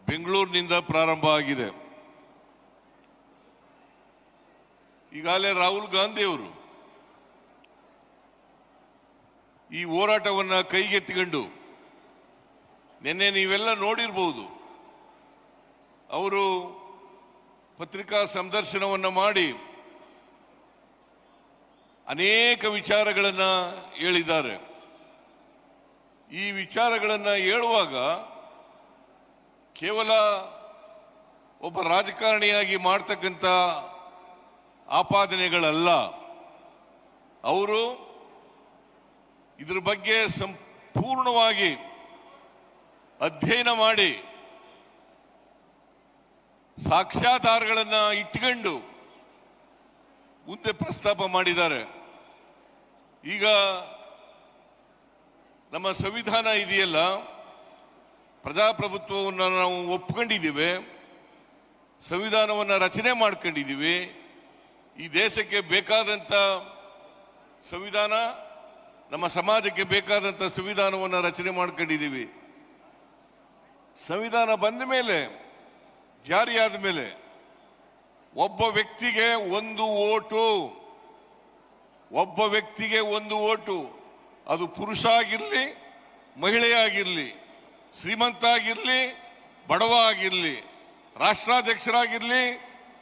ಬೆಂಗಳೂರಿನಿಂದ ಪ್ರಾರಂಭ ಆಗಿದೆ. ಈಗಾಗಲೇ ರಾಹುಲ್ ಗಾಂಧಿ ಅವರು ಈ ಹೋರಾಟವನ್ನು ಕೈಗೆತ್ತಿಕೊಂಡು ನಿನ್ನೆ ನೀವೆಲ್ಲ ನೋಡಿರಬಹುದು, ಅವರು ಪತ್ರಿಕಾ ಸಂದರ್ಶನವನ್ನು ಮಾಡಿ ಅನೇಕ ವಿಚಾರಗಳನ್ನು ಹೇಳಿದ್ದಾರೆ. ಈ ವಿಚಾರಗಳನ್ನು ಹೇಳುವಾಗ ಕೇವಲ ಒಬ್ಬ ರಾಜಕಾರಣಿಯಾಗಿ ಮಾಡ್ತಕ್ಕಂಥ ಆಪಾದನೆಗಳಲ್ಲ, ಅವರು ಇದ್ರ ಬಗ್ಗೆ ಸಂಪೂರ್ಣವಾಗಿ ಅಧ್ಯಯನ ಮಾಡಿ ಸಾಕ್ಷ್ಯಾಧಾರಗಳನ್ನು ಇಟ್ಟುಕೊಂಡು ಮುಂದೆ ಪ್ರಸ್ತಾಪ ಮಾಡಿದ್ದಾರೆ. ಈಗ ನಮ್ಮ ಸಂವಿಧಾನ ಇದೆಯಲ್ಲ, ಪ್ರಜಾಪ್ರಭುತ್ವವನ್ನು ನಾವು ಒಪ್ಕೊಂಡಿದ್ದೀವಿ, ಸಂವಿಧಾನವನ್ನು ರಚನೆ ಮಾಡ್ಕೊಂಡಿದ್ದೀವಿ. ಈ ದೇಶಕ್ಕೆ ಬೇಕಾದಂಥ ಸಂವಿಧಾನ, ನಮ್ಮ ಸಮಾಜಕ್ಕೆ ಬೇಕಾದಂಥ ಸಂವಿಧಾನವನ್ನು ರಚನೆ ಮಾಡ್ಕೊಂಡಿದ್ದೀವಿ. ಸಂವಿಧಾನ ಬಂದ ಮೇಲೆ, ಜಾರಿಯಾದ ಮೇಲೆ ಒಬ್ಬ ವ್ಯಕ್ತಿಗೆ ಒಂದು ಓಟು, ಒಬ್ಬ ವ್ಯಕ್ತಿಗೆ ಒಂದು ಓಟು, ಅದು ಪುರುಷ ಆಗಿರಲಿ, ಮಹಿಳೆಯಾಗಿರಲಿ, ಶ್ರೀಮಂತ ಆಗಿರಲಿ, ಬಡವ ಆಗಿರಲಿ, ರಾಷ್ಟ್ರಾಧ್ಯಕ್ಷರಾಗಿರಲಿ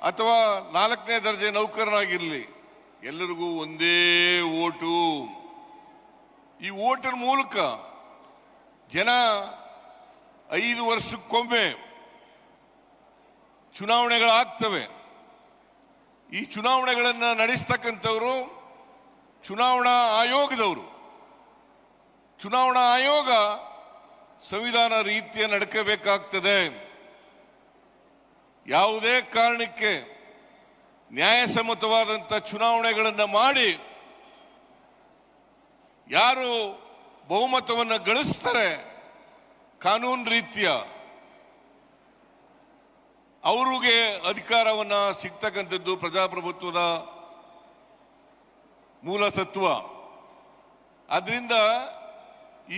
ಅಥವಾ 4ನೇ ದರ್ಜೆ ನೌಕರರಾಗಿರಲಿ, ಎಲ್ಲರಿಗೂ ಒಂದೇ ಓಟು. ಈ ಓಟಿನ ಮೂಲಕ ಜನ 5 ವರ್ಷಕ್ಕೊಮ್ಮೆ ಚುನಾವಣೆಗಳಾಗ್ತವೆ. ಈ ಚುನಾವಣೆಗಳನ್ನು ನಡೆಸ್ತಕ್ಕಂಥವರು ಚುನಾವಣಾ ಆಯೋಗದವರು. ಚುನಾವಣಾ ಆಯೋಗ ಸಂವಿಧಾನ ರೀತಿಯ ನಡ್ಕೋಬೇಕಾಗ್ತದೆ. ಯಾವುದೇ ಕಾರಣಕ್ಕೆ ನ್ಯಾಯಸಮ್ಮತವಾದಂಥ ಚುನಾವಣೆಗಳನ್ನು ಮಾಡಿ ಯಾರು ಬಹುಮತವನ್ನು ಗಳಿಸ್ತಾರೆ ಕಾನೂನು ರೀತಿಯ, ಅವರಿಗೆ ಅಧಿಕಾರವನ್ನು ಸಿಗ್ತಕ್ಕಂಥದ್ದು ಪ್ರಜಾಪ್ರಭುತ್ವದ ಮೂಲ ತತ್ವ. ಅದರಿಂದ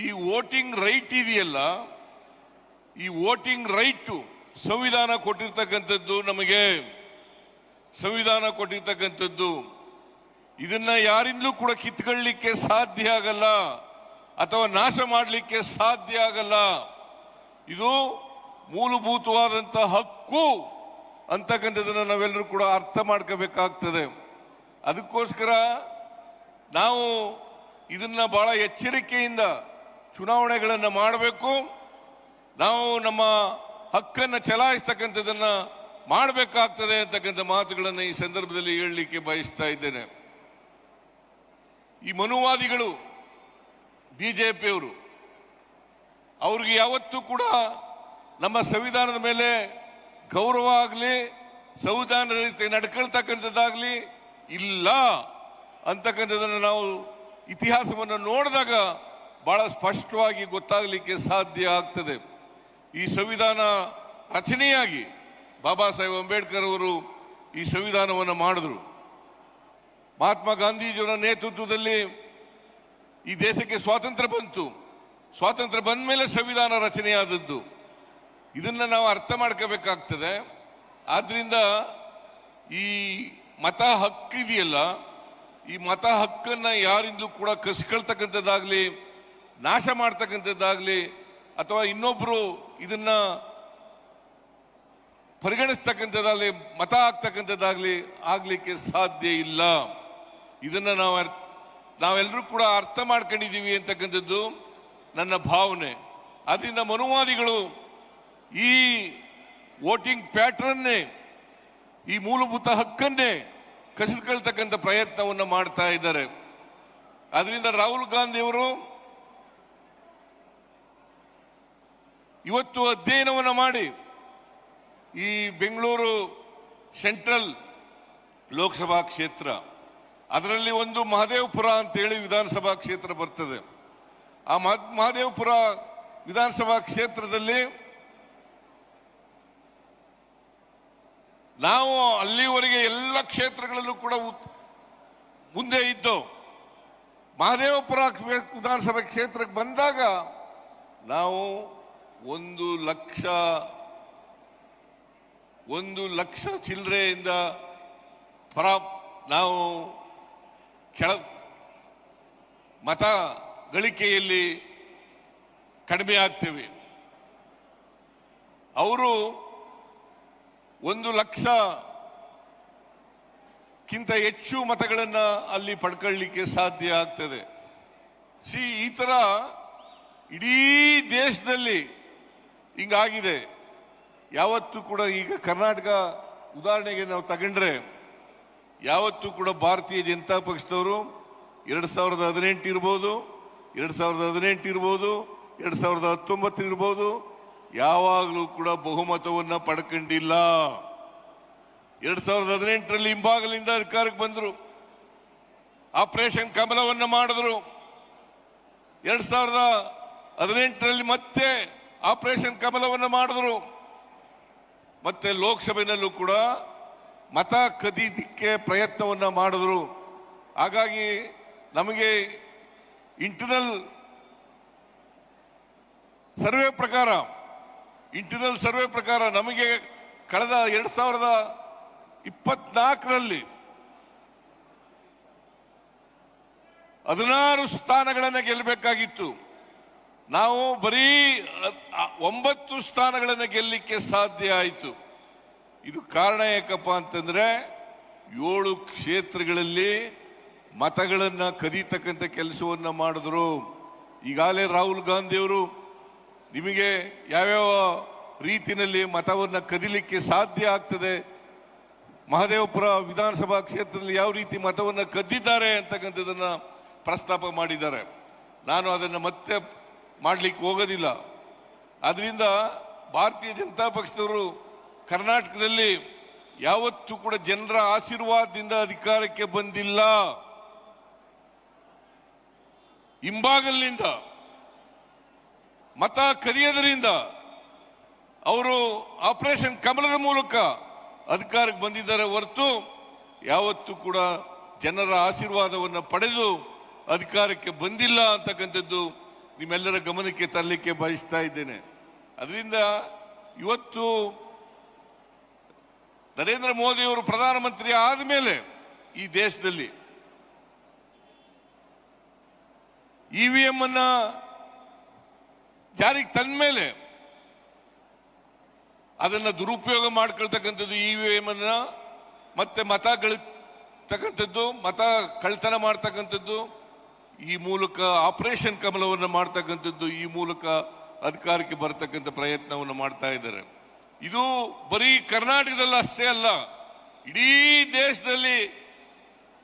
ಈ ವೋಟಿಂಗ್ ರೈಟ್ ಇದೆಯಲ್ಲ, ಈ ವೋಟಿಂಗ್ ರೈಟ್ ಸಂವಿಧಾನ ಕೊಟ್ಟಿರ್ತಕ್ಕಂಥದ್ದು ನಮಗೆ. ಸಂವಿಧಾನ ಕೊಟ್ಟಿರ್ತಕ್ಕಂಥದ್ದು. ಇದನ್ನ ಯಾರಿಂದಲೂ ಕೂಡ ಕಿತ್ಕೊಳ್ಳಿಕ್ಕೆ ಸಾಧ್ಯ ಆಗಲ್ಲ ಅಥವಾ ನಾಶ ಮಾಡಲಿಕ್ಕೆ ಸಾಧ್ಯ ಆಗಲ್ಲ. ಇದು ಮೂಲಭೂತವಾದಂಥ ಹಕ್ಕು ಅಂತಕ್ಕಂಥದ್ದನ್ನು ನಾವೆಲ್ಲರೂ ಕೂಡ ಅರ್ಥ ಮಾಡ್ಕೋಬೇಕಾಗ್ತದೆ. ಅದಕ್ಕೋಸ್ಕರ ನಾವು ಇದನ್ನ ಬಹಳ ಎಚ್ಚರಿಕೆಯಿಂದ ಚುನಾವಣೆಗಳನ್ನು ಮಾಡಬೇಕು. ನಾವು ನಮ್ಮ ಹಕ್ಕನ್ನು ಚಲಾಯಿಸ್ತಕ್ಕಂಥದ್ದನ್ನ ಮಾಡಬೇಕಾಗ್ತದೆ ಅಂತಕ್ಕಂಥ ಮಾತುಗಳನ್ನು ಈ ಸಂದರ್ಭದಲ್ಲಿ ಹೇಳಲಿಕ್ಕೆ ಬಯಸ್ತಾ ಇದ್ದೇನೆ. ಈ ಮನುವಾದಿಗಳು ಬಿಜೆಪಿಯವರು, ಅವ್ರಿಗೆ ಯಾವತ್ತೂ ಕೂಡ ನಮ್ಮ ಸಂವಿಧಾನದ ಮೇಲೆ ಗೌರವ ಆಗಲಿ, ಸಂವಿಧಾನದ ರೀತಿ ನಡ್ಕೊಳ್ತಕ್ಕಂಥದ್ದಾಗಲಿ ಇಲ್ಲ ಅಂತಕ್ಕಂಥದ್ದನ್ನು ನಾವು ಇತಿಹಾಸವನ್ನು ನೋಡಿದಾಗ ಬಹಳ ಸ್ಪಷ್ಟವಾಗಿ ಗೊತ್ತಾಗಲಿಕ್ಕೆ ಸಾಧ್ಯ ಆಗ್ತದೆ. ಈ ಸಂವಿಧಾನ ರಚನೆಯಾಗಿ ಬಾಬಾ ಸಾಹೇಬ್ ಅಂಬೇಡ್ಕರ್ ಅವರು ಈ ಸಂವಿಧಾನವನ್ನು ಮಾಡಿದ್ರು. ಮಹಾತ್ಮ ಗಾಂಧೀಜಿಯವರ ನೇತೃತ್ವದಲ್ಲಿ ಈ ದೇಶಕ್ಕೆ ಸ್ವಾತಂತ್ರ್ಯ ಬಂತು. ಸ್ವಾತಂತ್ರ್ಯ ಬಂದ ಮೇಲೆ ಸಂವಿಧಾನ ರಚನೆಯಾದದ್ದು. ಇದನ್ನ ನಾವು ಅರ್ಥ ಮಾಡ್ಕೋಬೇಕಾಗ್ತದೆ. ಆದ್ರಿಂದ ಈ ಮತ ಹಕ್ಕಿದೆಯಲ್ಲ, ಈ ಮತ ಹಕ್ಕನ್ನ ಯಾರಿಂದಲೂ ಕೂಡ ಕಸ್ಕೊಳ್ತಕ್ಕಂಥದ್ದಾಗ್ಲಿ, ನಾಶ ಮಾಡ್ತಕ್ಕಂಥದ್ದಾಗ್ಲಿ, ಅಥವಾ ಇನ್ನೊಬ್ರು ಇದನ್ನ ಪರಿಗಣಿಸ್ತಕ್ಕಂಥದ್ದಾಗ್ಲಿ, ಮತ ಹಾಕ್ತಕ್ಕಂಥದ್ದಾಗ್ಲಿ ಆಗ್ಲಿಕ್ಕೆ ಸಾಧ್ಯ ಇಲ್ಲ. ಇದನ್ನ ನಾವೆಲ್ಲರೂ ಕೂಡ ಅರ್ಥ ಮಾಡ್ಕೊಂಡಿದ್ದೀವಿ ಅಂತಕ್ಕಂಥದ್ದು ನನ್ನ ಭಾವನೆ. ಅದರಿಂದ ಮನುವಾದಿಗಳು ಈ ವೋಟಿಂಗ್ ಪ್ಯಾಟ್ರನ್ನೇ, ಈ ಮೂಲಭೂತ ಹಕ್ಕನ್ನೇ ಕಸಿದುಕೊಳ್ತಕ್ಕಂಥ ಪ್ರಯತ್ನವನ್ನು ಮಾಡ್ತಾ ಇದ್ದಾರೆ. ಅದರಿಂದ ರಾಹುಲ್ ಗಾಂಧಿ ಅವರು ಇವತ್ತು ಅಧ್ಯಯನವನ್ನು ಮಾಡಿ ಈ ಬೆಂಗಳೂರು ಸೆಂಟ್ರಲ್ ಲೋಕಸಭಾ ಕ್ಷೇತ್ರ, ಅದರಲ್ಲಿ ಒಂದು ಮಹದೇವಪುರ ಅಂತೇಳಿ ವಿಧಾನಸಭಾ ಕ್ಷೇತ್ರ ಬರ್ತದೆ. ಆ ಮಹದೇವಪುರ ವಿಧಾನಸಭಾ ಕ್ಷೇತ್ರದಲ್ಲಿ ನಾವು ಅಲ್ಲಿವರೆಗೆ ಎಲ್ಲ ಕ್ಷೇತ್ರಗಳಲ್ಲೂ ಕೂಡ ಮುಂದೆ ಇದ್ದವು. ಮಹದೇವಪುರ ವಿಧಾನಸಭಾ ಕ್ಷೇತ್ರಕ್ಕೆ ಬಂದಾಗ ನಾವು 1 ಲಕ್ಷ ಚಿಲ್ಲರೆಯಿಂದ ನಾವು ಮತ ಗಳಿಕೆಯಲ್ಲಿ ಕಡಿಮೆ ಆಗ್ತೇವೆ. ಅವರು 1 ಲಕ್ಷಕ್ಕಿಂತ ಹೆಚ್ಚು ಮತಗಳನ್ನ ಅಲ್ಲಿ ಪಡ್ಕೊಳ್ಳಿಕ್ಕೆ ಸಾಧ್ಯ ಆಗ್ತದೆ. ಈ ತರ ಇಡೀ ದೇಶದಲ್ಲಿ ಹಿಂಗಾಗಿದೆ. ಯಾವತ್ತೂ ಕೂಡ ಈಗ ಕರ್ನಾಟಕ ಉದಾಹರಣೆಗೆ ನಾವು ತಗೊಂಡ್ರೆ, ಯಾವತ್ತೂ ಕೂಡ ಭಾರತೀಯ ಜನತಾ ಪಕ್ಷದವರು 2018 ಇರ್ಬೋದು, 2018 ಇರ್ಬೋದು, 2019 ಇರ್ಬೋದು, ಯಾವಾಗಲೂ ಕೂಡ ಬಹುಮತವನ್ನ ಪಡ್ಕೊಂಡಿಲ್ಲ. 2018ರಲ್ಲಿ ಹಿಂಭಾಗಲಿಂದ ಅಧಿಕಾರಕ್ಕೆ ಬಂದರು, ಆಪರೇಷನ್ ಕಮಲವನ್ನ ಮಾಡಿದ್ರು. 2018ರಲ್ಲಿ ಮತ್ತೆ ಆಪರೇಷನ್ ಕಮಲವನ್ನ ಮಾಡಿದ್ರು. ಮತ್ತೆ ಲೋಕಸಭೆಯಲ್ಲೂ ಕೂಡ ಮತ ಕದೀಲಿಕ್ಕೆ ಪ್ರಯತ್ನವನ್ನ ಮಾಡಿದ್ರು. ಹಾಗಾಗಿ ನಮಗೆ ಇಂಟರ್ನಲ್ ಸರ್ವೆ ಪ್ರಕಾರ ನಮಗೆ ಕಳೆದ 2024ರಲ್ಲಿ 16 ಸ್ಥಾನಗಳನ್ನು ಗೆಲ್ಲಬೇಕಾಗಿತ್ತು. ನಾವು ಬರೀ 9 ಸ್ಥಾನಗಳನ್ನು ಗೆಲ್ಲಲಿಕ್ಕೆ ಸಾಧ್ಯ ಆಯಿತು. ಇದು ಕಾರಣ ಯಾಕಪ್ಪ ಅಂತಂದ್ರೆ 7 ಕ್ಷೇತ್ರಗಳಲ್ಲಿ ಮತಗಳನ್ನ ಕದೀತಕ್ಕಂಥ ಕೆಲಸವನ್ನ ಮಾಡಿದ್ರು. ಈಗಾಗಲೇ ರಾಹುಲ್ ಗಾಂಧಿ ಅವರು ನಿಮಗೆ ಯಾವ್ಯಾವ ರೀತಿಯಲ್ಲಿ ಮತವನ್ನ ಕದೀಲಿಕ್ಕೆ ಸಾಧ್ಯ ಆಗ್ತದೆ, ಮಹದೇವಪುರ ವಿಧಾನಸಭಾ ಕ್ಷೇತ್ರದಲ್ಲಿ ಯಾವ ರೀತಿ ಮತವನ್ನ ಕದ್ದಿದ್ದಾರೆ ಅಂತಕ್ಕಂಥದ್ದನ್ನ ಪ್ರಸ್ತಾಪ ಮಾಡಿದ್ದಾರೆ. ನಾನು ಅದನ್ನು ಮತ್ತೆ ಮಾಡಲಿಕ್ಕೆ ಹೋಗೋದಿಲ್ಲ. ಅದರಿಂದ ಭಾರತೀಯ ಜನತಾ ಪಕ್ಷದವರು ಕರ್ನಾಟಕದಲ್ಲಿ ಯಾವತ್ತೂ ಕೂಡ ಜನರ ಆಶೀರ್ವಾದದಿಂದ ಅಧಿಕಾರಕ್ಕೆ ಬಂದಿಲ್ಲ. ಹಿಂಭಾಗಲಿನಿಂದ ಮತ ಕದಿಯೋದರಿಂದ ಅವರು ಆಪರೇಷನ್ ಕಮಲದ ಮೂಲಕ ಅಧಿಕಾರಕ್ಕೆ ಬಂದಿದ್ದಾರೆ ಹೊರತು ಯಾವತ್ತೂ ಕೂಡ ಜನರ ಆಶೀರ್ವಾದವನ್ನು ಪಡೆದು ಅಧಿಕಾರಕ್ಕೆ ಬಂದಿಲ್ಲ ಅಂತಕ್ಕಂಥದ್ದು ನಿಮ್ಮೆಲ್ಲರ ಗಮನಕ್ಕೆ ತರಲಿಕ್ಕೆ ಬಯಸ್ತಾ ಇದ್ದೇನೆ. ಅದರಿಂದ ಇವತ್ತು ನರೇಂದ್ರ ಮೋದಿ ಅವರು ಪ್ರಧಾನಮಂತ್ರಿ ಆದಮೇಲೆ ಈ ದೇಶದಲ್ಲಿ ಇವಿಎಂ ಅನ್ನ ಜಾರಿಗೆ ತಂದ ಮೇಲೆ ಅದನ್ನ ದುರುಪಯೋಗ ಮಾಡ್ಕೊಳ್ತಕ್ಕಂಥದ್ದು, ಇವಿಎಂ ಅನ್ನ ಮತ್ತೆ ಮತ ಕಳ್ತನ ಮಾಡ್ತಕ್ಕಂಥದ್ದು, ಈ ಮೂಲಕ ಆಪರೇಷನ್ ಕಮಲವನ್ನು ಮಾಡ್ತಕ್ಕಂಥದ್ದು, ಈ ಮೂಲಕ ಅಧಿಕಾರಕ್ಕೆ ಬರ್ತಕ್ಕಂಥ ಪ್ರಯತ್ನವನ್ನು ಮಾಡ್ತಾ ಇದ್ದಾರೆ. ಇದು ಬರೀ ಕರ್ನಾಟಕದಲ್ಲಿ ಅಷ್ಟೇ ಅಲ್ಲ, ಇಡೀ ದೇಶದಲ್ಲಿ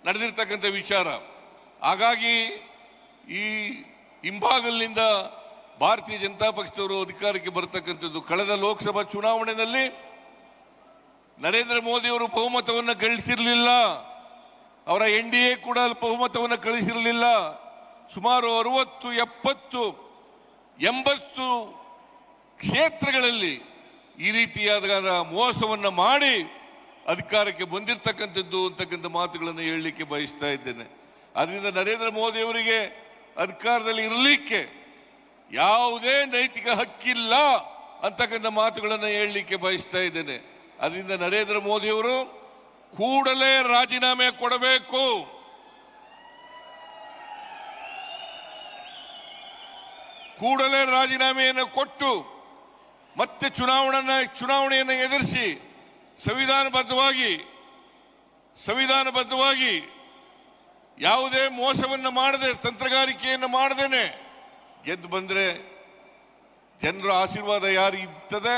ನಡೆದಿರ್ತಕ್ಕಂಥ ವಿಚಾರ. ಹಾಗಾಗಿ ಈ ಹಿಂಭಾಗದಿಂದ ಭಾರತೀಯ ಜನತಾ ಪಕ್ಷದವರು ಅಧಿಕಾರಕ್ಕೆ ಬರ್ತಕ್ಕಂಥದ್ದು. ಕಳೆದ ಲೋಕಸಭಾ ಚುನಾವಣೆಯಲ್ಲಿ ನರೇಂದ್ರ ಮೋದಿ ಅವರು ಬಹುಮತವನ್ನು ಗಳಿಸಿರಲಿಲ್ಲ, ಅವರ NDA ಕೂಡ ಬಹುಮತವನ್ನು ಗಳಿಸಿರಲಿಲ್ಲ. ಸುಮಾರು 60, 70, 80 ಕ್ಷೇತ್ರಗಳಲ್ಲಿ ಈ ರೀತಿಯಾದ ಮೋಸವನ್ನು ಮಾಡಿ ಅಧಿಕಾರಕ್ಕೆ ಬಂದಿರತಕ್ಕಂಥದ್ದು ಅಂತಕ್ಕಂಥ ಮಾತುಗಳನ್ನು ಹೇಳಲಿಕ್ಕೆ ಬಯಸ್ತಾ ಇದ್ದೇನೆ. ಅದರಿಂದ ನರೇಂದ್ರ ಮೋದಿ ಅವರಿಗೆ ಅಧಿಕಾರದಲ್ಲಿ ಇರಲಿಕ್ಕೆ ಯಾವುದೇ ನೈತಿಕ ಹಕ್ಕಿಲ್ಲ ಅಂತಕ್ಕಂಥ ಮಾತುಗಳನ್ನು ಹೇಳಲಿಕ್ಕೆ ಬಯಸ್ತಾ ಇದ್ದೇನೆ. ಅದರಿಂದ ನರೇಂದ್ರ ಮೋದಿ ಅವರು ಕೂಡಲೇ ರಾಜೀನಾಮೆ ಕೊಡಬೇಕು. ಕೂಡಲೇ ರಾಜೀನಾಮೆಯನ್ನು ಕೊಟ್ಟು ಮತ್ತೆ ಚುನಾವಣೆಯನ್ನು ಎದುರಿಸಿ ಸಂವಿಧಾನಬದ್ಧವಾಗಿ ಯಾವುದೇ ಮೋಸವನ್ನು ಮಾಡದೆ, ತಂತ್ರಗಾರಿಕೆಯನ್ನು ಮಾಡದೇನೆ ಗೆದ್ದು ಬಂದ್ರೆ ಜನರ ಆಶೀರ್ವಾದ ಯಾರು ಇರ್ತದೆ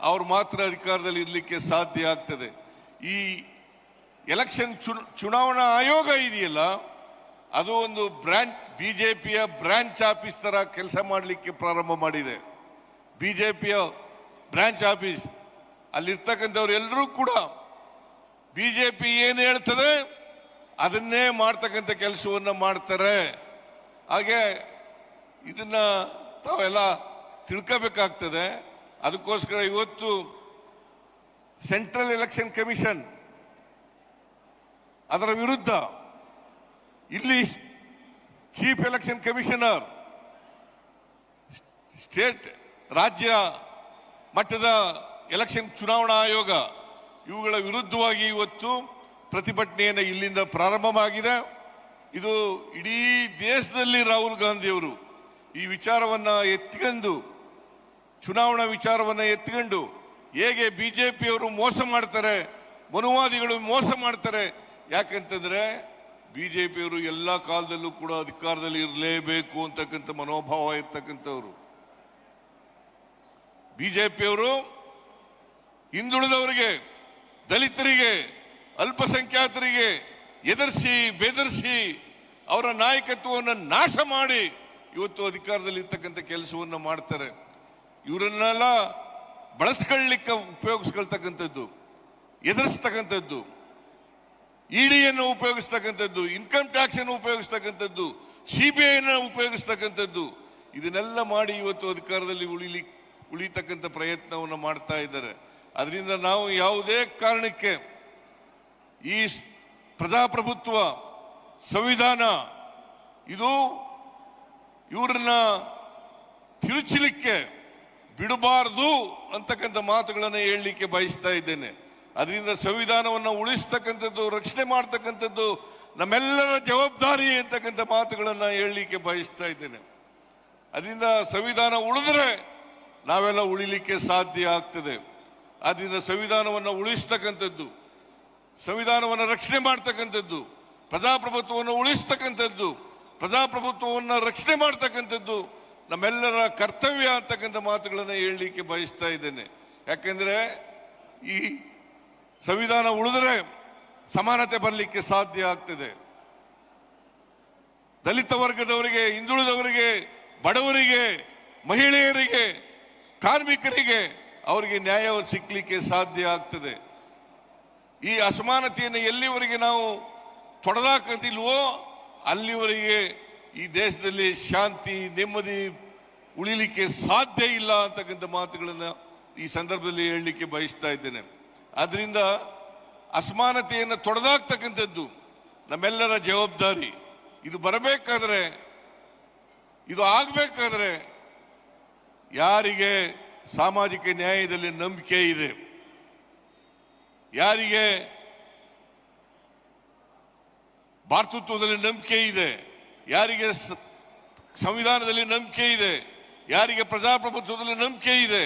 ಅವ್ರು ಮಾತ್ರ ಅಧಿಕಾರದಲ್ಲಿ ಇರಲಿಕ್ಕೆ ಸಾಧ್ಯ ಆಗ್ತದೆ. ಈ ಎಲೆಕ್ಷನ್ ಚುನಾವಣಾ ಆಯೋಗ ಇದೆಯಲ್ಲ, ಅದು ಒಂದು ಬಿಜೆಪಿಯ ಬ್ರಾಂಚ್ ಆಫೀಸ್ ತರ ಕೆಲಸ ಮಾಡಲಿಕ್ಕೆ ಪ್ರಾರಂಭ ಮಾಡಿದೆ. ಬಿಜೆಪಿಯ ಬ್ರಾಂಚ್ ಆಫೀಸ್ ಅಲ್ಲಿರ್ತಕ್ಕಂಥವ್ರು ಎಲ್ಲರೂ ಕೂಡ ಬಿಜೆಪಿ ಏನು ಹೇಳ್ತದೆ ಅದನ್ನೇ ಮಾಡ್ತಕ್ಕಂಥ ಕೆಲಸವನ್ನ ಮಾಡ್ತಾರೆ. ಹಾಗೆ ಇದನ್ನ ತಾವೆಲ್ಲ ತಿಳ್ಕೋಬೇಕಾಗ್ತದೆ. ಅದಕ್ಕೋಸ್ಕರ ಇವತ್ತು ಸೆಂಟ್ರಲ್ ಎಲೆಕ್ಷನ್ ಕಮಿಷನ್ ಅದರ ವಿರುದ್ಧ ಇಲ್ಲಿ ಚೀಫ್ ಎಲೆಕ್ಷನ್ ಕಮಿಷನರ್, ರಾಜ್ಯ ಮಟ್ಟದ ಎಲೆಕ್ಷನ್ ಚುನಾವಣಾ ಆಯೋಗ ಇವುಗಳ ವಿರುದ್ಧವಾಗಿ ಇವತ್ತು ಪ್ರತಿಭಟನೆಯನ್ನು ಇಲ್ಲಿಂದ ಪ್ರಾರಂಭವಾಗಿದೆ. ಇದು ಇಡೀ ದೇಶದಲ್ಲಿ ರಾಹುಲ್ ಗಾಂಧಿ ಅವರು ಈ ವಿಚಾರವನ್ನ ಎತ್ತಿಕೊಂಡು, ಚುನಾವಣಾ ವಿಚಾರವನ್ನ ಎತ್ತಿಕೊಂಡು ಹೇಗೆ ಬಿಜೆಪಿಯವರು ಮೋಸ ಮಾಡ್ತಾರೆ, ಮನುವಾದಿಗಳು ಮೋಸ ಮಾಡ್ತಾರೆ. ಯಾಕಂತಂದ್ರೆ ಬಿಜೆಪಿಯವರು ಎಲ್ಲ ಕಾಲದಲ್ಲೂ ಕೂಡ ಅಧಿಕಾರದಲ್ಲಿ ಇರಲೇಬೇಕು ಅಂತಕ್ಕಂಥ ಮನೋಭಾವ ಇರ್ತಕ್ಕಂಥವ್ರು. ಬಿಜೆಪಿಯವರು ಹಿಂದುಳಿದವರಿಗೆ, ದಲಿತರಿಗೆ, ಅಲ್ಪಸಂಖ್ಯಾತರಿಗೆ ಎದುರಿಸಿ ಬೆದರಿಸಿ ಅವರ ನಾಯಕತ್ವವನ್ನು ನಾಶ ಮಾಡಿ ಇವತ್ತು ಅಧಿಕಾರದಲ್ಲಿ ಇರ್ತಕ್ಕಂಥ ಕೆಲಸವನ್ನು ಮಾಡ್ತಾರೆ. ಇವರನ್ನೆಲ್ಲ ಬಳಸ್ಕೊಳ್ಳಿಕ್ಕೆ ಉಪಯೋಗಿಸ್ಕೊಳ್ತಕ್ಕಂಥದ್ದು, ಎದುರಿಸ್ತಕ್ಕಂಥದ್ದು, ಇಡಿಯನ್ನು ಉಪಯೋಗಿಸ್ತಕ್ಕಂಥದ್ದು, ಇನ್ಕಮ್ ಟ್ಯಾಕ್ಸ್ ಅನ್ನು ಉಪಯೋಗಿಸ್ತಕ್ಕಂಥದ್ದು, CBI ಉಪಯೋಗಿಸ್ತಕ್ಕಂಥದ್ದು, ಇದನ್ನೆಲ್ಲ ಮಾಡಿ ಇವತ್ತು ಅಧಿಕಾರದಲ್ಲಿ ಉಳಿತಕ್ಕಂಥ ಪ್ರಯತ್ನವನ್ನು ಮಾಡ್ತಾ ಇದ್ದಾರೆ. ಅದರಿಂದ ನಾವು ಯಾವುದೇ ಕಾರಣಕ್ಕೆ ಈ ಪ್ರಜಾಪ್ರಭುತ್ವ ಸಂವಿಧಾನ ಇದು ಇವರನ್ನ ತಿರುಚಲಿಕ್ಕೆ ಬಿಡಬಾರದು ಅಂತಕ್ಕಂಥ ಮಾತುಗಳನ್ನು ಹೇಳಲಿಕ್ಕೆ ಬಯಸ್ತಾ ಇದ್ದೇನೆ. ಅದರಿಂದ ಸಂವಿಧಾನವನ್ನು ಉಳಿಸ್ತಕ್ಕಂಥದ್ದು, ರಕ್ಷಣೆ ಮಾಡ್ತಕ್ಕಂಥದ್ದು ನಮ್ಮೆಲ್ಲರ ಜವಾಬ್ದಾರಿ ಅಂತಕ್ಕಂಥ ಮಾತುಗಳನ್ನು ಹೇಳಲಿಕ್ಕೆ ಬಯಸ್ತಾ ಇದ್ದೇನೆ. ಅದರಿಂದ ಸಂವಿಧಾನ ಉಳಿದ್ರೆ ನಾವೆಲ್ಲ ಉಳಿಲಿಕ್ಕೆ ಸಾಧ್ಯ ಆಗ್ತದೆ. ಆದ್ದರಿಂದ ಸಂವಿಧಾನವನ್ನು ಉಳಿಸ್ತಕ್ಕಂಥದ್ದು, ಸಂವಿಧಾನವನ್ನು ರಕ್ಷಣೆ ಮಾಡ್ತಕ್ಕಂಥದ್ದು, ಪ್ರಜಾಪ್ರಭುತ್ವವನ್ನು ಉಳಿಸ್ತಕ್ಕಂಥದ್ದು, ಪ್ರಜಾಪ್ರಭುತ್ವವನ್ನು ರಕ್ಷಣೆ ಮಾಡ್ತಕ್ಕಂಥದ್ದು ನಮ್ಮೆಲ್ಲರ ಕರ್ತವ್ಯ ಅಂತಕ್ಕಂಥ ಮಾತುಗಳನ್ನು ಹೇಳಲಿಕ್ಕೆ ಬಯಸ್ತಾ ಇದ್ದೇನೆ. ಯಾಕೆಂದ್ರೆ ಈ ಸಂವಿಧಾನ ಉಳಿದ್ರೆ ಸಮಾನತೆ ಬರಲಿಕ್ಕೆ ಸಾಧ್ಯ ಆಗ್ತದೆ. ದಲಿತ ವರ್ಗದವರಿಗೆ, ಹಿಂದುಳಿದವರಿಗೆ, ಬಡವರಿಗೆ, ಮಹಿಳೆಯರಿಗೆ, ಕಾರ್ಮಿಕರಿಗೆ ಅವರಿಗೆ ನ್ಯಾಯ ಸಿಕ್ಕಲಿಕ್ಕೆ ಸಾಧ್ಯ ಆಗ್ತದೆ. ಈ ಅಸಮಾನತೆಯನ್ನು ಎಲ್ಲಿವರೆಗೆ ನಾವು ತೊಡೆದಾಕದಿಲ್ವೋ ಅಲ್ಲಿವರೆಗೆ ಈ ದೇಶದಲ್ಲಿ ಶಾಂತಿ, ನೆಮ್ಮದಿ ಉಳಿಲಿಕ್ಕೆ ಸಾಧ್ಯ ಇಲ್ಲ ಅಂತಕ್ಕಂಥ ಮಾತುಗಳನ್ನು ಈ ಸಂದರ್ಭದಲ್ಲಿ ಹೇಳಲಿಕ್ಕೆ ಬಯಸ್ತಾ ಇದ್ದೇನೆ. ಆದ್ರಿಂದ ಅಸಮಾನತೆಯನ್ನು ತೊಡೆದಾಕ್ತಕ್ಕಂಥದ್ದು ನಮ್ಮೆಲ್ಲರ ಜವಾಬ್ದಾರಿ. ಇದು ಬರಬೇಕಾದ್ರೆ, ಇದು ಆಗಬೇಕಾದ್ರೆ ಯಾರಿಗೆ ಸಾಮಾಜಿಕ ನ್ಯಾಯದಲ್ಲಿ ನಂಬಿಕೆ ಇದೆ, ಯಾರಿಗೆ ಭಾತೃತ್ವದಲ್ಲಿ ನಂಬಿಕೆ ಇದೆ, ಯಾರಿಗೆ ಸಂವಿಧಾನದಲ್ಲಿ ನಂಬಿಕೆ ಇದೆ, ಯಾರಿಗೆ ಪ್ರಜಾಪ್ರಭುತ್ವದಲ್ಲಿ ನಂಬಿಕೆ ಇದೆ,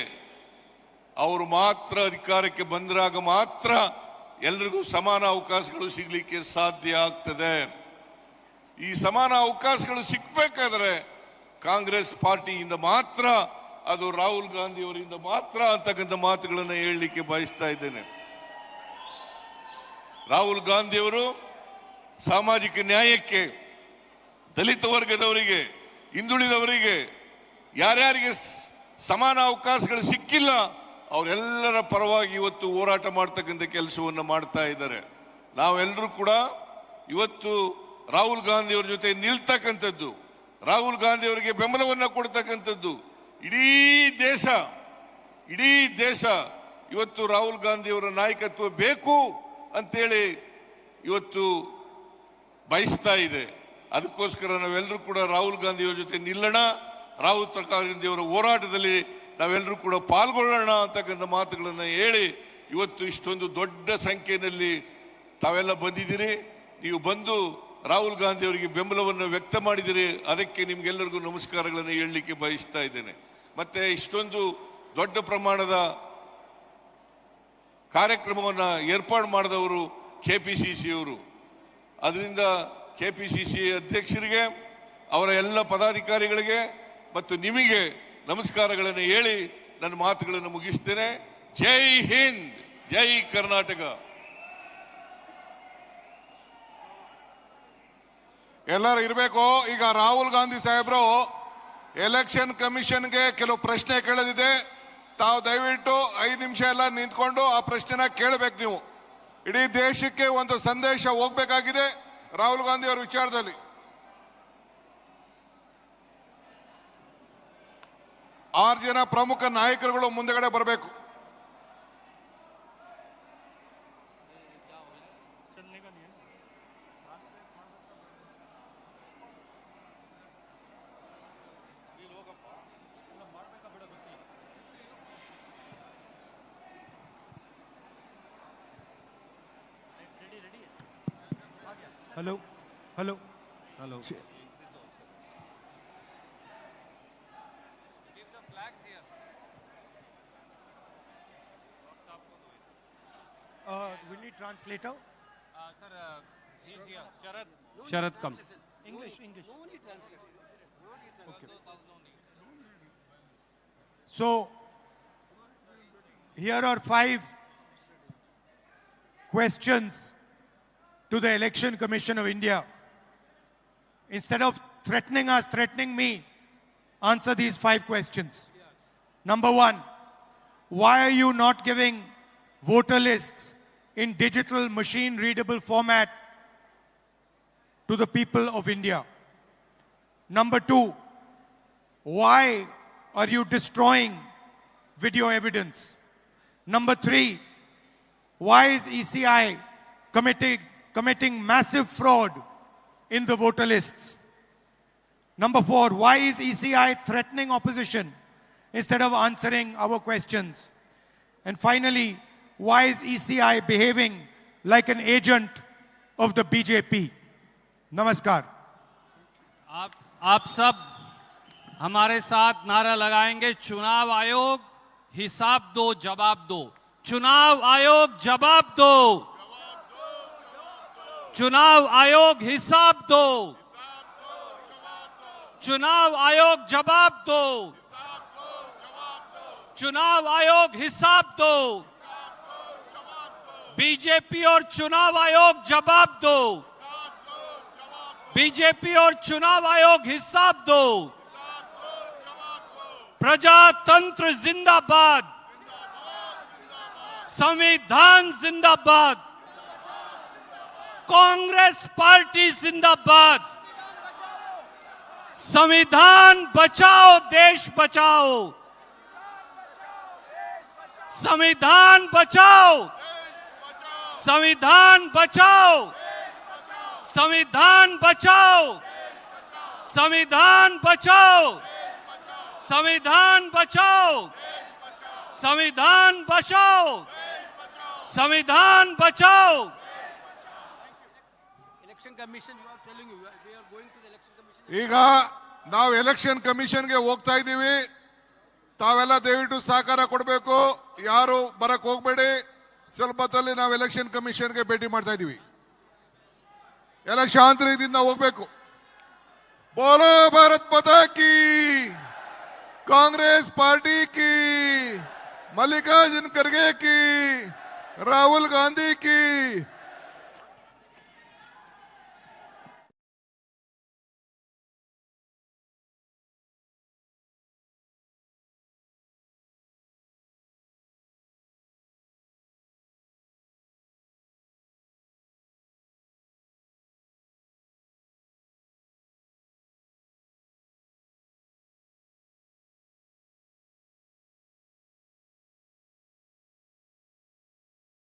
ಅವರು ಮಾತ್ರ ಅಧಿಕಾರಕ್ಕೆ ಬಂದಾಗ ಮಾತ್ರ ಎಲ್ರಿಗೂ ಸಮಾನ ಅವಕಾಶಗಳು ಸಿಗಲಿಕ್ಕೆ ಸಾಧ್ಯ ಆಗ್ತದೆ. ಈ ಸಮಾನ ಅವಕಾಶಗಳು ಸಿಕ್ಕಬೇಕಾದ್ರೆ ಕಾಂಗ್ರೆಸ್ ಪಾರ್ಟಿಯಿಂದ ಮಾತ್ರ, ಅದು ರಾಹುಲ್ ಗಾಂಧಿ ಅವರಿಂದ ಮಾತ್ರ ಅಂತಕ್ಕಂಥ ಮಾತುಗಳನ್ನು ಹೇಳಲಿಕ್ಕೆ ಬಯಸ್ತಾ ಇದ್ದೇನೆ. ರಾಹುಲ್ ಗಾಂಧಿ ಅವರು ಸಾಮಾಜಿಕ ನ್ಯಾಯಕ್ಕೆ, ದಲಿತ ವರ್ಗದವರಿಗೆ, ಹಿಂದುಳಿದವರಿಗೆ, ಯಾರ್ಯಾರಿಗೆ ಸಮಾನ ಅವಕಾಶಗಳು ಸಿಕ್ಕಿಲ್ಲ ಅವರೆಲ್ಲರ ಪರವಾಗಿ ಇವತ್ತು ಹೋರಾಟ ಮಾಡ್ತಕ್ಕಂಥ ಕೆಲಸವನ್ನು ಮಾಡ್ತಾ ಇದ್ದಾರೆ. ನಾವೆಲ್ಲರೂ ಕೂಡ ಇವತ್ತು ರಾಹುಲ್ ಗಾಂಧಿ ಅವರ ಜೊತೆ ನಿಲ್ತಕ್ಕಂಥದ್ದು, ರಾಹುಲ್ ಗಾಂಧಿ ಅವರಿಗೆ ಬೆಂಬಲವನ್ನು ಕೊಡ್ತಕ್ಕಂಥದ್ದು, ಇಡೀ ದೇಶ ಇವತ್ತು ರಾಹುಲ್ ಗಾಂಧಿ ಅವರ ನಾಯಕತ್ವ ಬೇಕು ಅಂತೇಳಿ ಇವತ್ತು ಬಯಸ್ತಾ ಇದೆ. ಅದಕ್ಕೋಸ್ಕರ ನಾವೆಲ್ಲರೂ ಕೂಡ ರಾಹುಲ್ ಗಾಂಧಿ ಅವರ ಜೊತೆ ನಿಲ್ಲೋಣ, ರಾಹುಲ್ ಗಾಂಧಿ ಅವರ ಹೋರಾಟದಲ್ಲಿ ನಾವೆಲ್ಲರೂ ಕೂಡ ಪಾಲ್ಗೊಳ್ಳೋಣ ಅಂತಕ್ಕಂಥ ಮಾತುಗಳನ್ನು ಹೇಳಿ ಇವತ್ತು ಇಷ್ಟೊಂದು ದೊಡ್ಡ ಸಂಖ್ಯೆಯಲ್ಲಿ ತಾವೆಲ್ಲ ಬಂದಿದ್ದೀರಿ. ನೀವು ಬಂದು ರಾಹುಲ್ ಗಾಂಧಿ ಅವರಿಗೆ ಬೆಂಬಲವನ್ನು ವ್ಯಕ್ತ ಮಾಡಿದಿರಿ, ಅದಕ್ಕೆ ನಿಮ್ಗೆಲ್ಲರಿಗೂ ನಮಸ್ಕಾರಗಳನ್ನು ಹೇಳಲಿಕ್ಕೆ ಬಯಸ್ತಾ ಇದ್ದೇನೆ. ಮತ್ತೆ ಇಷ್ಟೊಂದು ದೊಡ್ಡ ಪ್ರಮಾಣದ ಕಾರ್ಯಕ್ರಮವನ್ನು ಏರ್ಪಾಡು ಮಾಡಿದವರು ಕೆಪಿಸಿಸಿ ಅವರು. ಅದರಿಂದ ಕೆಪಿಸಿಸಿ ಅಧ್ಯಕ್ಷರಿಗೆ, ಅವರ ಎಲ್ಲ ಪದಾಧಿಕಾರಿಗಳಿಗೆ ಮತ್ತು ನಿಮಗೆ ನಮಸ್ಕಾರಗಳನ್ನು ಹೇಳಿ ನನ್ನ ಮಾತುಗಳನ್ನು ಮುಗಿಸ್ತೇನೆ. ಜೈ ಹಿಂದ್, ಜೈ ಕರ್ನಾಟಕ. ಎಲ್ಲರೂ ಇರಬೇಕು. ಈಗ ರಾಹುಲ್ ಗಾಂಧಿ ಸಾಹೇಬ್ರು ಎಲೆಕ್ಷನ್ ಕಮಿಷನ್ಗೆ ಕೆಲವು ಪ್ರಶ್ನೆ ಕೇಳೋದಿದೆ. ತಾವು ದಯವಿಟ್ಟು 5 ನಿಮಿಷ ಎಲ್ಲ ನಿಂತ್ಕೊಂಡು ಆ ಪ್ರಶ್ನೆನ ಕೇಳಬೇಕು. ನೀವು ಇಡೀ ದೇಶಕ್ಕೆ ಒಂದು ಸಂದೇಶ ಹೋಗ್ಬೇಕಾಗಿದೆ ರಾಹುಲ್ ಗಾಂಧಿ ಅವರ ವಿಚಾರದಲ್ಲಿ. 6 ಜನ ಪ್ರಮುಖ ನಾಯಕರುಗಳು ಮುಂದೆಗಡೆ ಬರಬೇಕು. Hello. Hello. Hello. We need translator. Sir, he's here. Sharad, come. English. Okay. So, here are 5 questions to the Election Commission of India. Instead of threatening me, answer these 5 questions. Number 1, why are you not giving voter lists in digital machine readable format to the people of India? Number 2, why are you destroying video evidence? Number 3, why is ECI committing massive fraud in the voter lists? Number 4, why is ECI threatening opposition instead of answering our questions? And finally, why is ECI behaving like an agent of the BJP? Namaskar. आप सब हमारे साथ नारा लगाएंगे, चुनाव आयोग हिसाब दो, जवाब दो। चुनाव आयोग जवाब दो, चुनाव आयोग हिसाब दो, चुनाव आयोग जवाब दो, चुनाव आयोग हिसाब दो। बीजेपी और चुनाव आयोग जवाब दो, बीजेपी और चुनाव आयोग हिसाब दो। प्रजातंत्र जिंदाबाद, संविधान जिंदाबाद, कांग्रेस पार्टी जिंदाबाद। संविधान बचाओ, देश बचाओ, संविधान बचाओ, संविधान बचाओ, संविधान बचाओ, संविधान बचाओ, संविधान बचाओ, संविधान बचाओ, संविधान बचाओ. Election Commission, you are telling you, we are going to the Election Commission. ಈಗ ನಾವು ಎಲೆಕ್ಷನ್ ಕಮಿಷನ್ಗೆ ಹೋಗ್ತಾ ಇದ್ದೀವಿ. ತಾವೆಲ್ಲ ದಯವಿಟ್ಟು ಸಹಕಾರ ಕೊಡಬೇಕು. ಯಾರು ಬರಕ್ ಹೋಗ್ಬೇಡಿ. ಸ್ವಲ್ಪ ಹೊತ್ತಲ್ಲಿ ನಾವು ಎಲೆಕ್ಷನ್ ಕಮಿಷನ್ಗೆ ಭೇಟಿ ಮಾಡ್ತಾ ಇದ್ದೀವಿ. ಎಲ್ಲ ಶಾಂತ ರೀತಿಯಿಂದ ಹೋಗ್ಬೇಕು. बोलो भारत माता की, कांग्रेस पार्टी की, मल्लिकार्जुन खड़गे की, राहुल गांधी की,